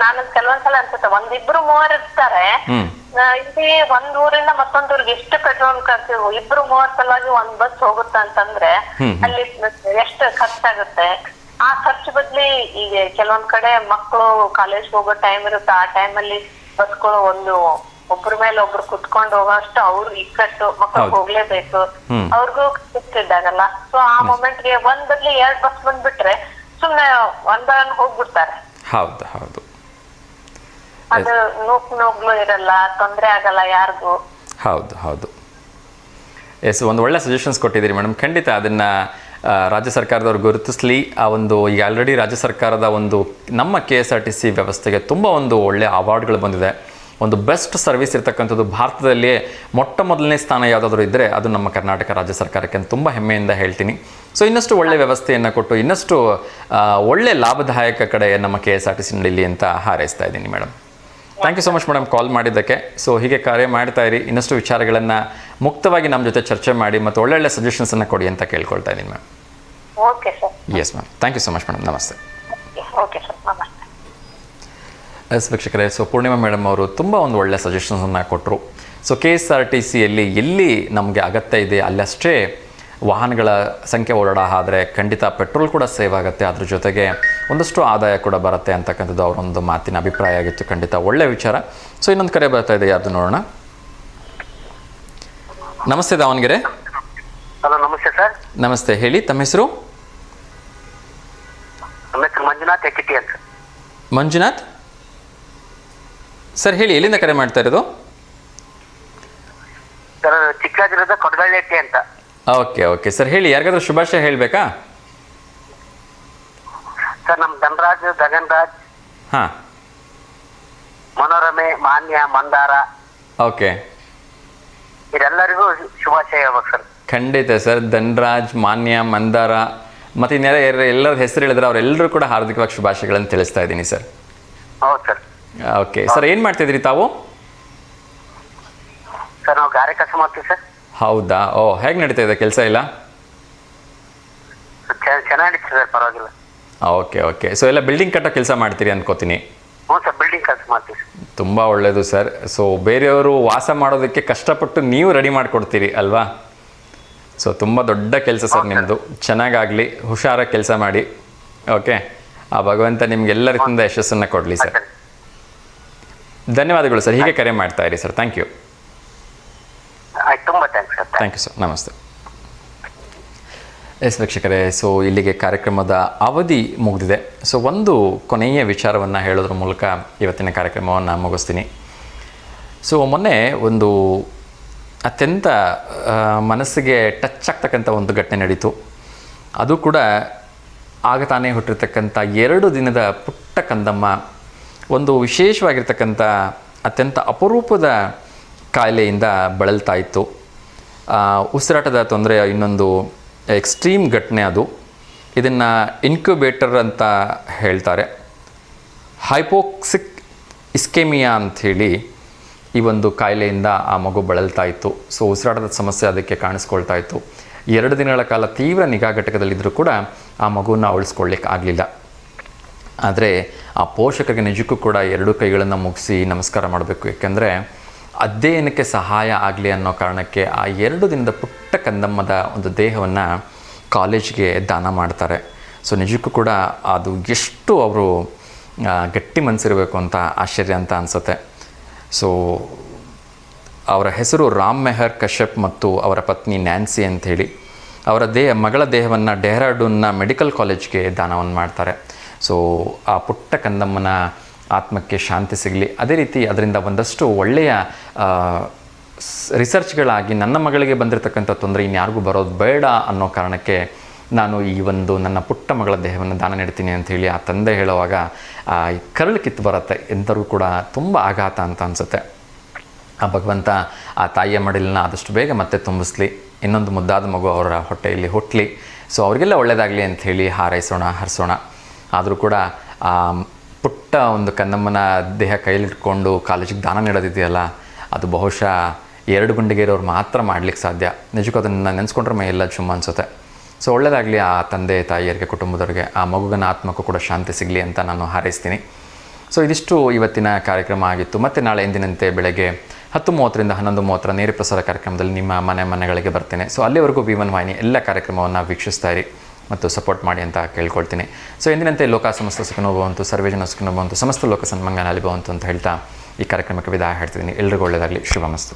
ನಾನು ಕೆಲವೊಂದ್ಸಲ ಅನ್ಸುತ್ತೆ ಒಂದಿಬ್ರು ಮೂವರು ಇರ್ತಾರೆ, ಇಲ್ಲಿ ಒಂದ್ ಊರಿಂದ ಮತ್ತೊಂದ್ ಊರಿಗೆ ಎಷ್ಟು ಪೆಟ್ರೋಲ್ ಖರ್ಚು, ಇಬ್ರು ಮೂವರ್ ಸಲುವಾಗಿ ಒಂದ್ ಬಸ್ ಹೋಗುತ್ತೆ ಅಂತಂದ್ರೆ ಅಲ್ಲಿ ಎಷ್ಟು ಖರ್ಚಾಗುತ್ತೆ. ಆ ಖರ್ಚು ಬದ್ಲಿ ಈಗ ಕೆಲವೊಂದ್ ಕಡೆ ಮಕ್ಕಳು ಕಾಲೇಜ್ ಹೋಗೋ ಟೈಮ್ ಇರುತ್ತೆ, ಆ ಟೈಮಲ್ಲಿ ಬಸ್ಗಳು ಒಬ್ರ ಮೇಲೆ ಒಬ್ರು ಕುತ್ಕೊಂಡು ಹೋಗೋಷ್ಟು ಅವ್ರು ಇಕ್ಕಟ್ಟು ಮಕ್ಕಳು ಹೋಗ್ಲೇಬೇಕು, ಅವ್ರಿಗೂ ಇದಾಗಲ್ಲ. ಸೊ ಆ ಮೊಮೆಂಟ್ಗೆ ಒಂದ್ ಬದ್ಲಿ 2 ಬಸ್ ಬಂದ್ಬಿಟ್ರೆ ಸುಮ್ನೆ ಒಂದನ್ನು ಹೋಗ್ಬಿಡ್ತಾರೆ. ಹೌದು ಅದು ನೋಗ್ಲು ಇರಲ್ಲ, ತೊಂದ್ರೆ ಆಗಲ್ಲ ಯಾರಿಗೂ. ಹೌದು ಎಸ್, ಒಂದು ಒಳ್ಳೆ ಸಜೆಷನ್ಸ್ ಕೊಟ್ಟಿದ್ದೀರಿ ಮೇಡಮ್. ಖಂಡಿತ ಅದನ್ನು ರಾಜ್ಯ ಸರ್ಕಾರದವ್ರು ಗುರುತಿಸಲಿ. ಆ ಒಂದು ಈಗ ಆಲ್ರೆಡಿ ರಾಜ್ಯ ಸರ್ಕಾರದ ಒಂದು ನಮ್ಮ KSRTC ವ್ಯವಸ್ಥೆಗೆ ತುಂಬ ಒಂದು ಒಳ್ಳೆ ಅವಾರ್ಡ್ಗಳು ಬಂದಿದೆ. ಒಂದು ಬೆಸ್ಟ್ ಸರ್ವಿಸ್ ಇರ್ತಕ್ಕಂಥದ್ದು ಭಾರತದಲ್ಲಿಯೇ ಮೊದಲನೇ ಸ್ಥಾನ ಯಾವುದಾದ್ರೂ ಇದ್ದರೆ ಅದು ನಮ್ಮ ಕರ್ನಾಟಕ ರಾಜ್ಯ ಸರ್ಕಾರಕ್ಕೆ ತುಂಬ ಹೆಮ್ಮೆಯಿಂದ ಹೇಳ್ತೀನಿ. ಸೊ ಇನ್ನಷ್ಟು ಒಳ್ಳೆ ವ್ಯವಸ್ಥೆಯನ್ನು ಕೊಟ್ಟು ಇನ್ನಷ್ಟು ಒಳ್ಳೆ ಲಾಭದಾಯಕ ಕಡೆ ನಮ್ಮ KSRTC ನಡೀಲಿ ಅಂತ ಹಾರೈಸ್ತಾ ಇದ್ದೀನಿ madam. Thank you so much madam call ಮಾಡಿದ್ದಕ್ಕೆ. ಸೊ ಹೀಗೆ ಕಾರ್ಯ ಮಾಡ್ತಾ ಇರಿ, ಇನ್ನಷ್ಟು ವಿಚಾರಗಳನ್ನು ಮುಕ್ತವಾಗಿ ನಮ್ಮ ಜೊತೆ ಚರ್ಚೆ ಮಾಡಿ ಮತ್ತು ಒಳ್ಳೊಳ್ಳೆ ಸಜೆಷನ್ಸನ್ನು ಕೊಡಿ ಅಂತ ಕೇಳ್ಕೊಳ್ತಾ ಇದ್ದೀನಿ ma'am. Okay sir. Yes ma'am, thank you so much madam. ನಮಸ್ತೆ. ಓಕೆ ಸರ್, ನಮಸ್ತೆ. ಎಸ್ ವೀಕ್ಷಕರೇ, ಸೊ ಪೂರ್ಣಿಮಾ ಮೇಡಮ್ ಅವರು ತುಂಬ ಒಂದು ಒಳ್ಳೆ ಸಜೆಷನ್ಸನ್ನು ಕೊಟ್ಟರು. ಸೊ KSRTCಯಲ್ಲಿ ಎಲ್ಲಿ ನಮಗೆ ಅಗತ್ಯ ಇದೆ ಅಲ್ಲಷ್ಟೇ ವಾಹನಗಳ ಸಂಖ್ಯೆ ಓಡಾಡ ಆದರೆ ಖಂಡಿತ ಪೆಟ್ರೋಲ್ ಕೂಡ ಸೇವ್ ಆಗುತ್ತೆ, ಅದ್ರ ಜೊತೆಗೆ ಒಂದಷ್ಟು ಆದಾಯ ಕೂಡ ಬರುತ್ತೆ ಅಂತಕ್ಕಂಥದ್ದು ಅವರೊಂದು ಮಾತಿನ ಅಭಿಪ್ರಾಯ ಆಗಿತ್ತು. ಖಂಡಿತ ಒಳ್ಳೆ ವಿಚಾರ. ಸೊ ಇನ್ನೊಂದು ಕರೆ ಬರ್ತಾ ಇದೆ, ಯಾರ್ದು ನೋಡೋಣ. ನಮಸ್ತೆ ದಾವಣಗೆರೆ. ಹಲೋ, ನಮಸ್ತೆ ಸರ್. ನಮಸ್ತೆ, ಹೇಳಿ ತಮ್ಮ ಹೆಸರು? ನಮ್ಮ ಹೆಸರು ಮಂಜುನಾಥ್ ಎಕ್ಕಿಟಿ ಅಂತ. ಮಂಜುನಾಥ್ ಸರ್, ಹೇಳಿ, ಎಲ್ಲಿಂದ ಕರೆ ಮಾಡ್ತಾ ಇರೋದು? ಸರ್, ಚಿಕ್ಕರಾಜನಗರದ ಕೊಡಗಳ್ಳೆಟ್ಟಿ ಅಂತ. ಓಕೆ ಸರ್, ಹೇಳಿ, ಯಾರಿಗಾದ್ರೂ ಶುಭಾಶಯ ಹೇಳಬೇಕಾ? ಸರ್, ನಮ್ಮ ಧನರಾಜ್, ಗಗನ್ರಾಜ್, ಹಾಂ, ಮನೋರಮೆ, ಮಾನ್ಯ, ಮಂದಾರ, ಓಕೆ, ಇದೆಲ್ಲರಿಗೂ ಶುಭಾಶಯ ಹೇಳ್ಬೇಕು ಸರ್. ಖಂಡಿತ ಸರ್. ಧನ್ರಾಜ್, ಮಾನ್ಯ, ಮಂದಾರ ಮತ್ತು ಎಲ್ಲರ ಹೆಸರು ಹೇಳಿದ್ರೆ ಅವರೆಲ್ಲರೂ ಕೂಡ ಹಾರ್ದಿಕವಾಗಿ ಶುಭಾಶಯಗಳನ್ನು ತಿಳಿಸ್ತಾ ಇದ್ದೀನಿ ಸರ್. ಹೌದು ಸರ್. ಓಕೆ ಸರ್, ಏನು ಮಾಡ್ತಿದ್ರಿ ತಾವು? ಸರ್, ನಾವು ಗಾರೆ ಕೆಲಸ ಮಾಡ್ತೀವಿ ಸರ್. ಹೌದಾ? ಹೇಗೆ ನಡೀತಾ ಇದೆ ಕೆಲಸ ಎಲ್ಲ? ಚೆನ್ನಾಗಿ ಸರ್, ಪರವಾಗಿಲ್ಲ. Okay okay. ಸೊ ಎಲ್ಲ ಬಿಲ್ಡಿಂಗ್ ಕಟ್ಟೋ ಕೆಲಸ ಮಾಡ್ತೀರಿ ಅನ್ಕೋತೀನಿ. ಹ್ಞೂ ಸರ್, ಬಿಲ್ಡಿಂಗ್ ಕೆಲಸ ಮಾಡ್ತೀವಿ. ತುಂಬ ಒಳ್ಳೆಯದು ಸರ್. ಸೊ ಬೇರೆಯವರು ವಾಸ ಮಾಡೋದಕ್ಕೆ ಕಷ್ಟಪಟ್ಟು ನೀವು ರೆಡಿ ಮಾಡಿಕೊಡ್ತೀರಿ ಅಲ್ವಾ? ಸೊ ತುಂಬ ದೊಡ್ಡ ಕೆಲಸ ಸರ್ ನಿಮ್ಮದು. ಚೆನ್ನಾಗಾಗಲಿ, ಹುಷಾರಾಗಿ ಕೆಲಸ ಮಾಡಿ. ಓಕೆ, ಆ ಭಗವಂತ ನಿಮ್ಗೆಲ್ಲ ರೀತಿಯಿಂದ ಯಶಸ್ಸನ್ನು ಕೊಡಲಿ ಸರ್. ಧನ್ಯವಾದಗಳು ಸರ್. ಹೀಗೆ ಕರೆ ಮಾಡ್ತಾ ಇರಿ ಸರ್. Thank you. ಆಯ್ತು, ತುಂಬ thanks sir. Thank you sir. ನಮಸ್ತೆ. ಎಸ್ ವೀಕ್ಷಕರೇ, ಸೊ ಇಲ್ಲಿಗೆ ಕಾರ್ಯಕ್ರಮದ ಅವಧಿ ಮುಗಿದಿದೆ. ಸೊ ಒಂದು ಕೊನೆಯ ವಿಚಾರವನ್ನು ಹೇಳೋದ್ರ ಮೂಲಕ ಇವತ್ತಿನ ಕಾರ್ಯಕ್ರಮವನ್ನು ಮುಗಿಸ್ತೀನಿ. ಸೊ ಮೊನ್ನೆ ಒಂದು ಅತ್ಯಂತ ಮನಸ್ಸಿಗೆ ಟಚ್ ಆಗ್ತಕ್ಕಂಥ ಒಂದು ಘಟನೆ ನಡೀತು. ಅದು ಕೂಡ ಆಗ ತಾನೇ ಹುಟ್ಟಿರ್ತಕ್ಕಂಥ 2 ದಿನದ ಪುಟ್ಟ ಕಂದಮ್ಮ ಒಂದು ವಿಶೇಷವಾಗಿರ್ತಕ್ಕಂಥ ಅತ್ಯಂತ ಅಪರೂಪದ ಕಾಯಿಲೆಯಿಂದ ಬಳಲ್ತಾ ಇತ್ತು. ಉಸಿರಾಟದ ತೊಂದರೆಯ ಇನ್ನೊಂದು ಎಕ್ಸ್ಟ್ರೀಮ್ ಘಟನೆ ಅದು. ಇದನ್ನು ಇನ್ಕ್ಯುಬೇಟರ್ ಅಂತ ಹೇಳ್ತಾರೆ. ಹೈಪೋಕ್ಸಿಕ್ ಇಸ್ಕೆಮಿಯಾ ಅಂಥೇಳಿ ಈ ಒಂದು ಕಾಯಿಲೆಯಿಂದ ಆ ಮಗು ಬಳಲ್ತಾ ಇತ್ತು. ಸೊ ಉಸಿರಾಟದ ಸಮಸ್ಯೆ ಅದಕ್ಕೆ ಕಾಣಿಸ್ಕೊಳ್ತಾ ಇತ್ತು. 2 ದಿನಗಳ ಕಾಲ ತೀವ್ರ ನಿಗಾ ಘಟಕದಲ್ಲಿದ್ದರೂ ಕೂಡ ಆ ಮಗುವನ್ನು ಉಳಿಸ್ಕೊಳ್ಳಿಕ್ಕೆ ಆಗಲಿಲ್ಲ. ಆದರೆ ಆ ಪೋಷಕರಿಗೆ ನಿಜಕ್ಕೂ ಕೂಡ 2 ಕೈಗಳನ್ನು ಮುಗಿಸಿ ನಮಸ್ಕಾರ ಮಾಡಬೇಕು. ಯಾಕೆಂದರೆ ಅಧ್ಯಯನಕ್ಕೆ ಸಹಾಯ ಆಗಲಿ ಅನ್ನೋ ಕಾರಣಕ್ಕೆ ಆ 2 ದಿನದ ಪುಟ್ಟ ಕಂದಮ್ಮದ ಒಂದು ದೇಹವನ್ನು ಕಾಲೇಜ್ಗೆ ದಾನ ಮಾಡ್ತಾರೆ. ಸೊ ನಿಜಕ್ಕೂ ಕೂಡ ಅದು ಎಷ್ಟು ಅವರು ಗಟ್ಟಿ ಮನಸ್ಸಿರಬೇಕು ಅಂತ ಆಶ್ಚರ್ಯ ಅಂತ ಅನಿಸುತ್ತೆ. ಸೊ ಅವರ ಹೆಸರು ರಾಮ್ ಮೆಹರ್ ಕಶ್ಯಪ್ ಮತ್ತು ಅವರ ಪತ್ನಿ ನ್ಯಾನ್ಸಿ ಅಂಥೇಳಿ. ಅವರ ಮಗಳ ದೇಹವನ್ನು ಡೆಹ್ರಾಡೂನ್ನ ಮೆಡಿಕಲ್ ಕಾಲೇಜ್ಗೆ ದಾನವನ್ನು ಮಾಡ್ತಾರೆ. ಸೊ ಆ ಪುಟ್ಟ ಕಂದಮ್ಮನ ಆತ್ಮಕ್ಕೆ ಶಾಂತಿ ಸಿಗಲಿ. ಅದೇ ರೀತಿ ಅದರಿಂದ ಒಂದಷ್ಟು ಒಳ್ಳೆಯ ರಿಸರ್ಚ್ಗಳಾಗಿ ನನ್ನ ಮಗಳಿಗೆ ಬಂದಿರತಕ್ಕಂಥ ತೊಂದರೆ ಇನ್ಯಾರಿಗೂ ಬರೋದು ಬೇಡ ಅನ್ನೋ ಕಾರಣಕ್ಕೆ ನಾನು ಈ ಒಂದು ನನ್ನ ಪುಟ್ಟ ಮಗಳ ದೇಹವನ್ನು ದಾನ ನೀಡ್ತೀನಿ ಅಂಥೇಳಿ ಆ ತಂದೆ ಹೇಳುವಾಗ ಕರಳು ಕಿತ್ತು ಬರುತ್ತೆ. ಎಂಥರೂ ಕೂಡ ತುಂಬ ಆಘಾತ ಅಂತ ಅನಿಸುತ್ತೆ. ಆ ಭಗವಂತ ಆ ತಾಯಿಯ ಮಡಿಲನ್ನ ಆದಷ್ಟು ಬೇಗ ಮತ್ತೆ ತುಂಬಿಸ್ಲಿ. ಇನ್ನೊಂದು ಮುದ್ದಾದ ಮಗು ಅವರ ಹೊಟ್ಟೆಯಲ್ಲಿ ಹುಟ್ಟಲಿ. ಸೊ ಅವರಿಗೆಲ್ಲ ಒಳ್ಳೆಯದಾಗಲಿ ಅಂಥೇಳಿ ಹಾರೈಸೋಣ, ಹರಿಸೋಣ. ಆದರೂ ಕೂಡ ಆ ಪುಟ್ಟ ಒಂದು ಕಂದಮ್ಮನ ದೇಹ ಕೈಲಿಟ್ಕೊಂಡು ಕಾಲೇಜಿಗೆ ದಾನ ನೀಡೋದಿದೆಯಲ್ಲ, ಅದು ಬಹುಶಃ 2 ಗುಂಡಿಗೆ ಇರೋರು ಮಾತ್ರ ಮಾಡಲಿಕ್ಕೆ ಸಾಧ್ಯ. ನಿಜಕ್ಕೂ ಅದನ್ನು ನೆನೆಸ್ಕೊಂಡ್ರೆ ಮೈ ಎಲ್ಲ ಚುಮ್ಮ ಅನಿಸುತ್ತೆ. ಸೊ ಒಳ್ಳೆಯದಾಗಲಿ ಆ ತಂದೆ ತಾಯಿಯರಿಗೆ, ಕುಟುಂಬದವರಿಗೆ, ಆ ಮಗುವಿನ ಆತ್ಮಕ್ಕೂ ಕೂಡ ಶಾಂತಿ ಸಿಗಲಿ ಅಂತ ನಾನು ಹಾರೈಸ್ತೀನಿ. ಸೊ ಇದಿಷ್ಟು ಇವತ್ತಿನ ಕಾರ್ಯಕ್ರಮ ಆಗಿತ್ತು. ಮತ್ತು ನಾಳೆ ಎಂದಿನಂತೆ ಬೆಳಗ್ಗೆ 10:30ರಿಂದ 11:30 ನೇರ ಪ್ರಸಾರ ಕಾರ್ಯಕ್ರಮದಲ್ಲಿ ನಿಮ್ಮ ಮನೆಗಳಿಗೆ ಬರ್ತೇನೆ. ಸೊ ಅಲ್ಲಿವರೆಗೂ V1 ವಾಹಿನಿ ಎಲ್ಲ ಕಾರ್ಯಕ್ರಮವನ್ನು ವೀಕ್ಷಿಸ್ತಾ ಇರಿ ಮತ್ತು ಸಪೋರ್ಟ್ ಮಾಡಿ ಅಂತ ಕೇಳ್ಕೊಳ್ತೀನಿ. ಸೊ ಎಂದಿನಂತೆ ಲೋಕ ಸಮಸ್ತ ಸುಖನೋ ಭವಂತು, ಸರ್ವೇ ಜನ ಸುಖನೋ ಭವಂತು, ಸಮಸ್ತ ಲೋಕ ಸನ್ಮಂಗನಾಲಿ ಭವಂತು ಅಂತ ಹೇಳ್ತಾ ಈ ಕಾರ್ಯಕ್ರಮಕ್ಕೆ ವಿದಾಯ ಹೇಳ್ತಿದ್ದೀನಿ. ಎಲ್ರಿಗೂ ಒಳ್ಳೆಯದಾಗಲಿ. ಶುಭಮಸ್ತು.